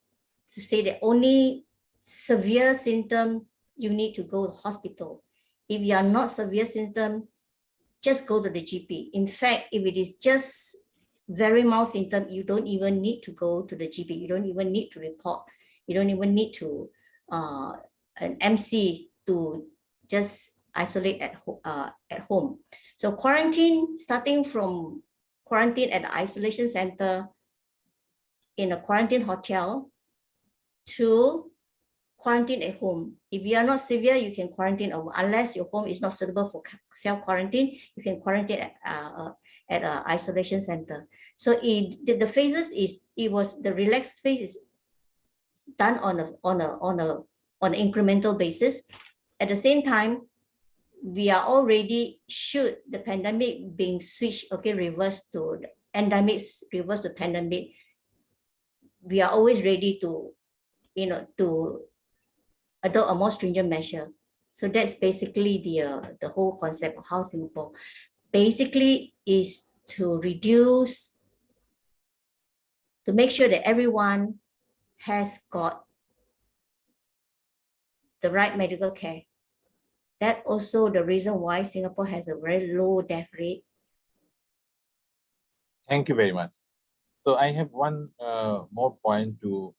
Speaker 14: to say that only severe symptom, you need to go to hospital. If you are not severe symptom, just go to the GP. In fact, if it is just very mild symptom, you don't even need to go to the GP. You don't even need to report. You don't even need to an MC to just isolate at home. So quarantine, starting from quarantine at the isolation center, in a quarantine hotel, to quarantine at home. If you are not severe, you can quarantine unless your home is not suitable for self-quarantine, you can quarantine at an isolation center. So the phases the relaxed phase is done on an incremental basis. At the same time, we are already, should the pandemic being switched, okay, reverse to the endemic, reverse to pandemic, we are always ready to, to adopt a more stringent measure. So that's basically the whole concept of how Singapore basically is to reduce, to make sure that everyone has got the right medical care. That also the reason why Singapore has a very low death rate.
Speaker 1: Thank you very much. So I have one more point to,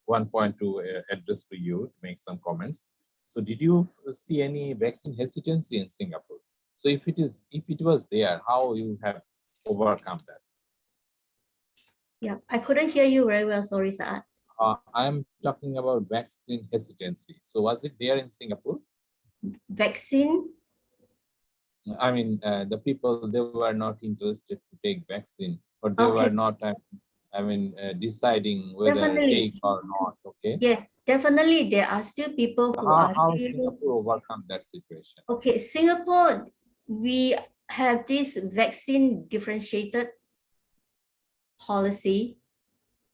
Speaker 1: one point to address to you, to make some comments. So did you see any vaccine hesitancy in Singapore? So if it was there, how you have overcome that?
Speaker 14: Yeah, I couldn't hear you very well. Sorry, Saad.
Speaker 1: I'm talking about vaccine hesitancy. So was it there in Singapore?
Speaker 14: vaccine.
Speaker 1: I mean, the people, they were not interested to take vaccine, or they were
Speaker 14: Okay,
Speaker 1: not, deciding whether
Speaker 14: definitely.
Speaker 1: take or not. Okay.
Speaker 14: Yes, definitely there are still people who are
Speaker 1: How
Speaker 14: still.
Speaker 1: Singapore overcome that situation?
Speaker 14: Okay, Singapore, we have this vaccine differentiated policy.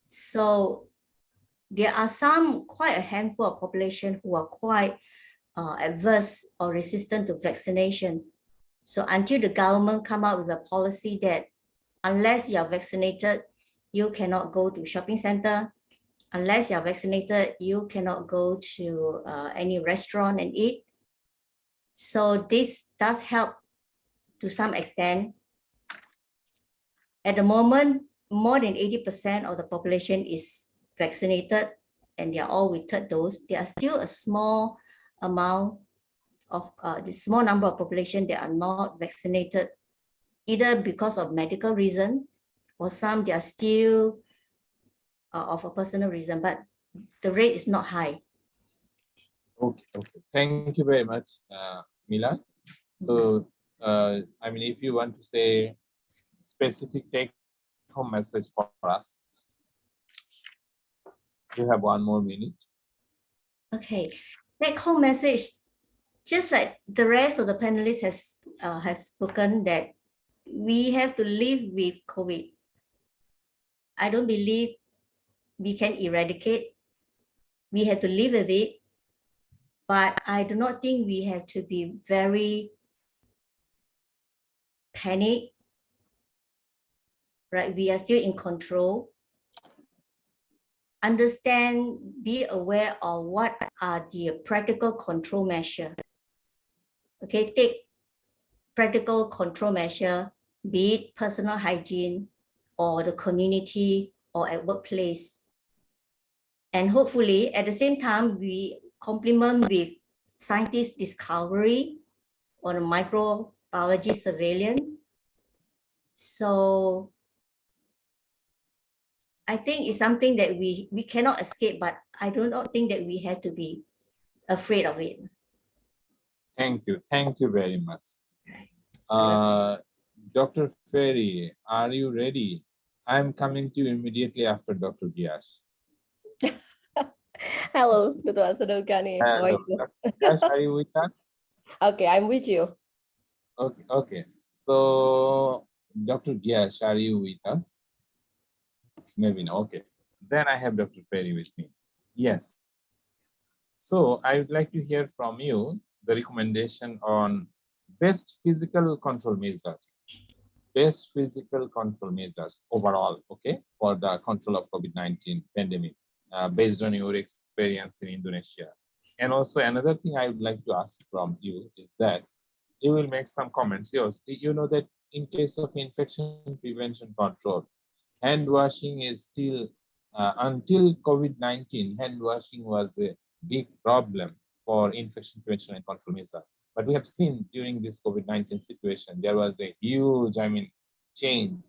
Speaker 14: So there are quite a handful of population who are quite adverse or resistant to vaccination. So until the government come out with a policy that unless you are vaccinated, you cannot go to shopping center. Unless you are vaccinated, you cannot go to any restaurant and eat. So this does help to some extent. At the moment, more than 80% of the population is vaccinated and they are all with third dose. There are still a small amount of the small number of population that are not vaccinated, either because of medical reason or some they are still of a personal reason, but the rate is not high.
Speaker 1: Okay, okay. Thank you very much, Mila. So, if you want to say specific take-home message for us, you have 1 more minute.
Speaker 14: Okay, take-home message. Just like the rest of the panelists have spoken, that we have to live with COVID. I don't believe we can eradicate. We have to live with it, but I do not think we have to be very panic. Right, we are still in control. Understand, be aware of what are the practical control measures. Okay, take practical control measure, be it personal hygiene or the community or at workplace. And hopefully at the same time, we complement with scientist discovery on microbiology surveillance. So I think it's something that we cannot escape, but I do not think that we have to be afraid of it.
Speaker 1: Thank you. Thank you very much. Dr. Ferry, are you ready? I'm coming to you immediately after Dr. Giash.
Speaker 15: Hello, Dr. Asadulkani. How are
Speaker 1: Hello.
Speaker 15: you?
Speaker 1: Dr. Giash, are you with us?
Speaker 15: Okay, I'm with you.
Speaker 1: Okay, okay. So, Dr. Giash, are you with us? Maybe no. Okay. Then I have Dr. Ferry with me. Yes. So I would like to hear from you the recommendation on best physical control measures. Best physical control measures overall, okay, for the control of COVID-19 pandemic, based on your experience in Indonesia. And also another thing I would like to ask from you is that you will make some comments. You know that in case of infection prevention control, hand washing is still, until COVID-19, hand washing was a big problem for infection prevention and control measure. But we have seen during this COVID-19 situation, there was a huge, change,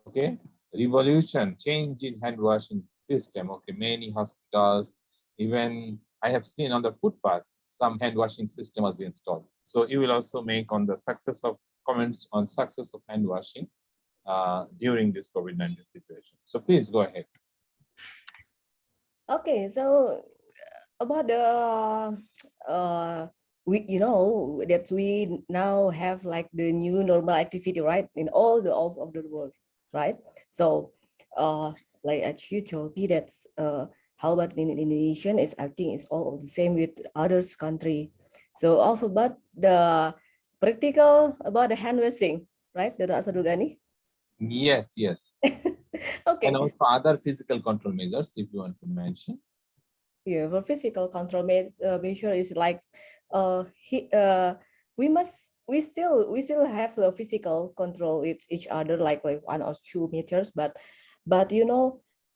Speaker 1: okay? Revolution, change in hand washing system, okay? Many hospitals, even I have seen on the footpath, some hand washing system was installed. So you will also make on the comments on success of hand washing during this COVID-19 situation. So please go ahead.
Speaker 15: Okay, so about the we that we now have like the new normal activity, right, in all of the world, right? So like as you told me that how about in Indonesian is, I think it's all the same with others country. So also about the practical about the hand washing, right, Dr. Asadulkani?
Speaker 1: Yes, yes.
Speaker 15: Okay.
Speaker 1: And also other physical control measures, if you want to mention.
Speaker 15: Yeah, for physical control measure is like we still have the physical control with each other like 1 or 2 meters, but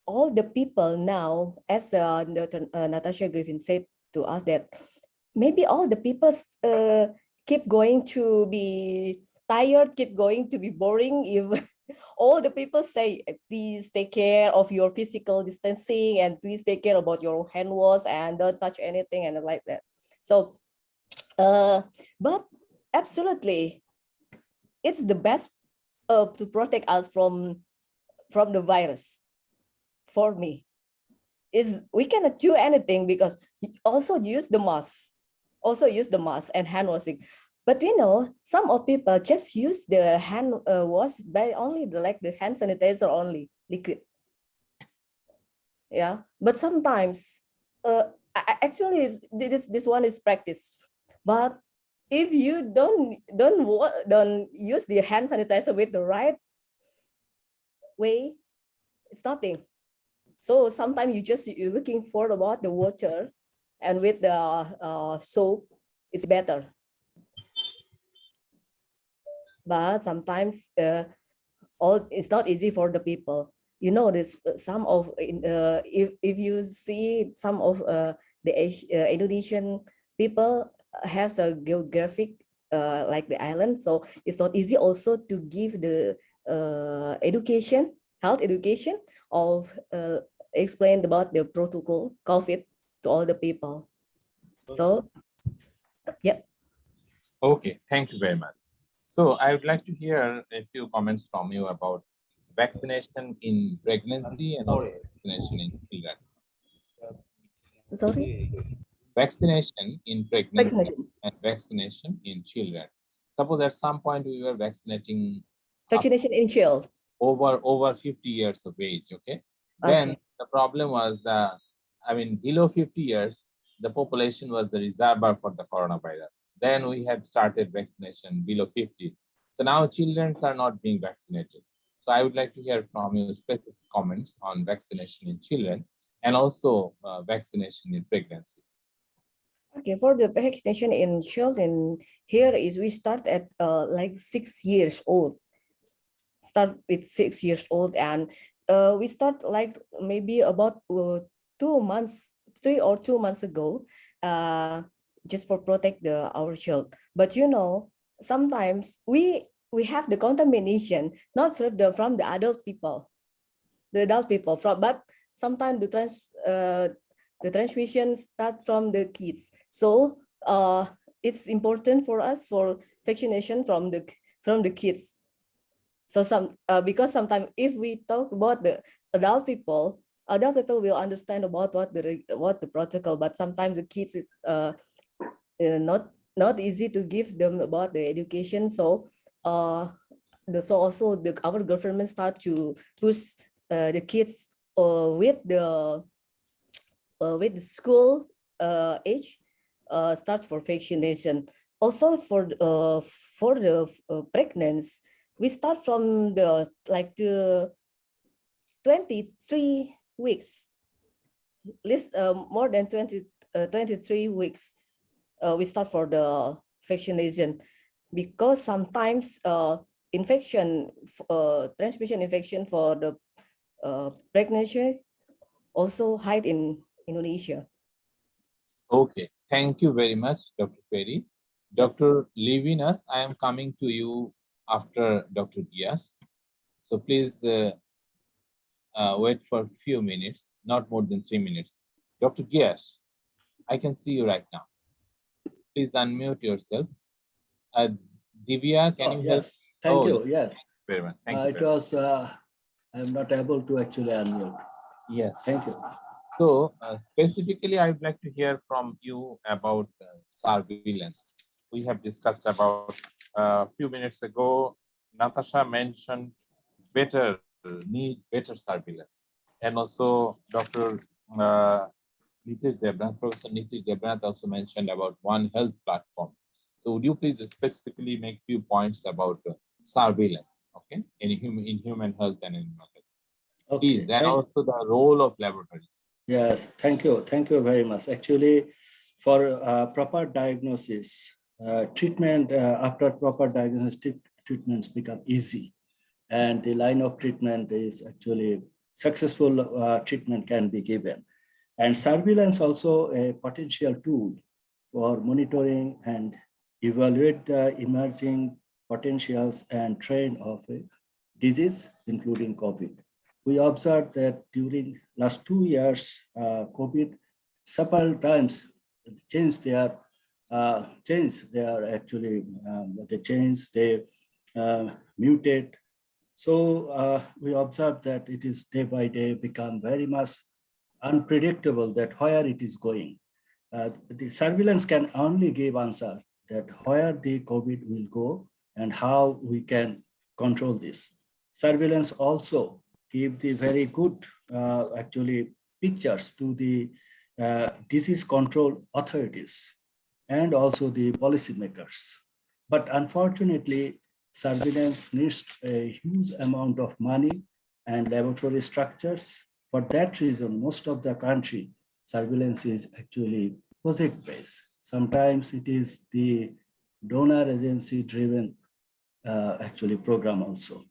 Speaker 15: all the people now, as Natasha Griffin said to us, that maybe all the people keep going to be tired, keep going to be boring if all the people say, please take care of your physical distancing and please take care about your hand wash and don't touch anything and like that. So But absolutely, it's the best to protect us from the virus. For me, is we cannot do anything because also use the mask, and hand washing. But some of people just use the hand wash by only the hand sanitizer only liquid. Yeah, but sometimes actually this one is practice. But if you don't use the hand sanitizer with the right way, it's nothing. So sometimes you're looking for about the water, and with the soap, it's better. But sometimes it's not easy for the people. This some of if you see some of the Indonesian people has a geographic like the island, so it's not easy also to give the health education of explain about the protocol COVID to all the people. So yeah.
Speaker 1: Okay, thank you very much. So I would like to hear a few comments from you about vaccination in pregnancy and also vaccination in children.
Speaker 15: Sorry?
Speaker 1: Vaccination in pregnancy and vaccination in children. Suppose at some point we were vaccinating
Speaker 15: vaccination in children
Speaker 1: over 50 years of age, okay? Then the problem was below 50 years, the population was the reservoir for the coronavirus. Then we have started vaccination below 50. So now children are not being vaccinated. So I would like to hear from you specific comments on vaccination in children and also vaccination in pregnancy.
Speaker 15: Okay, for the vaccination in children, here is we start at like 6 years old. Start with 6 years old, and we start like maybe about 2 months, 3 or 2 months ago, just for protect our child. But sometimes we have the contamination not from the adult people, but sometimes the transmission start from the kids. So it's important for us for vaccination from the kids. So because sometimes if we talk about the adult people will understand about what the protocol, but sometimes the kids is not easy to give them about the education. So also our government start to push the kids with the school age start for vaccination. Also for the pregnancy, we start from the 23 weeks, least more than 23 weeks. We start for the vaccination because sometimes transmission infection for the pregnancy also high in Indonesia.
Speaker 1: Okay, thank you very much, Dr. Ferry. Dr. Levinas, I am coming to you after Dr. Diaz. So please wait for a few minutes, not more than 3 minutes. Dr. Diaz, I can see you right now. Please unmute yourself. Divya, can you help?
Speaker 16: Yes, thank you. Yes.
Speaker 1: Thank you very much. Thank you.
Speaker 16: I'm not able to actually unmute.
Speaker 1: Yes.
Speaker 16: Thank you.
Speaker 1: So specifically, I would like to hear from you about surveillance. We have discussed about a few minutes ago, Natasha mentioned better surveillance. And also Dr. Nitish Debranath, Professor Nitish Debranath also mentioned about One Health platform. So would you please specifically make few points about surveillance, okay, in human health and animal health?
Speaker 16: Okay.
Speaker 1: Please, and also the role of laboratories.
Speaker 16: Yes, thank you. Thank you very much. Actually, for proper diagnosis, treatment, after proper diagnosis, treatments become easy. And the line of treatment is actually successful treatment can be given. And surveillance also a potential tool for monitoring and evaluate the emerging potentials and trend of a disease, including COVID. We observed that during last 2 years, COVID several times changed their change. They are actually, they change, they mutate. So we observe that it is day by day become very much unpredictable that where it is going. The surveillance can only give answer that where the COVID will go and how we can control this. Surveillance also give the very good actually pictures to the disease control authorities and also the policymakers. But unfortunately, surveillance needs a huge amount of money and laboratory structures. For that reason, most of the country, surveillance is actually project-based. Sometimes it is the donor agency driven actually program also.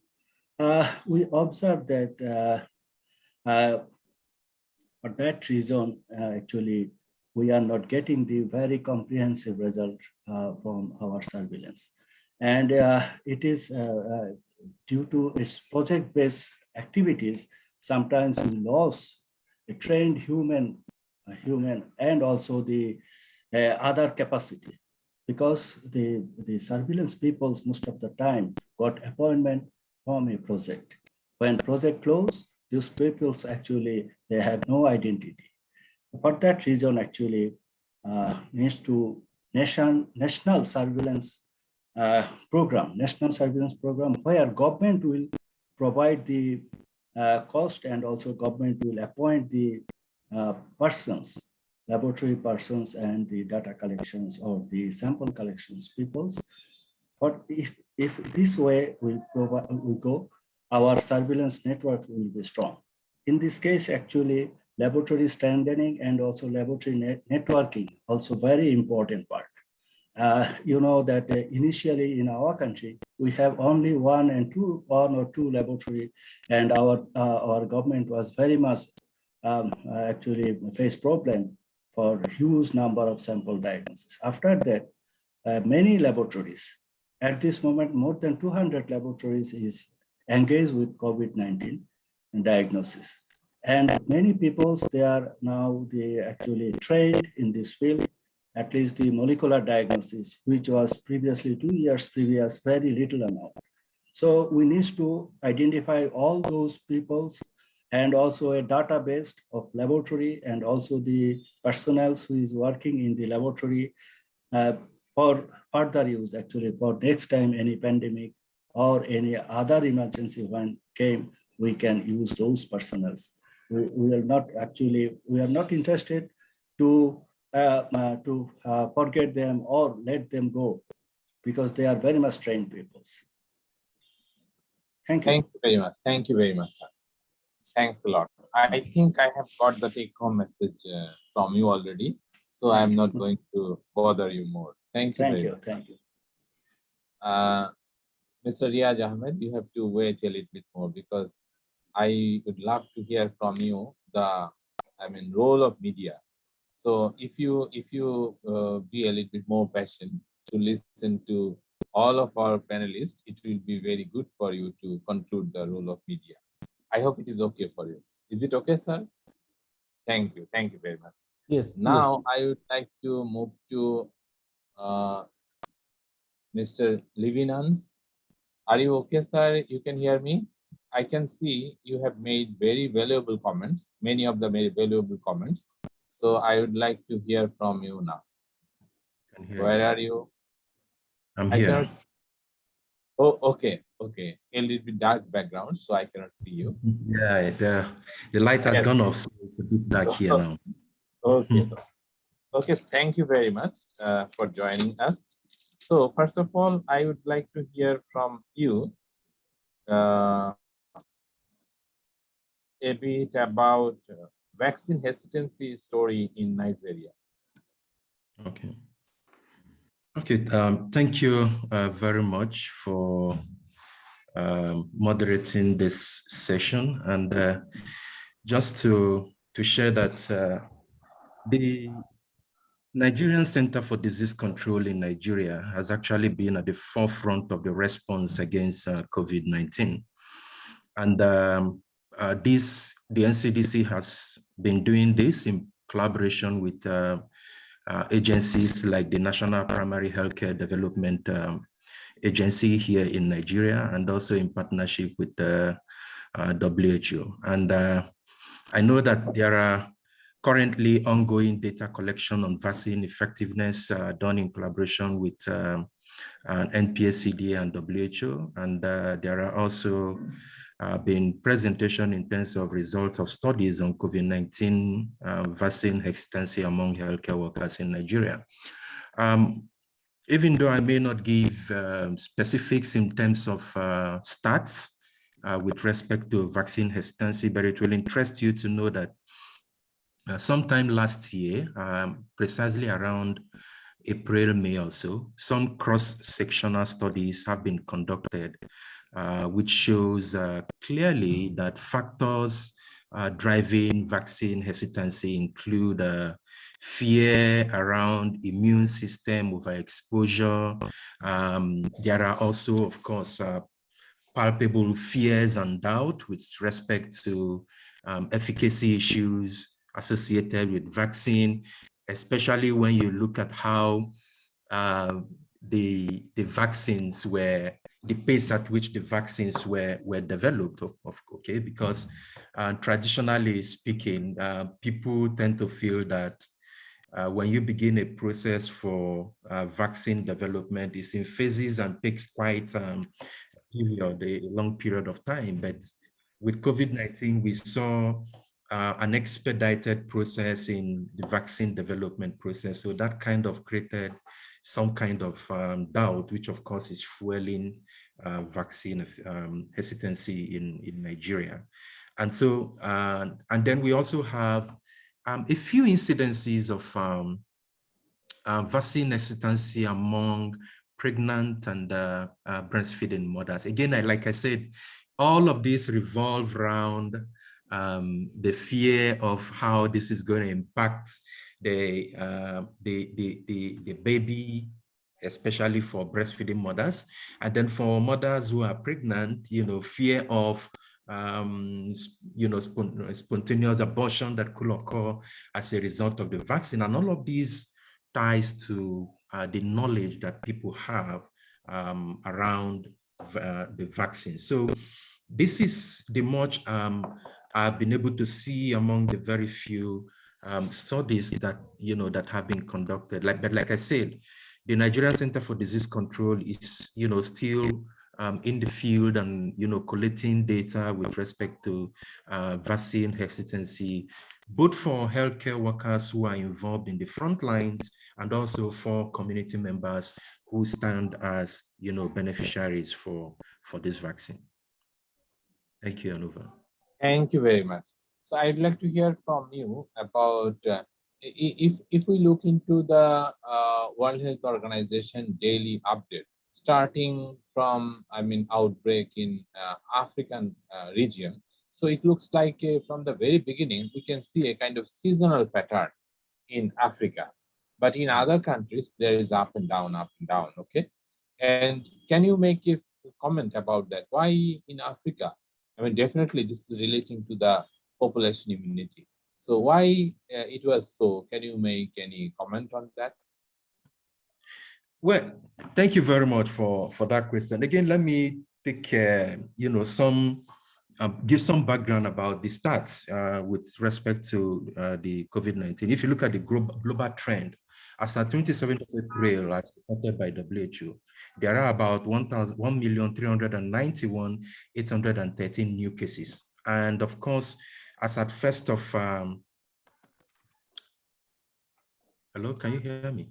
Speaker 16: We observe that for that reason, actually, we are not getting the very comprehensive result from our surveillance. And it is due to its project-based activities, sometimes we lose a trained human and also the other capacity, because the surveillance people most of the time got appointment from a project. When project closed, these peoples actually, they have no identity. For that reason, actually, needs to national surveillance program where government will provide the cost and also government will appoint the persons, laboratory persons and the data collections or the sample collections peoples. But if this way we go, our surveillance network will be strong. In this case, actually, laboratory strengthening and also laboratory networking, also very important part. You know that initially in our country, we have only one or two laboratory, and our government was very much actually face problem for huge number of sample diagnosis. After that, many laboratories, at this moment, more than 200 laboratories is engaged with COVID-19 diagnosis. And many people, they are now actually trained in this field, at least the molecular diagnosis, which was previously 2 years previous, very little amount. So we need to identify all those peoples and also a database of laboratory and also the personnel who is working in the laboratory for further use, actually, for next time any pandemic or any other emergency when came, we can use those personnel. We are not interested to forget them or let them go, because they are very much trained people. Thank you.
Speaker 1: Thank you very much. Thank you very much, sir. Thanks a lot. I think I have got the take-home message from you already, so I'm not going to bother you more. Thank you very much.
Speaker 16: Thank you.
Speaker 1: Mr. Riaz Ahmed, you have to wait a little bit more, because I would love to hear from you the role of media. So if you be a little bit more patient to listen to all of our panelists, it will be very good for you to conclude the role of media. I hope it is okay for you. Is it okay, sir? Thank you. Thank you very much.
Speaker 5: Yes.
Speaker 1: Now I would like to move to Mr. Livinans. Are you okay, sir? You can hear me? I can see you have made very valuable comments, many of the very valuable comments. So I would like to hear from you now. Where are you?
Speaker 17: I'm here.
Speaker 1: Oh, okay. Okay. A little bit dark background, so I cannot see you.
Speaker 17: Yeah, the light has gone off, so it's a bit dark here now.
Speaker 1: Okay. Okay. Thank you very much for joining us. So first of all, I would like to hear from you a bit about vaccine hesitancy story in Nigeria.
Speaker 17: Okay. Okay. Thank you very much for moderating this session, and just to share that the Nigerian Center for Disease Control in Nigeria has actually been at the forefront of the response against COVID-19. And the NCDC has been doing this in collaboration with agencies like the National Primary Healthcare Development Agency here in Nigeria, and also in partnership with the WHO. And I know that there are currently ongoing data collection on vaccine effectiveness done in collaboration with NPSCD and WHO. And there are also been presentation in terms of results of studies on COVID-19 vaccine hesitancy among healthcare workers in Nigeria. Even though I may not give specifics in terms of stats with respect to vaccine hesitancy, but it will interest you to know that sometime last year, precisely around April, May also, some cross-sectional studies have been conducted, which shows clearly that factors driving vaccine hesitancy include fear around immune system overexposure. There are also, of course, palpable fears and doubt with respect to efficacy issues associated with vaccine, especially when you look at how the vaccines were, the pace at which the vaccines were developed, okay, because traditionally speaking, people tend to feel that when you begin a process for vaccine development, it's in phases and takes quite a long period of time. But with COVID-19, we saw an expedited process in the vaccine development process. So that kind of created some kind of doubt, which of course is fueling vaccine hesitancy in Nigeria. And so, and then we also have a few incidences of vaccine hesitancy among pregnant and breastfeeding mothers. Again, like I said, all of this revolve around the fear of how this is going to impact the baby, especially for breastfeeding mothers, and then for mothers who are pregnant, fear of spontaneous abortion that could occur as a result of the vaccine. And all of these ties to the knowledge that people have around the vaccine. So this is the much I've been able to see among the very few studies that that have been conducted. But like I said, the Nigerian Center for Disease Control is still in the field and collecting data with respect to vaccine hesitancy, both for healthcare workers who are involved in the front lines and also for community members who stand as beneficiaries for this vaccine. Thank you, Anuva.
Speaker 1: Thank you very much. So I'd like to hear from you about if we look into the World Health Organization daily update, starting from outbreak in African region. So it looks like from the very beginning we can see a kind of seasonal pattern in Africa, but in other countries there is up and down. Okay, and can you make a comment about that? Why in Africa? Definitely this is relating to the population immunity. So why it was so? Can you make any comment on that?
Speaker 17: Well, thank you very much for that question. Again, let me take give some background about the stats with respect to the COVID-19. If you look at the global trend, as at 27th of April, as reported by WHO, there are about 1,391,813 new cases. And of course, as at 1st of, hello, can you hear me?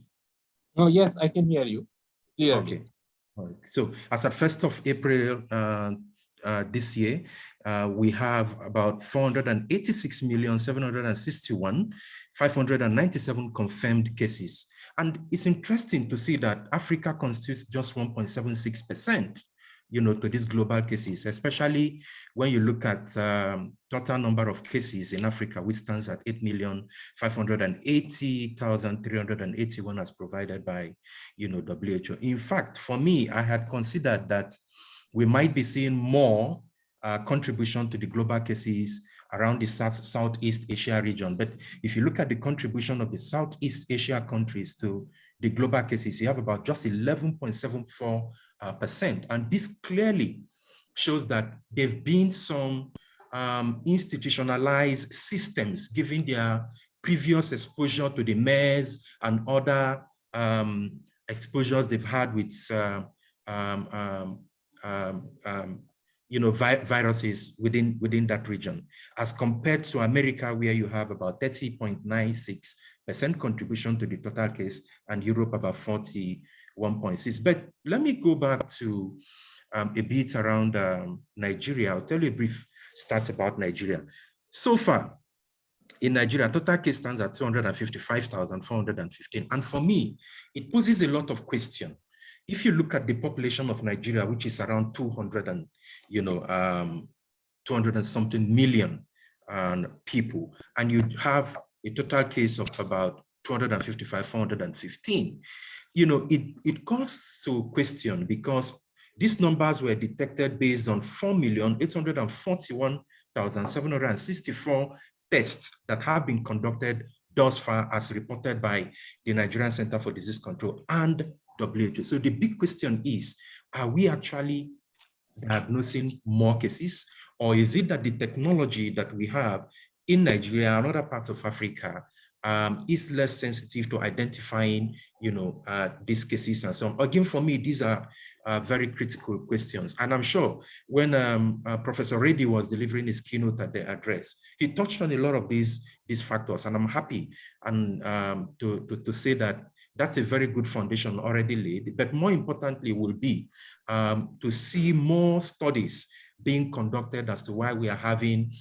Speaker 1: Oh, yes, I can hear you clearly.
Speaker 17: Okay. All right. So as at 1st of April this year, we have about 486,761,597 confirmed cases. And it's interesting to see that Africa constitutes just 1.76%, to these global cases, especially when you look at total number of cases in Africa, which stands at 8,580,381 as provided by, WHO. In fact, for me, I had considered that we might be seeing more contribution to the global cases around the Southeast Asia region. But if you look at the contribution of the Southeast Asia countries to the global cases, you have about just 11.74%. And this clearly shows that there have been some institutionalized systems given their previous exposure to the MERS and other exposures they've had with viruses within that region, as compared to America, where you have about 30.96% contribution to the total case, and Europe about 41.6%. But let me go back to a bit around Nigeria. I'll tell you a brief stats about Nigeria. So far, in Nigeria, total case stands at 255,415. And for me, it poses a lot of questions. If you look at the population of Nigeria, which is around 200 and something million people, and you have a total case of about 255, 415, it calls to question, because these numbers were detected based on 4,841,764 tests that have been conducted thus far, as reported by the Nigerian Center for Disease Control and WHO. So the big question is, are we actually diagnosing more cases, or is it that the technology that we have in Nigeria and other parts of Africa is less sensitive to identifying, these cases and so on? Again, for me, these are very critical questions. And I'm sure when Professor Reddy was delivering his keynote at the address, he touched on a lot of these factors, and I'm happy and to say that that's a very good foundation already laid. But more importantly will be to see more studies being conducted as to why we are having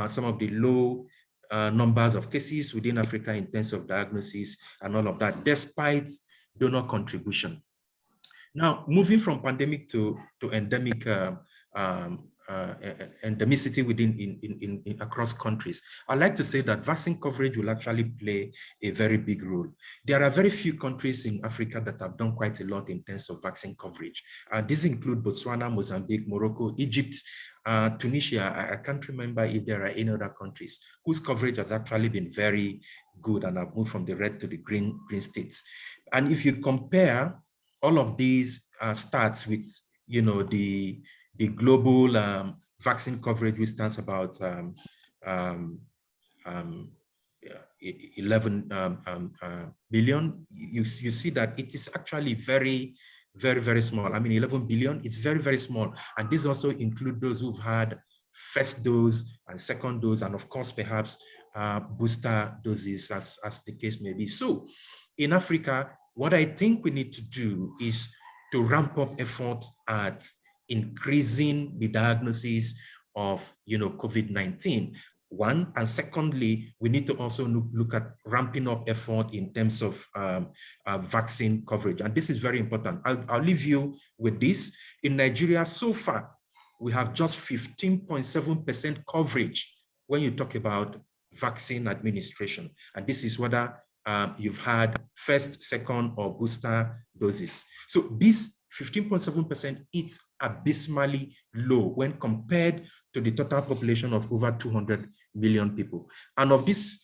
Speaker 17: some of the low numbers of cases within Africa in terms of diagnosis and all of that, despite donor contribution. Now, moving from pandemic to endemic endemicity within across countries, I'd like to say that vaccine coverage will actually play a very big role. There are very few countries in Africa that have done quite a lot in terms of vaccine coverage. These include Botswana, Mozambique, Morocco, Egypt, Tunisia. I can't remember if there are any other countries whose coverage has actually been very good and have moved from the red to the green states. And if you compare all of these stats with, the global vaccine coverage, which stands about 11 billion, you see that it is actually very, very, very small. I mean, 11 billion is very, very small. And this also includes those who've had first dose and second dose, and of course, perhaps booster doses, as the case may be. So in Africa, what I think we need to do is to ramp up efforts at increasing the diagnosis of, COVID-19. One, and secondly, we need to also look at ramping up effort in terms of vaccine coverage. And this is very important. I'll leave you with this. In Nigeria, so far, we have just 15.7% coverage when you talk about vaccine administration. And this is whether you've had first, second, or booster doses. So this 15.7% is abysmally low when compared to the total population of over 200 million people. And of this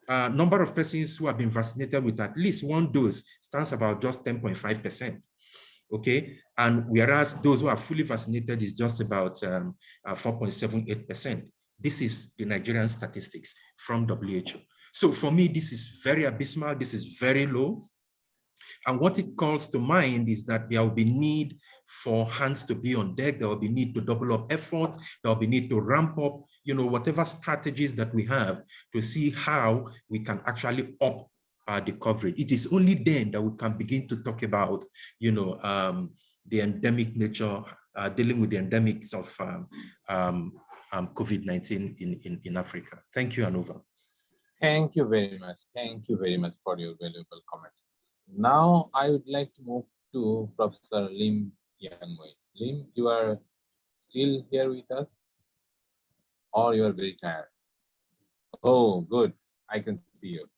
Speaker 17: number of persons who have been vaccinated with at least one dose stands about just 10.5%. Okay, and whereas those who are fully vaccinated is just about 4.78%. This is the Nigerian statistics from WHO. So for me, this is very abysmal. This is very low. And what it calls to mind is that there will be need for hands to be on deck. There will be need to double up efforts. There will be need to ramp up, whatever strategies that we have to see how we can actually up the coverage. It is only then that we can begin to talk about, the endemic nature, dealing with the endemics of COVID-19 in Africa. Thank you, Anova.
Speaker 1: Thank you very much. Thank you very much for your valuable comments. Now, I would like to move to Professor Lim Yanwei. Lim, you are still here with us, or you are very tired? Oh, good. I can see you.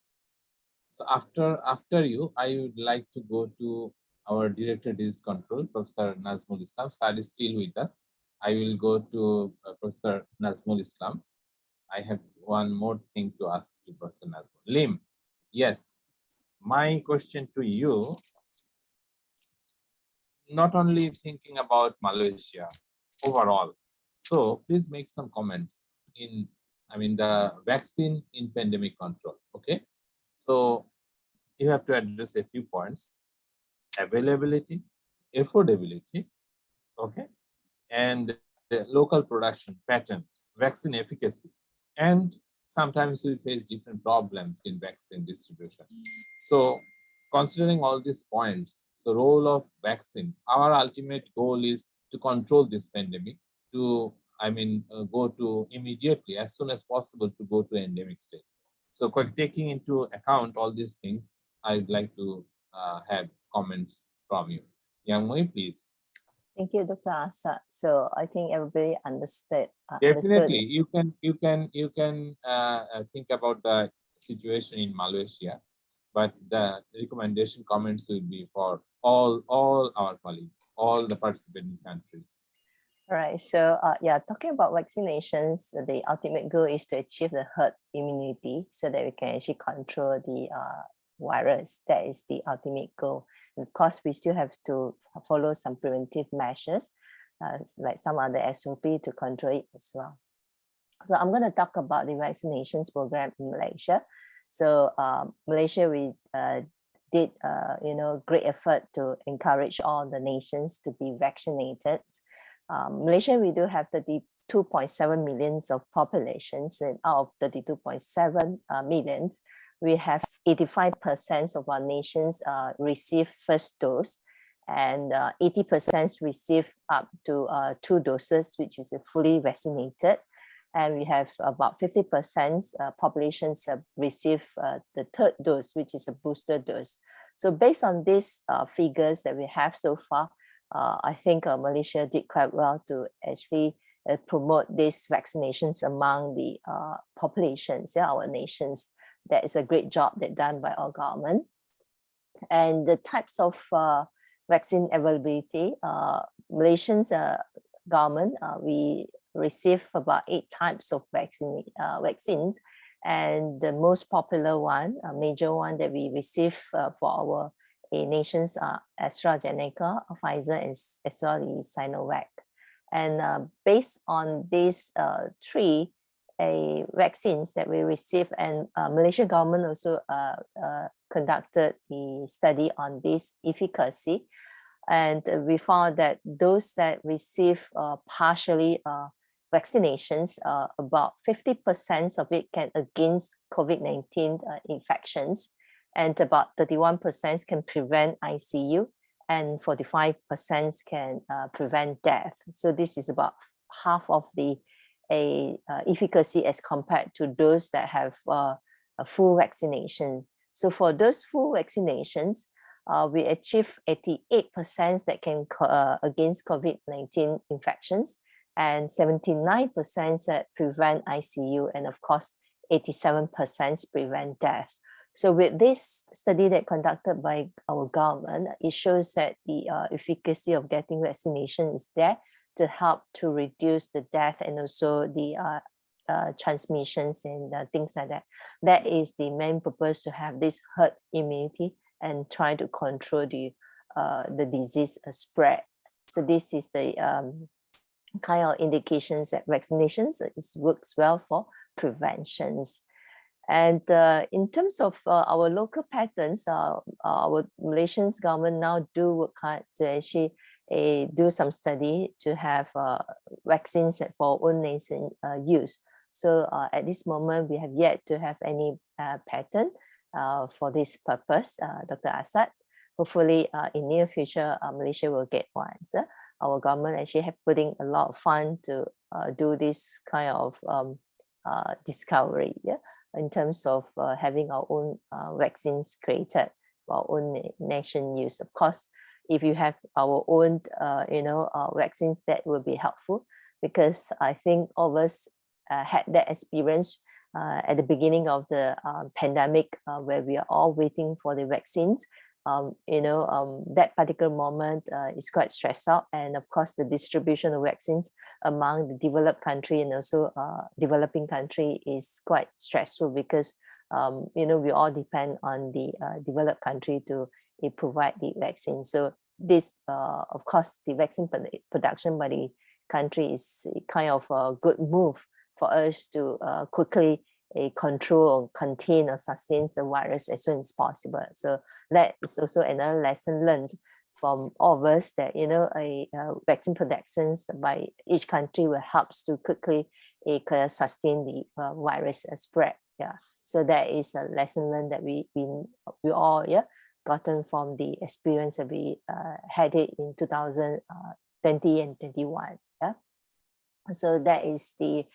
Speaker 1: So after you, I would like to go to our Director Disease Control, Professor Nazmul Islam. Sir is still with us. I will go to Professor Nazmul Islam. I have one more thing to ask the person as well. Lim, yes, my question to you, not only thinking about Malaysia overall. So please make some comments in, the vaccine in pandemic control. Okay. So you have to address a few points: availability, affordability, okay, and local production pattern, vaccine efficacy, and sometimes we face different problems in vaccine distribution. So considering all these points, the role of vaccine, our ultimate goal is to control this pandemic, to go to immediately as soon as possible to go to endemic state. So taking into account all these things, I'd like to have comments from you. Young Mui, please.
Speaker 4: Thank you, Dr. Asad. So I think everybody understood.
Speaker 1: Definitely, you can think about the situation in Malaysia, but the recommendation comments will be for all our colleagues, all the participating countries.
Speaker 4: All right. So yeah, talking about vaccinations, the ultimate goal is to achieve the herd immunity so that we can actually control the virus. That is the ultimate goal. And of course, we still have to follow some preventive measures, like some other SOP to control it as well. So I'm going to talk about the vaccinations program in Malaysia. So Malaysia, we did great effort to encourage all the nations to be vaccinated. Malaysia, we do have 32.7 millions of populations, and out of 32.7 millions, we have 85% of our nations receive first dose, and 80% receive up to 2 doses, which is fully vaccinated. And we have about 50% populations receive the 3rd dose, which is a booster dose. So based on these figures that we have so far, I think Malaysia did quite well to actually promote these vaccinations among the populations in our nations. That is a great job that done by our government. And the types of vaccine availability, Malaysian's government, we receive about 8 types of vaccines. And the most popular one, a major one that we receive for our nations are AstraZeneca, Pfizer, and as well as Sinovac. And based on these 3 vaccines that we receive, and Malaysian government also conducted a study on this efficacy, and we found that those that receive partially vaccinations, about 50% of it can against COVID-19 infections, and about 31% can prevent ICU, and 45% can prevent death. So this is about half of the efficacy as compared to those that have a full vaccination. So for those full vaccinations, we achieve 88% that can against COVID-19 infections, and 79% that prevent ICU, and of course 87% prevent death. So with this study that conducted by our government, it shows that the efficacy of getting vaccination is there to help to reduce the death and also the transmissions and things like that. That is the main purpose, to have this herd immunity and try to control the disease spread. So this is the kind of indications that vaccinations works well for preventions. And in terms of our local patterns, our Malaysian government now do work hard to actually do some study to have vaccines for own nation use. So at this moment, we have yet to have any pattern for this purpose, Dr. Asad. Hopefully in near future, Malaysia will get one. So our government actually have putting a lot of fund to do this kind of discovery, in terms of having our own vaccines created for our own nation use. Of course, if you have our own, vaccines, that will be helpful, because I think all of us had that experience at the beginning of the pandemic, where we are all waiting for the vaccines. that particular moment is quite stressed out. And of course, the distribution of vaccines among the developed country and also developing country is quite stressful because, we all depend on the developed country to provide the vaccine. So this, of course, the vaccine production by the country is kind of a good move for us to quickly control or contain or sustain the virus as soon as possible. So that is also another lesson learned from all of us that, vaccine productions by each country will help to quickly sustain the virus spread. Yeah. So that is a lesson learned that we all gotten from the experience that we had it in 2020 and 21. Yeah. So that is the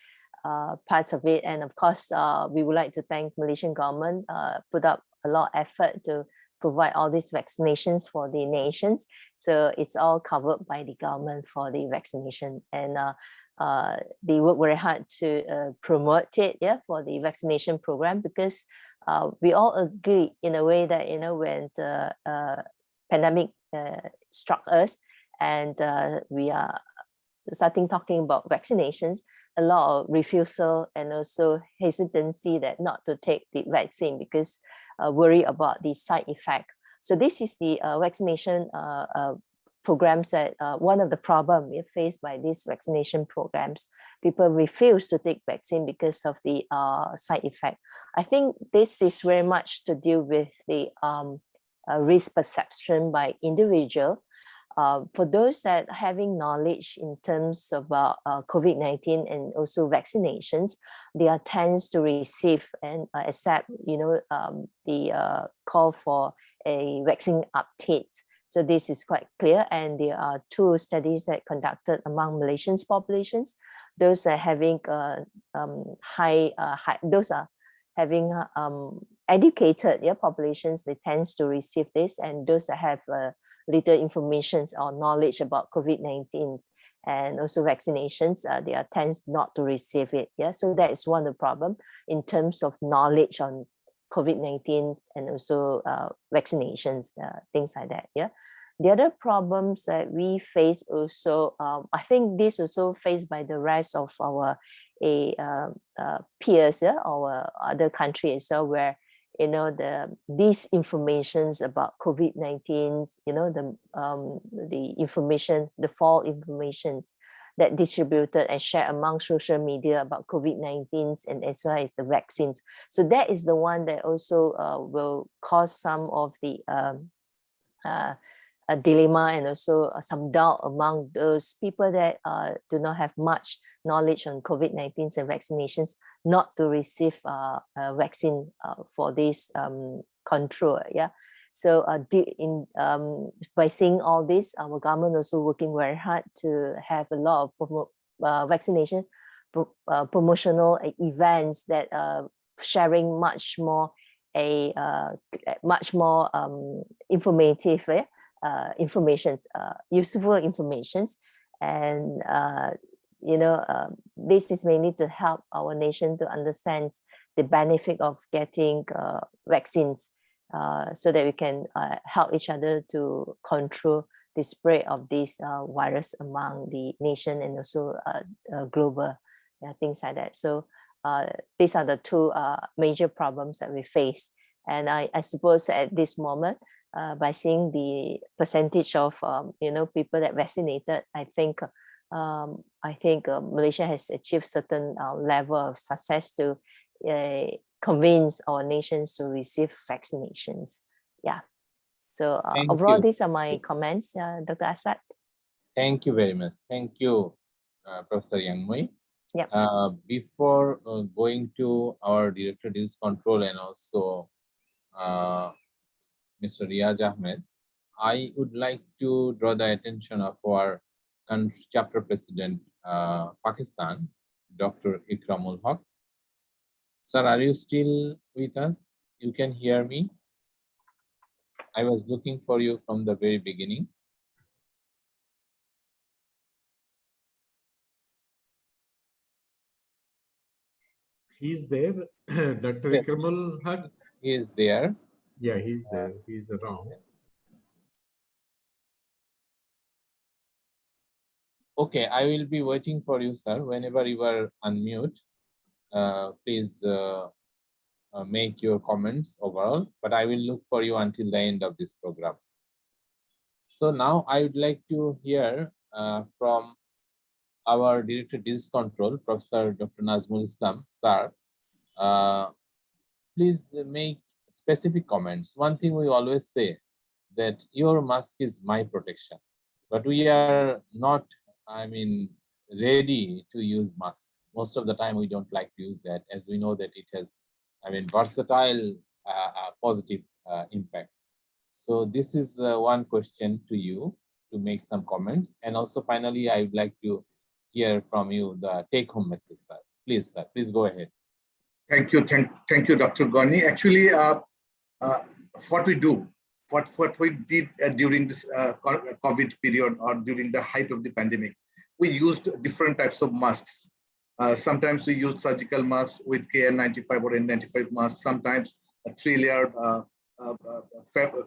Speaker 4: parts of it. And of course, we would like to thank Malaysian government, put up a lot of effort to provide all these vaccinations for the nations. So it's all covered by the government for the vaccination. And they work very hard to promote it, for the vaccination program, because we all agree in a way that, when the pandemic struck us and we are starting talking about vaccinations, a lot of refusal and also hesitancy that not to take the vaccine because worry about the side effect. So this is the vaccination programs that one of the problems we faced by these vaccination programs. People refuse to take vaccine because of the side effect. I think this is very much to do with the risk perception by individual. For those that having knowledge in terms of COVID-19 and also vaccinations, they are tends to receive and accept, the call for a vaccine uptake. So this is quite clear, and there are 2 studies that conducted among Malaysian populations. Those are having those are having educated populations. They tends to receive this, and those that have little information or knowledge about COVID-19 and also vaccinations, they are tends not to receive it. Yeah, so that is one of the problem in terms of knowledge on COVID-19 and also vaccinations, things like that. Yeah, the other problems that we face also, I think this also faced by the rest of our peers or other countries as well, where these informations about COVID-19, the information, the false informations that distributed and shared among social media about COVID-19 and as well as the vaccines. So that is the one that also will cause some of the a dilemma and also some doubt among those people that do not have much knowledge on COVID-19 and vaccinations, not to receive a vaccine for this control. Yeah. So by seeing all this, our government also working very hard to have a lot of vaccination promotional events that sharing much more informative informations, useful informations, and this is mainly to help our nation to understand the benefit of getting vaccines, so that we can help each other to control the spread of this virus among the nation and also global, things like that. So these are the 2 major problems that we face. And I suppose at this moment, by seeing the percentage of people that vaccinated, I think Malaysia has achieved certain level of success to convince our nations to receive vaccinations. Yeah. So overall, these are my comments, Dr. Asad.
Speaker 1: Thank you very much. Thank you, Professor Yang Mui.
Speaker 4: Yep.
Speaker 1: Before going to our Director Disease Control and also Mr. Riaz Ahmed, I would like to draw the attention of our chapter president, Pakistan, Dr. Ikramul Haq. Sir, are you still with us? You can hear me? I was looking for you from the very beginning.
Speaker 18: He's there. Dr. Ikramul Haq.
Speaker 1: He is there.
Speaker 18: Yeah, he's there. He's around.
Speaker 1: Okay, I will be waiting for you, sir. Whenever you are unmute, please make your comments overall, but I will look for you until the end of this program. So now I would like to hear from our Director Disease Control, Professor Dr. Nazmul Islam, sir. Please make specific comments. One thing we always say that your mask is my protection, but we are not, ready to use mask. Most of the time we don't like to use that, as we know that it has, versatile positive impact. So this is one question to you to make some comments. And also finally, I would like to hear from you the take-home message, sir. Please, sir, please go ahead.
Speaker 10: Thank you, Dr. Gani. Actually, what we do, what we did during this COVID period or during the height of the pandemic, we used different types of masks. Sometimes we used surgical masks with KN95 or N95 masks. Sometimes a 3-layer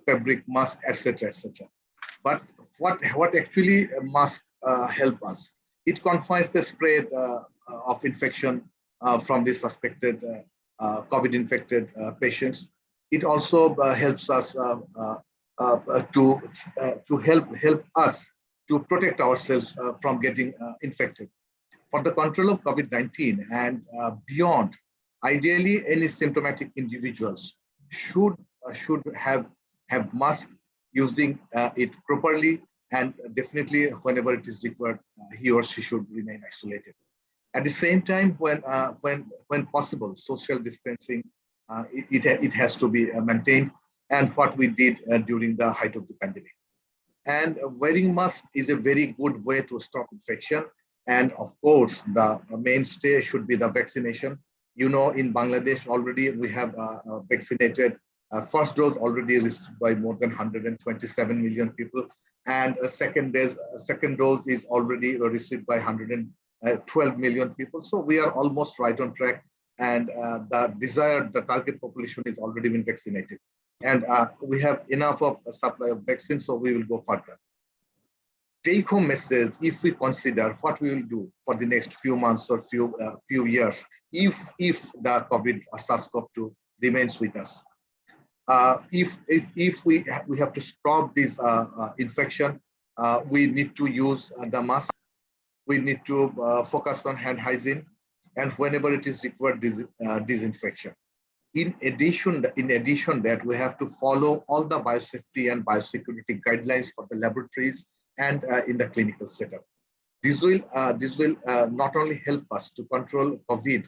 Speaker 10: fabric mask, etc., etc. But what actually mask help us? It confines the spread of infection from the suspected COVID-infected patients. It also helps us to help us to protect ourselves from getting infected. For the control of COVID-19 and beyond, ideally, any symptomatic individuals should have mask, using it properly, and definitely whenever it is required, he or she should remain isolated. At the same time, when possible, social distancing it has to be maintained, and what we did during the height of the pandemic. And wearing mask is a very good way to stop infection. And of course, the mainstay should be the vaccination. You know, in Bangladesh already we have vaccinated first dose already received by more than 127 million people, and a second dose is already received by 112 million people. So we are almost right on track, and the target population is already been vaccinated, and we have enough of a supply of vaccine, so we will go further. Take home message, if we consider what we will do for the next few months or few years, if the COVID SARS-CoV-2 remains with us. If we have to stop this infection, we need to use the mask. We need to focus on hand hygiene, and whenever it is required, disinfection. In addition, that we have to follow all the biosafety and biosecurity guidelines for the laboratories and in the clinical setup. This will not only help us to control COVID,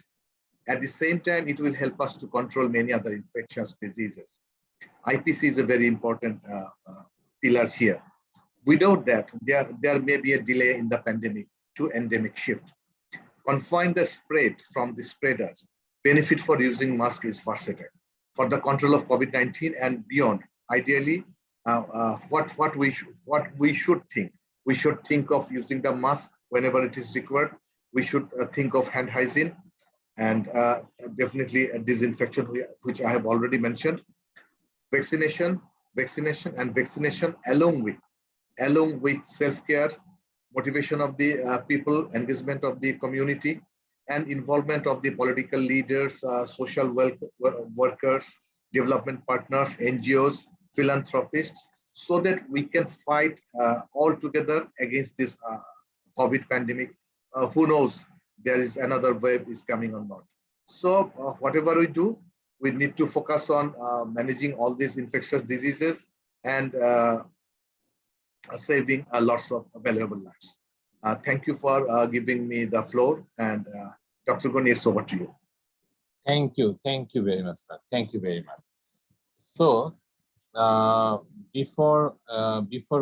Speaker 10: at the same time, it will help us to control many other infectious diseases. IPC is a very important pillar here. Without that, there may be a delay in the pandemic to endemic shift. Confine the spread from the spreaders. Benefit for using mask is versatile. For the control of COVID-19 and beyond, ideally, what we should think. We should think of using the mask whenever it is required. We should think of hand hygiene, and definitely a disinfection, which I have already mentioned. Vaccination along with self-care, motivation of the people, engagement of the community, and involvement of the political leaders, social workers, development partners, NGOs, philanthropists, so that we can fight all together against this COVID pandemic. Who knows, there is another wave is coming or not. So whatever we do, we need to focus on managing all these infectious diseases and saving lots of valuable lives. Thank you for giving me the floor, and Dr. Gani, it's over to you.
Speaker 1: Thank you very much, sir. Thank you very much. So before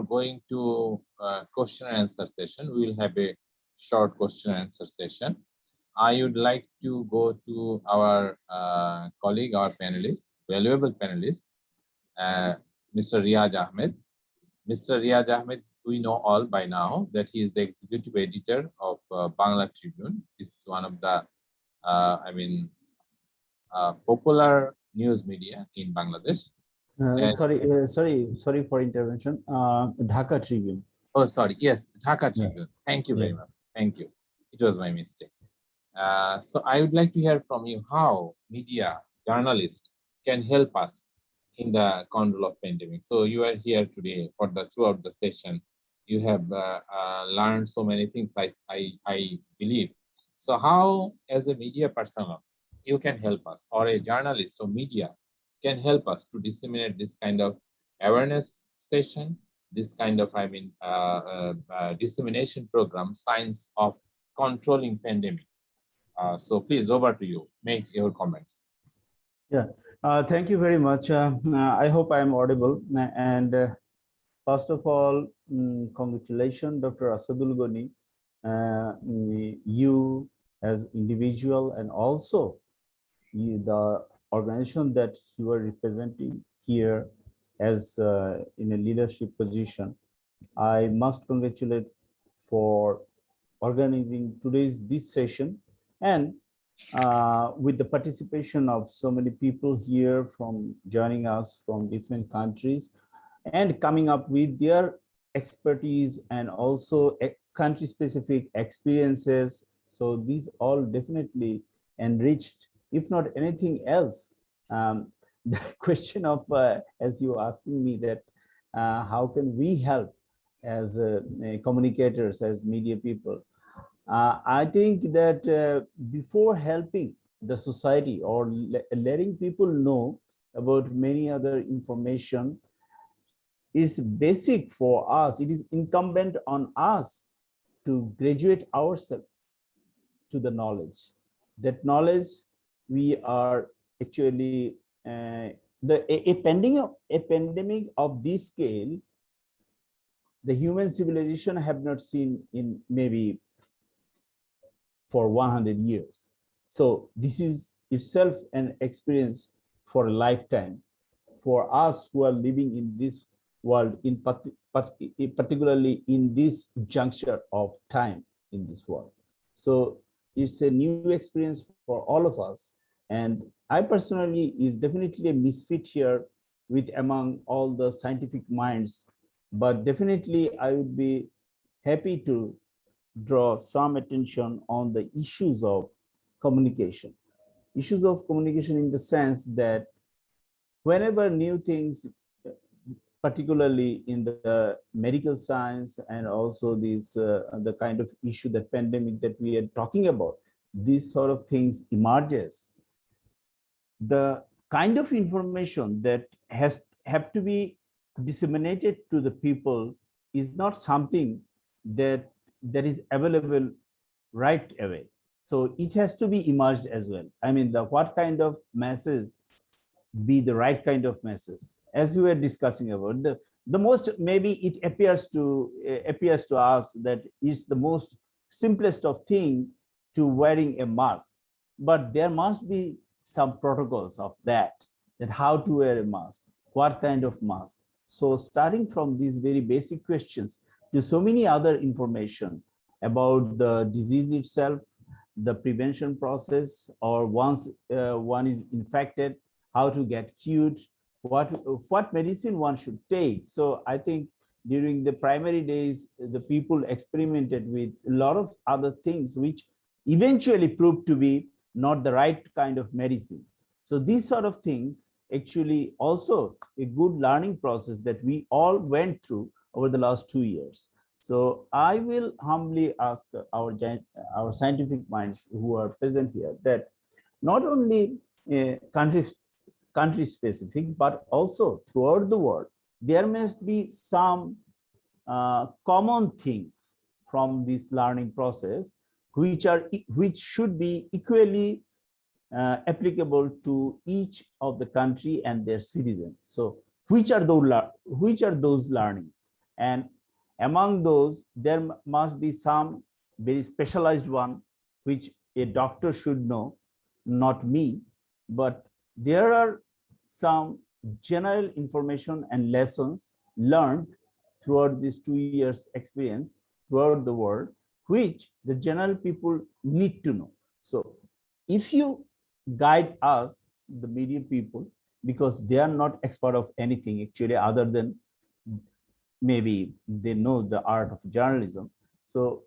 Speaker 1: going to question and answer session, we will have a short question and answer session. I would like to go to our colleague, our panelist, valuable panelist, Mr. Riaz Ahmed. Mr. Riaz Ahmed, we know all by now that he is the executive editor of Bangla Tribune. This is one of the, popular news media in Bangladesh.
Speaker 19: Sorry for intervention. Dhaka Tribune.
Speaker 1: Oh, sorry. Yes, Dhaka
Speaker 5: Yeah.
Speaker 1: Tribune. Thank you
Speaker 5: Yeah.
Speaker 1: very much. Thank you. It was my mistake. So I would like to hear from you how media, journalists can help us in the control of pandemic. So you are here today for the throughout the session. You have learned so many things, I believe. So how, as a media personnel, you can help us, or a journalist or media can help us to disseminate this kind of awareness session, this kind of, dissemination program, science of controlling pandemic. So please, over to you. Make your comments.
Speaker 19: Yeah, thank you very much. I hope I am audible. And first of all, congratulations, Dr. Asadul Ghani, you as individual, and also the organization that you are representing here as in a leadership position. I must congratulate for organizing this session, and with the participation of so many people here from joining us from different countries and coming up with their expertise and also country specific experiences. So these all definitely enriched, if not anything else, the question of, as you asking me that, how can we help as communicators, as media people? I think that before helping the society or letting people know about many other information, is basic for us. It is incumbent on us to graduate ourselves to the knowledge. That knowledge we are actually a pandemic of this scale, the human civilization have not seen in maybe for 100 years. So this is itself an experience for a lifetime for us who are living in this world, particularly in this juncture of time in this world. So it's a new experience for all of us. And I personally is definitely a misfit here with among all the scientific minds, but definitely I would be happy to draw some attention on the issues of communication. Issues of communication in the sense that whenever new things, particularly in the medical science and also these the kind of issue, that pandemic that we are talking about, these sort of things emerges, the kind of information that have to be disseminated to the people is not something that is available right away. So it has to be emerged as well. I mean, the what kind of message be the right kind of message, as we were discussing about the most, maybe it appears to us that it's the most simplest of thing to wearing a mask, but there must be some protocols of that how to wear a mask, what kind of mask. So starting from these very basic questions to so many other information about the disease itself, the prevention process, or once one is infected, how to get cured, what medicine one should take. So I think during the primary days, the people experimented with a lot of other things which eventually proved to be not the right kind of medicines. So these sort of things actually also a good learning process that we all went through over the last 2 years. So I will humbly ask our scientific minds who are present here that not only country specific, but also throughout the world, there must be some common things from this learning process, which should be equally applicable to each of the country and their citizens. So which are those learnings? And among those, there must be some very specialized one which a doctor should know, not me, but there are some general information and lessons learned throughout this 2 years experience throughout the world, which the general people need to know. So if you guide us, the media people, because they are not expert of anything actually other than maybe they know the art of journalism. So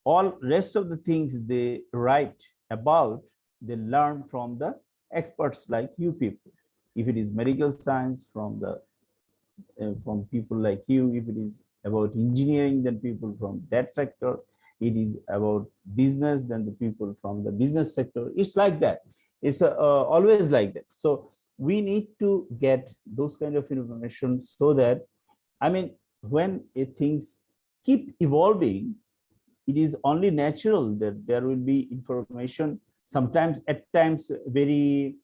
Speaker 19: all rest of the things they write about, they learn from the experts like you people. If it is medical science, from people like you. If it is about engineering, then people from that sector. It is about business, then the people from the business sector. It's like that. It's always like that. So we need to get those kind of information so that, I mean, when things keep evolving, it is only natural that there will be information, sometimes at times very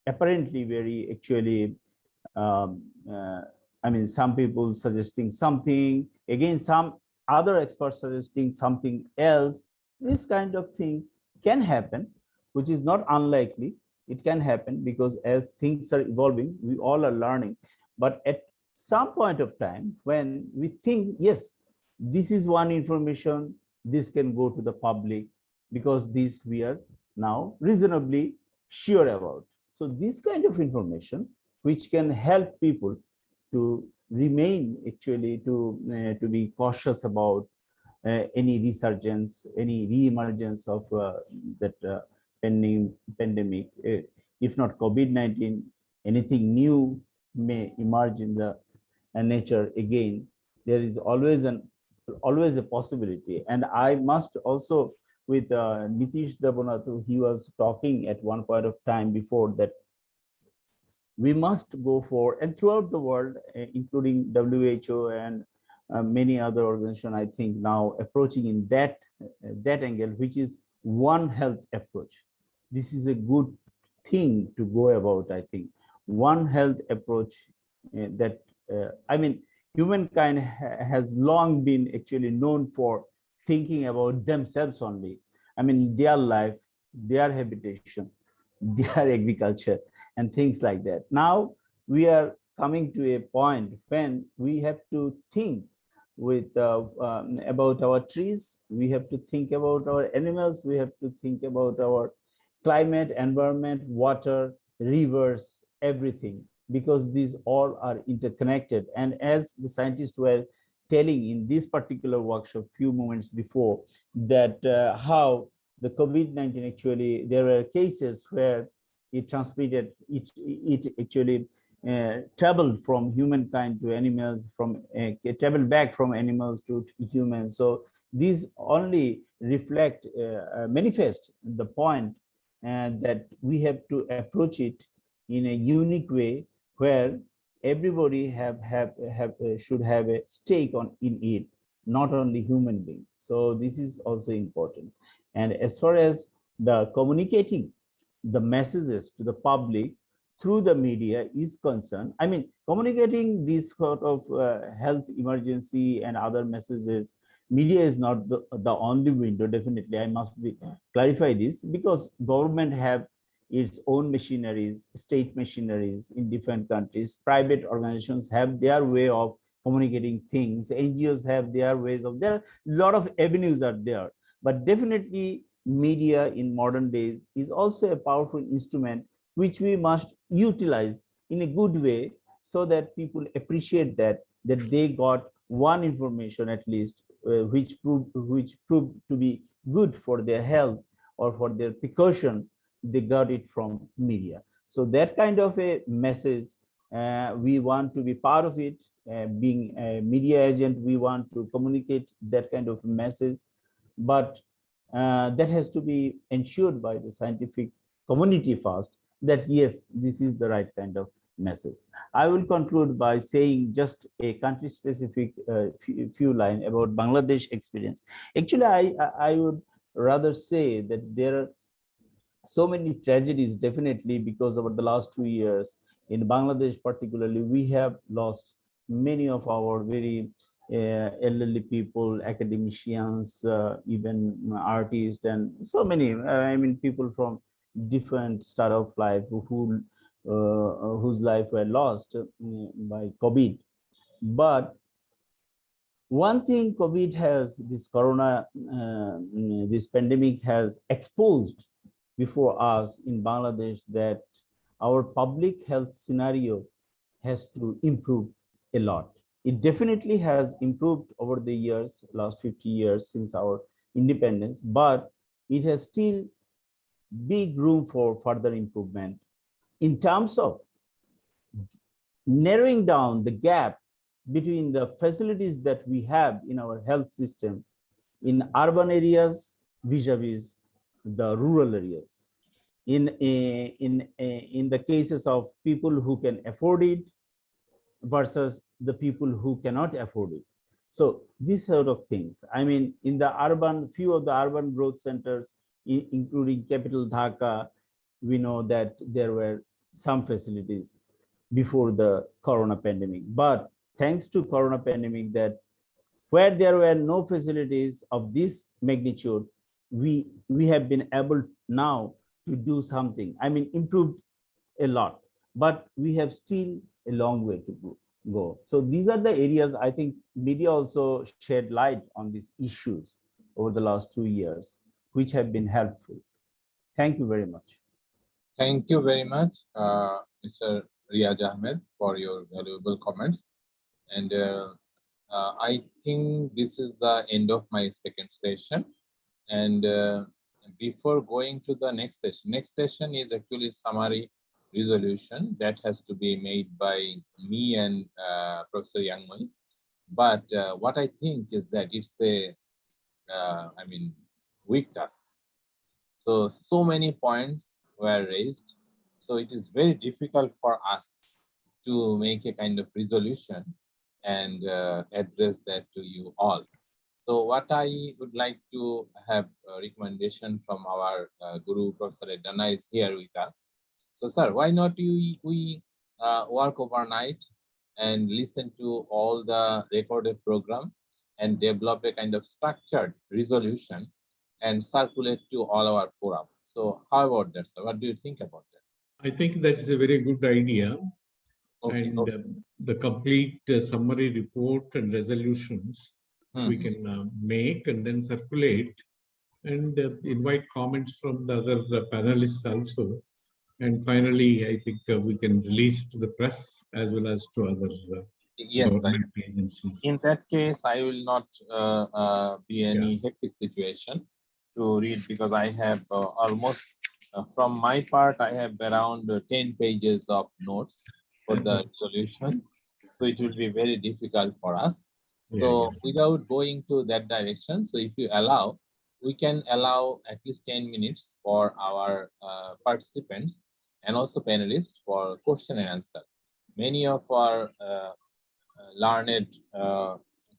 Speaker 19: apparently very actually I mean, some people suggesting something, again, some other experts suggesting something else. This kind of thing can happen, which is not unlikely. It can happen because as things are evolving, we all are learning. But at some point of time, when we think, yes, this is one information, this can go to the public because this we are now reasonably sure about. So this kind of information, which can help people to remain actually to be cautious about any resurgence, any re-emergence of that pending pandemic. If not COVID-19, anything new may emerge in the nature again. There is always a possibility. And I must also, with Nitish Dabonatu, he was talking at one point of time before that we must go for, and throughout the world, including WHO and many other organizations, I think now approaching in that angle, which is one health approach. This is a good thing to go about, I think. One health approach that, I mean, humankind has long been actually known for thinking about themselves only. I mean, their life, their habitation, their agriculture, and things like that. Now we are coming to a point when we have to think with about our trees, we have to think about our animals, we have to think about our climate, environment, water, rivers, everything, because these all are interconnected. And as the scientists were telling in this particular workshop few moments before, that how the COVID-19 actually, there were cases where it transmitted, it actually traveled from humankind to animals, from traveled back from animals to humans. So these only reflect, manifest the point that we have to approach it in a unique way, where everybody should have a stake in it, not only human beings. So this is also important. And as far as the communicating the messages to the public through the media is concerned, I mean, communicating this sort of health emergency and other messages, media is not the only window. Definitely, I must clarify this, because government have its own machineries, state machineries in different countries. Private organizations have their way of communicating things. NGOs have their ways of, there are a lot of avenues are there. But definitely media in modern days is also a powerful instrument which we must utilize in a good way, so that people appreciate that they got one information at least which proved to be good for their health or for their precaution. They got it from media. So that kind of a message, we want to be part of it. Being a media agent, we want to communicate that kind of message, but that has to be ensured by the scientific community first, that yes, this is the right kind of message. I will conclude by saying just a country specific few lines about Bangladesh experience. Actually, I would rather say that there are so many tragedies, definitely, because over the last 2 years in Bangladesh particularly, we have lost many of our very elderly people, academicians, even artists, and so many, I mean, people from different start of life whose life were lost by COVID. But one thing COVID has, this corona, this pandemic has exposed before us in Bangladesh, that our public health scenario has to improve a lot. It definitely has improved over the years, last 50 years since our independence, but it has still big room for further improvement in terms of narrowing down the gap between the facilities that we have in our health system in urban areas vis-a-vis the rural areas. In the cases of people who can afford it versus the people who cannot afford it. So these sort of things. I mean, in the urban, few of the urban growth centers, including capital Dhaka, we know that there were some facilities before the corona pandemic. But thanks to corona pandemic, that where there were no facilities of this magnitude, we have been able now to do something. I mean, improved a lot, but we have still a long way to go. So these are the areas I think media also shed light on these issues over the last 2 years, which have been helpful. Thank you very much.
Speaker 1: Thank you very much, Mr. Riaz Ahmed, for your valuable comments. And I think this is the end of my second session. And before going to the next session is actually summary resolution that has to be made by me and Professor Youngman. But what I think is that it's a, I mean, weak task. So many points were raised. So it is very difficult for us to make a kind of resolution and address that to you all. So what I would like to have a recommendation from our Guru, Professor Dana is here with us. So sir, why not we work overnight and listen to all the recorded program and develop a kind of structured resolution and circulate to all our forum. So how about that, sir? What do you think about that?
Speaker 20: I think that is a very good idea.
Speaker 1: Okay,
Speaker 20: and
Speaker 1: okay.
Speaker 20: The complete summary report and resolutions we can make and then circulate and invite comments from the other panelists also. And finally, I think we can release to the press as well as to other
Speaker 1: Yes,
Speaker 20: government agencies.
Speaker 1: In that case, I will not be any hectic situation to read because I have almost, from my part, I have around 10 pages of notes for the solution. So it will be very difficult for us. So without going to that direction, so if you allow, we can allow at least 10 minutes for our participants and also panelists for question and answer. Many of our learned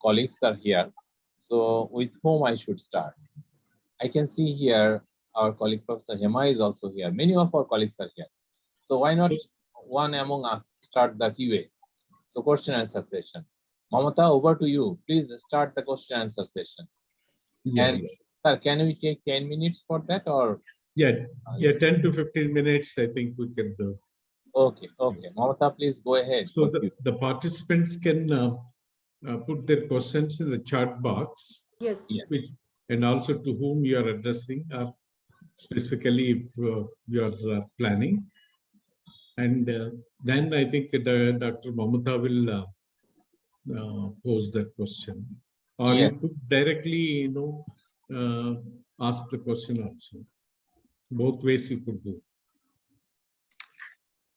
Speaker 1: colleagues are here. So with whom I should start? I can see here our colleague Professor Hema is also here. Many of our colleagues are here. So why not one among us start the QA? So question and answer session. Mamata, over to you. Please start the question and answer session. And sir, can we take 10 minutes for that or?
Speaker 20: Yeah, 10 to 15 minutes, I think we can do.
Speaker 1: Okay, okay. Mamata, please go ahead.
Speaker 20: So the participants can put their questions in the chat box.
Speaker 2: Yes.
Speaker 20: Which, and also to whom you are addressing, specifically if you are planning. And then I think Dr. Mamata will pose that question. Or you could directly, ask the question also. Both ways you could do.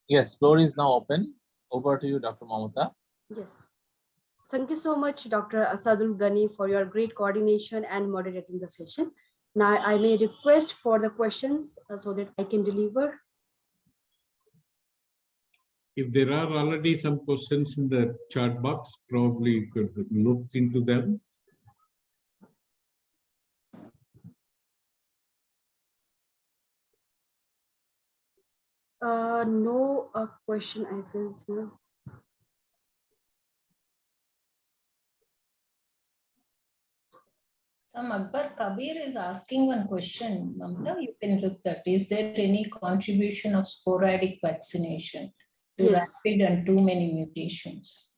Speaker 1: Yes, floor is now open. Over to you, Dr. Mamata.
Speaker 2: Yes. Thank you so much, Dr. Sadul Ghani, for your great coordination and moderating the session. Now I may request for the questions so that I can deliver.
Speaker 20: If there are already some questions in the chat box, probably you could look into them.
Speaker 2: No question I feel here.
Speaker 11: Akbar Kabir is asking one question. Mamta, you can look at. Is there any contribution of sporadic vaccination to rapid and too many mutations?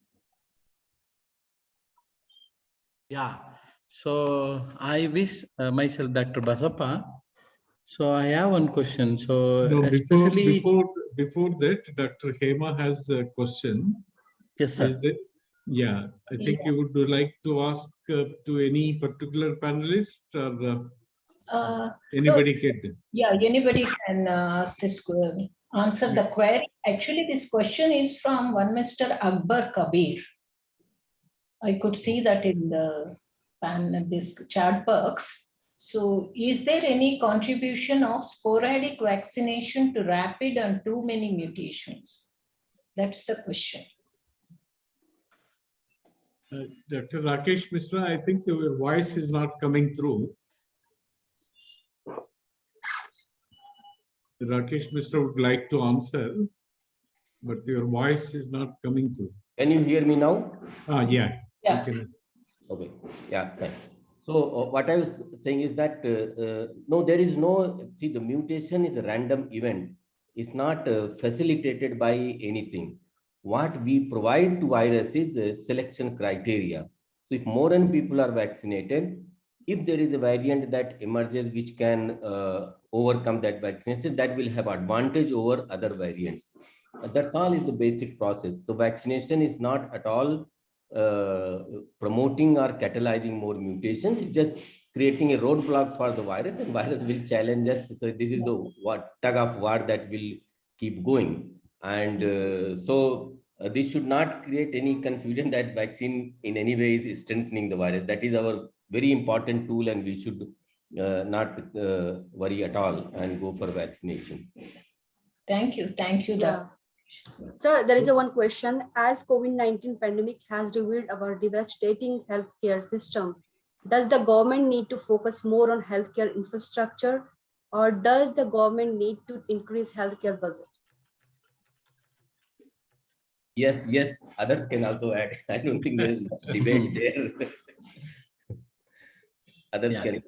Speaker 19: Yeah. So I wish myself Dr. Basappa. So I have one question. So
Speaker 20: no,
Speaker 19: especially
Speaker 20: before that, Dr. Hema has a question.
Speaker 19: Yes, sir.
Speaker 20: Yeah, I think you would like to ask to any particular panelist or anybody can.
Speaker 11: Yeah, anybody can ask this, answer the query. Actually, this question is from one Mr. Akbar Kabir. I could see that in the panel, this chat box. So, is there any contribution of sporadic vaccination to rapid and too many mutations? That's the question.
Speaker 20: Dr. Rakesh Misra, I think your voice is not coming through. Rakesh Misra would like to answer, but your voice is not coming through.
Speaker 5: Can you hear me now?
Speaker 20: Yeah.
Speaker 11: Yeah.
Speaker 5: Okay. Yeah. Thanks. So what I was saying is that no, there is no. See, the mutation is a random event. It's not facilitated by anything. What we provide to virus is a selection criteria. So if more and people are vaccinated, if there is a variant that emerges which can overcome that vaccination, that will have advantage over other variants. That's all is the basic process. So vaccination is not at all promoting or catalyzing more mutations. It's just creating a roadblock for the virus, and virus will challenge us. So this is the tug of war that will keep going. And this should not create any confusion that vaccine in any way is strengthening the virus. That is our very important tool, and we should not worry at all and go for vaccination.
Speaker 11: Thank you. Thank you,
Speaker 2: Yeah. Sir, there is a one question. As COVID-19 pandemic has revealed our devastating healthcare system, does the government need to focus more on healthcare infrastructure, or does the government need to increase healthcare budget?
Speaker 5: Yes, yes, others can also add. I don't think there is much debate there. Others can.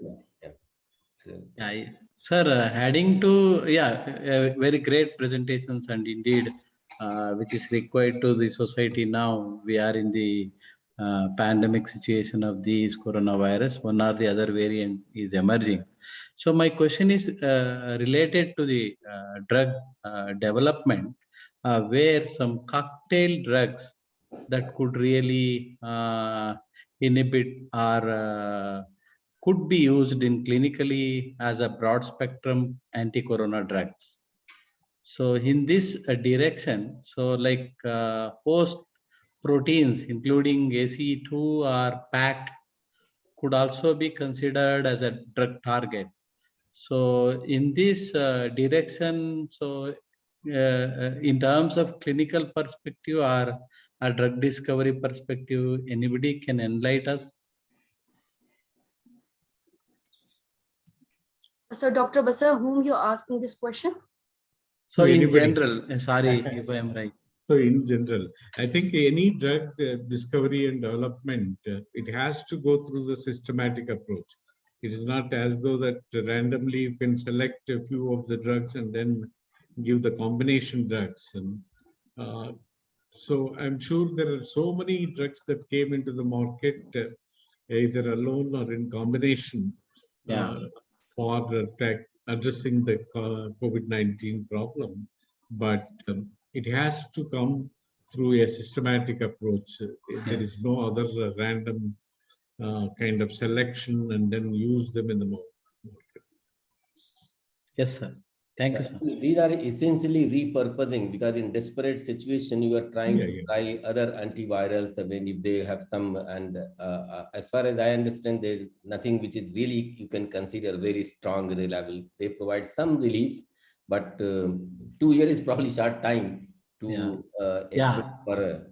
Speaker 19: Sir, adding to, very great presentations, and indeed, which is required to the society now. We are in the pandemic situation of this coronavirus. One or the other variant is emerging. So my question is related to the drug development, where some cocktail drugs that could really inhibit or could be used in clinically as a broad spectrum anti-corona drugs. So in this direction, so like host proteins, including ACE2 or PAC, could also be considered as a drug target. So in this direction, so in terms of clinical perspective or a drug discovery perspective, anybody can enlighten us?
Speaker 2: So Dr. Basar, whom you're asking this question?
Speaker 19: So in general, sorry if I am right.
Speaker 20: So in general, I think any drug discovery and development, it has to go through the systematic approach. It is not as though that randomly you can select a few of the drugs and then give the combination drugs. And so I'm sure there are so many drugs that came into the market, either alone or in combination, for addressing the COVID-19 problem. But it has to come through a systematic approach. There is no other random kind of selection and then use them in the market.
Speaker 19: Yes, sir. Thank you, sir.
Speaker 5: These are essentially repurposing, because in desperate situation you are trying to try other antivirals. I mean, if they have some, and as far as I understand, there is nothing which is really you can consider very strong, reliable. They provide some relief, but 2 years is probably short time to expect for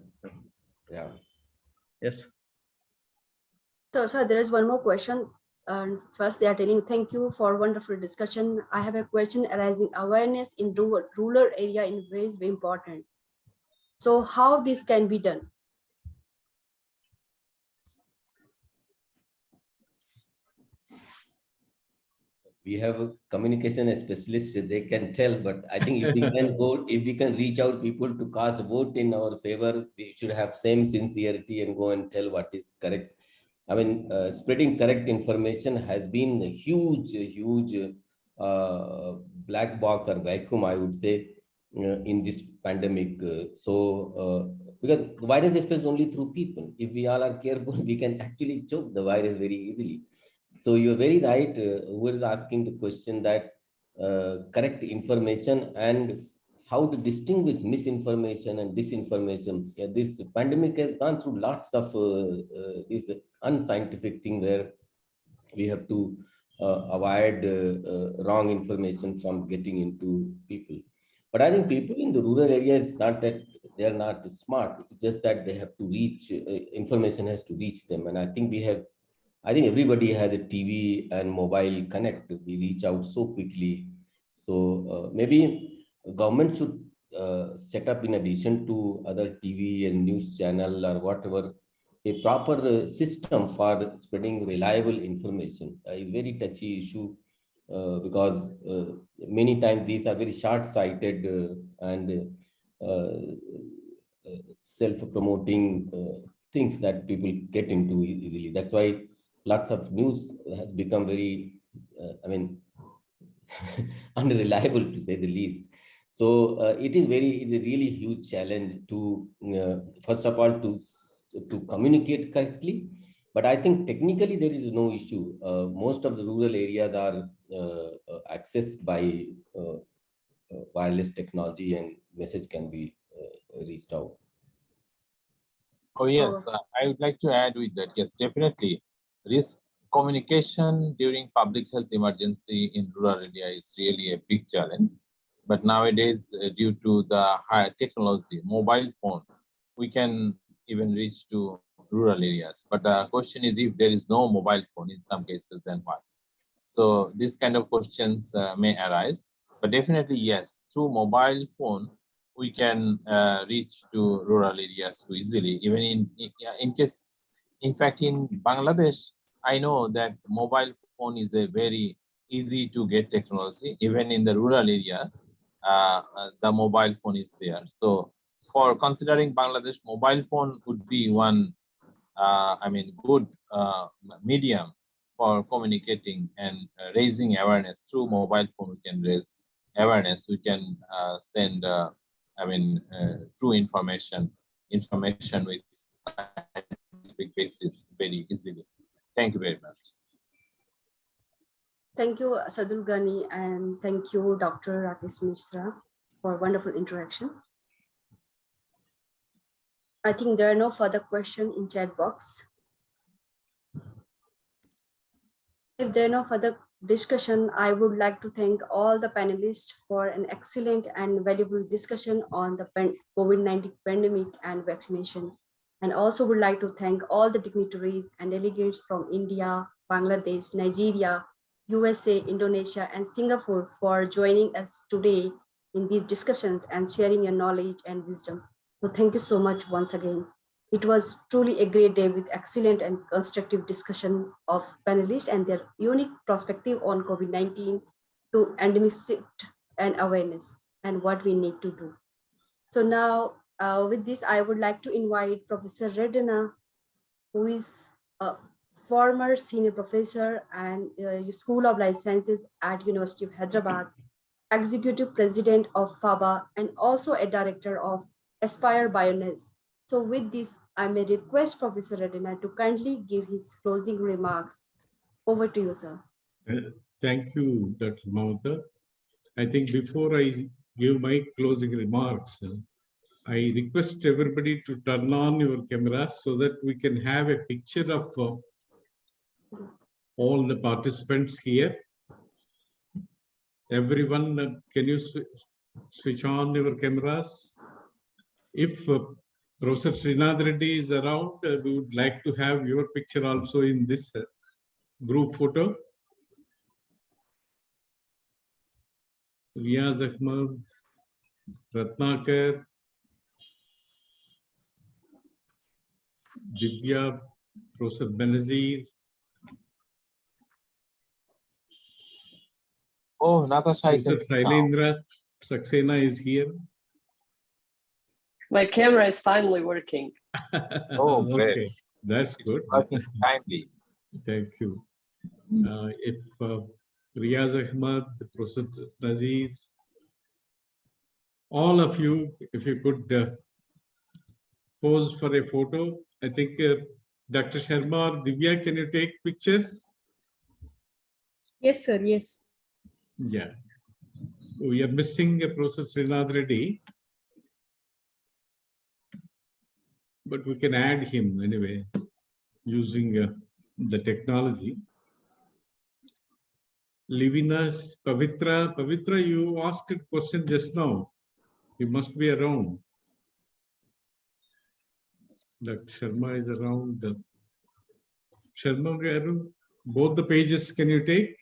Speaker 19: Yes.
Speaker 2: So there is one more question. First, they are telling, thank you for wonderful discussion. I have a question arising awareness in rural area in ways very important. So how this can be done?
Speaker 5: We have a communication specialist, they can tell, but I think if we can go, if we can reach out people to cast a vote in our favor, we should have same sincerity and go and tell what is correct. I mean, spreading correct information has been a huge black box or vacuum, I would say, in this pandemic. Because the virus spreads only through people. If we all are careful, we can actually choke the virus very easily. So you're very right. Who is asking the question that correct information and how to distinguish misinformation and disinformation. Yeah, this pandemic has gone through lots of this unscientific thing where we have to avoid wrong information from getting into people. But I think people in the rural areas, not that they are not smart, it's just that they have to reach, information has to reach them. And I think everybody has a TV and mobile connect. We reach out so quickly. So maybe government should set up, in addition to other TV and news channel or whatever, a proper system for spreading reliable information. Is very touchy issue because many times these are very short-sighted and self-promoting things that people get into easily. That's why lots of news has become very, unreliable, to say the least. So it's a really huge challenge to, first of all, to communicate correctly. But I think technically there is no issue. Most of the rural areas are accessed by wireless technology, and message can be reached out.
Speaker 1: Oh yes, I would like to add with that. Yes, definitely. Risk communication during public health emergency in rural area is really a big challenge. But nowadays, due to the high technology, mobile phone, we can even reach to rural areas. But the question is, if there is no mobile phone in some cases, then what? So this kind of questions may arise. But definitely, yes, through mobile phone, we can reach to rural areas too easily. Even in fact, in Bangladesh, I know that mobile phone is a very easy to get technology. Even in the rural area, the mobile phone is there. So for considering Bangladesh, mobile phone would be one, good medium for communicating and raising awareness. Through mobile phone, we can raise awareness. We can send, true information with scientific basis very easily. Thank you very much.
Speaker 2: Thank you, Sadul Ghani, and thank you, Dr. Rakesh Mishra, for a wonderful interaction. I think there are no further questions in chat box. If there are no further discussion, I would like to thank all the panelists for an excellent and valuable discussion on the COVID-19 pandemic and vaccination. And also would like to thank all the dignitaries and delegates from India, Bangladesh, Nigeria, USA, Indonesia, and Singapore for joining us today in these discussions and sharing your knowledge and wisdom. So thank you so much once again. It was truly a great day with excellent and constructive discussion of panelists and their unique perspective on COVID-19 to endemicity and awareness and what we need to do. So now with this, I would like to invite Professor Redana, who is a former senior professor and School of Life Sciences at University of Hyderabad, executive president of FABA, and also a director of Aspire Bioness. So with this, I may request Professor Redana to kindly give his closing remarks. Over to you, sir.
Speaker 20: Thank you, Dr. Mamata. I think before I give my closing remarks, I request everybody to turn on your cameras so that we can have a picture of all the participants here. Everyone, can you switch on your cameras? If Professor Srinath Reddy is around, we would like to have your picture also in this group photo. Riaz Ahmed, Ratnakar, Divya, Professor Benazir.
Speaker 1: Oh, Natasha,
Speaker 20: Professor Sailendra Saxena is here.
Speaker 13: My camera is finally working.
Speaker 1: Oh, great.
Speaker 20: Okay, that's good.
Speaker 1: Kindly.
Speaker 20: Thank you. If Riaz Ahmad, Professor Nazir, all of you, if you could pose for a photo. I think Dr. Sharma or Divya, can you take pictures?
Speaker 19: Yes, sir. Yes.
Speaker 20: Yeah. We are missing Professor Srinath Reddy, but we can add him anyway using the technology. Livinus, Pavitra. Pavitra, you asked a question just now. You must be around. Dr. Sharma is around. Sharma Garu, both the pages can you take?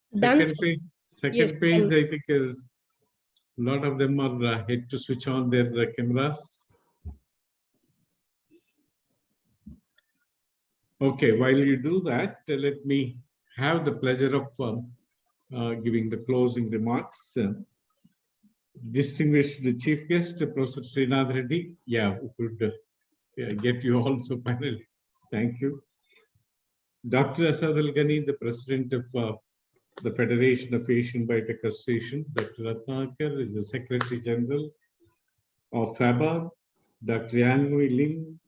Speaker 20: Second page, second page, I think a lot of them are had to switch on their cameras. Okay, while you do that, let me have the pleasure of giving the closing remarks. Distinguished Chief Guest, Professor Srinath Reddy. Yeah, we could get you also panel. Thank you. Dr. Asad Al Ghani, the President of the Federation of Asian Biotech Association. Dr. Ratnakar is the Secretary General of FABA. Dr. Yanhui Lim,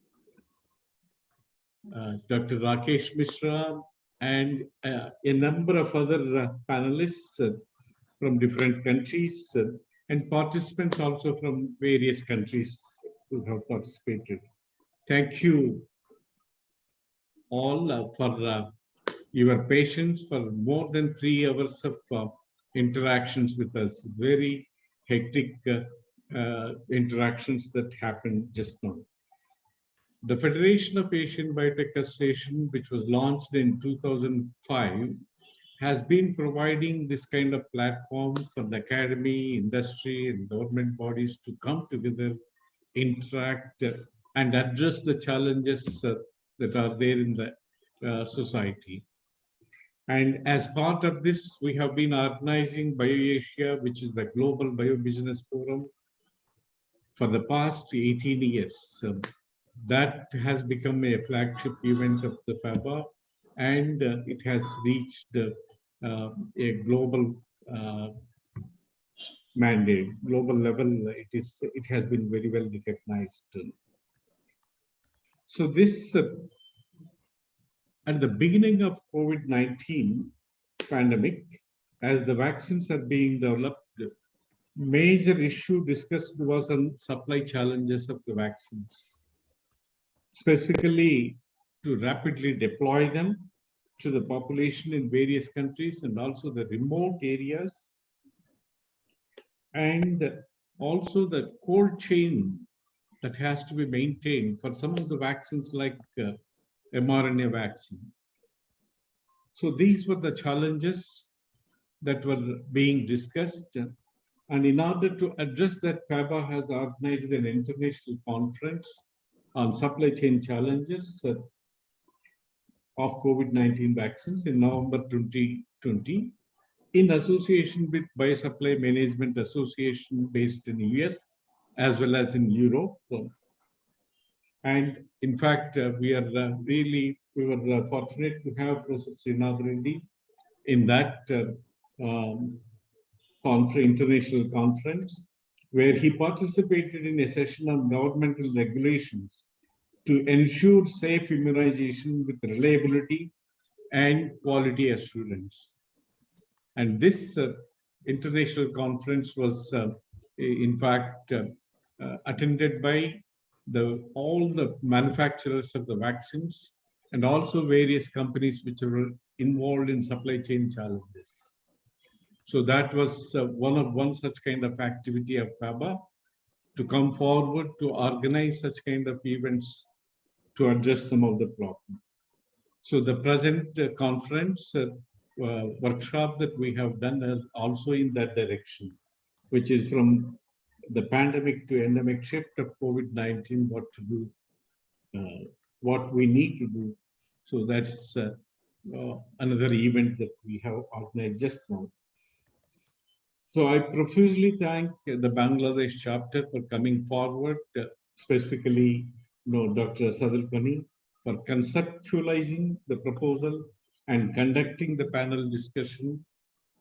Speaker 20: Dr. Rakesh Mishra, and a number of other panelists from different countries and participants also from various countries who have participated. Thank you all for your patience for more than 3 hours of interactions with us. Very hectic interactions that happened just now. The Federation of Asian Biotech Association, which was launched in 2005, has been providing this kind of platform for the academy, industry, and government bodies to come together, interact, and address the challenges that are there in the society. And as part of this, we have been organizing BioAsia, which is the Global Biobusiness Forum, for the past 18 years. That has become a flagship event of the FABA, and it has reached a global mandate, global level. It has been very well recognized. So this, at the beginning of COVID-19 pandemic, as the vaccines are being developed, the major issue discussed was on supply challenges of the vaccines, specifically to rapidly deploy them to the population in various countries and also the remote areas, and also the cold chain that has to be maintained for some of the vaccines like mRNA vaccine. So these were the challenges that were being discussed. And in order to address that, FABA has organized an international conference on supply chain challenges of COVID-19 vaccines in November 2020, in association with Biosupply Management Association based in the US, as well as in Europe. And in fact, we were fortunate to have Professor Srinath Reddy in that international conference, where he participated in a session on governmental regulations to ensure safe immunization with reliability and quality assurance. And this international conference was, in fact, attended by all the manufacturers of the vaccines and also various companies which were involved in supply chain challenges. So that was one such kind of activity of FABA, to come forward to organize such kind of events to address some of the problems. So the present conference workshop that we have done is also in that direction, which is from the pandemic to endemic shift of COVID-19, what to do, what we need to do. So that's another event that we have organized just now. So I profusely thank the Bangladesh chapter for coming forward, specifically Dr. Asad Al Ghani for conceptualizing the proposal and conducting the panel discussion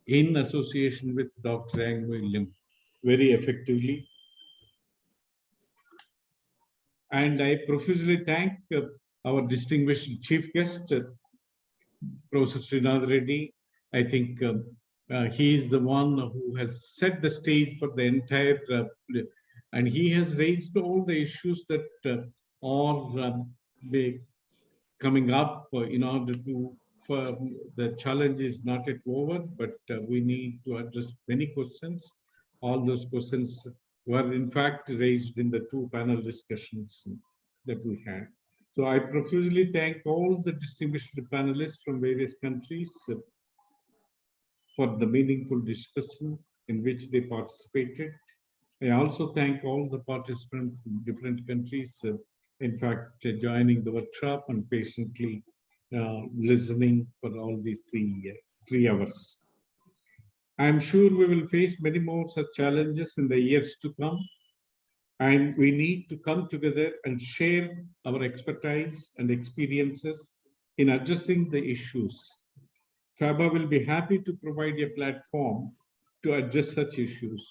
Speaker 20: in association with Dr. Yanhui Lim. very effectively. And I profusely thank our distinguished chief guest, Professor Srinath Reddy. I think he is the one who has set the stage for the entire, and he has raised all the issues that are coming up in order to, the challenge is not yet over, but we need to address many questions. All those questions were in fact raised in the two panel discussions that we had. So I profusely thank all the distinguished panelists from various countries for the meaningful discussion in which they participated. I also thank all the participants from different countries, in fact, joining the workshop and patiently listening for all these 3 hours. I'm sure we will face many more such challenges in the years to come, and we need to come together and share our expertise and experiences in addressing the issues. FABA will be happy to provide a platform to address such issues.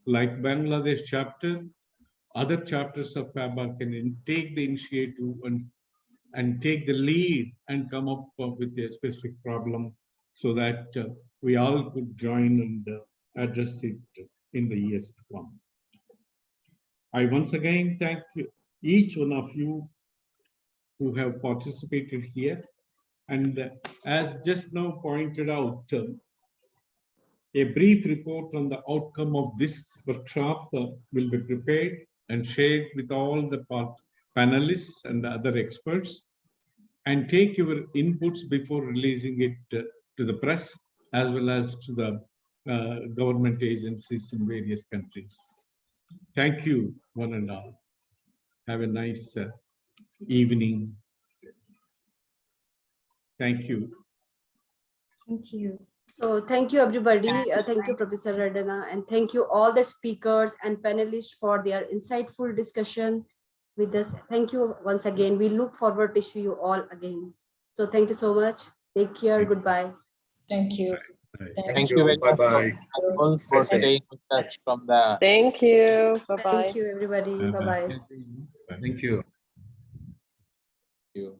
Speaker 20: Like Bangladesh chapter, other chapters of FABA can take the initiative and take the lead and come up with a specific problem so that we all could join and address it in the years to come. I once again thank each one of you who have participated here. And as just now pointed out, a brief report on the outcome of this workshop will be prepared and shared with all the panelists and the other experts, and take your inputs before releasing it to the press as well as to the government agencies in various countries. Thank you, one and all. Have a nice evening. Thank you.
Speaker 14: Thank you.
Speaker 2: So thank you, everybody. Thank you, Professor Redana, and thank you all the speakers and panelists for their insightful discussion with us. Thank you once again. We look forward to see you all again. So thank you so much. Take care. Goodbye.
Speaker 11: Thank you.
Speaker 1: Thank you very much for staying with us from the.
Speaker 13: Thank you. Bye-bye.
Speaker 2: Thank you, everybody. Bye-bye.
Speaker 17: Thank you.
Speaker 1: Thank you.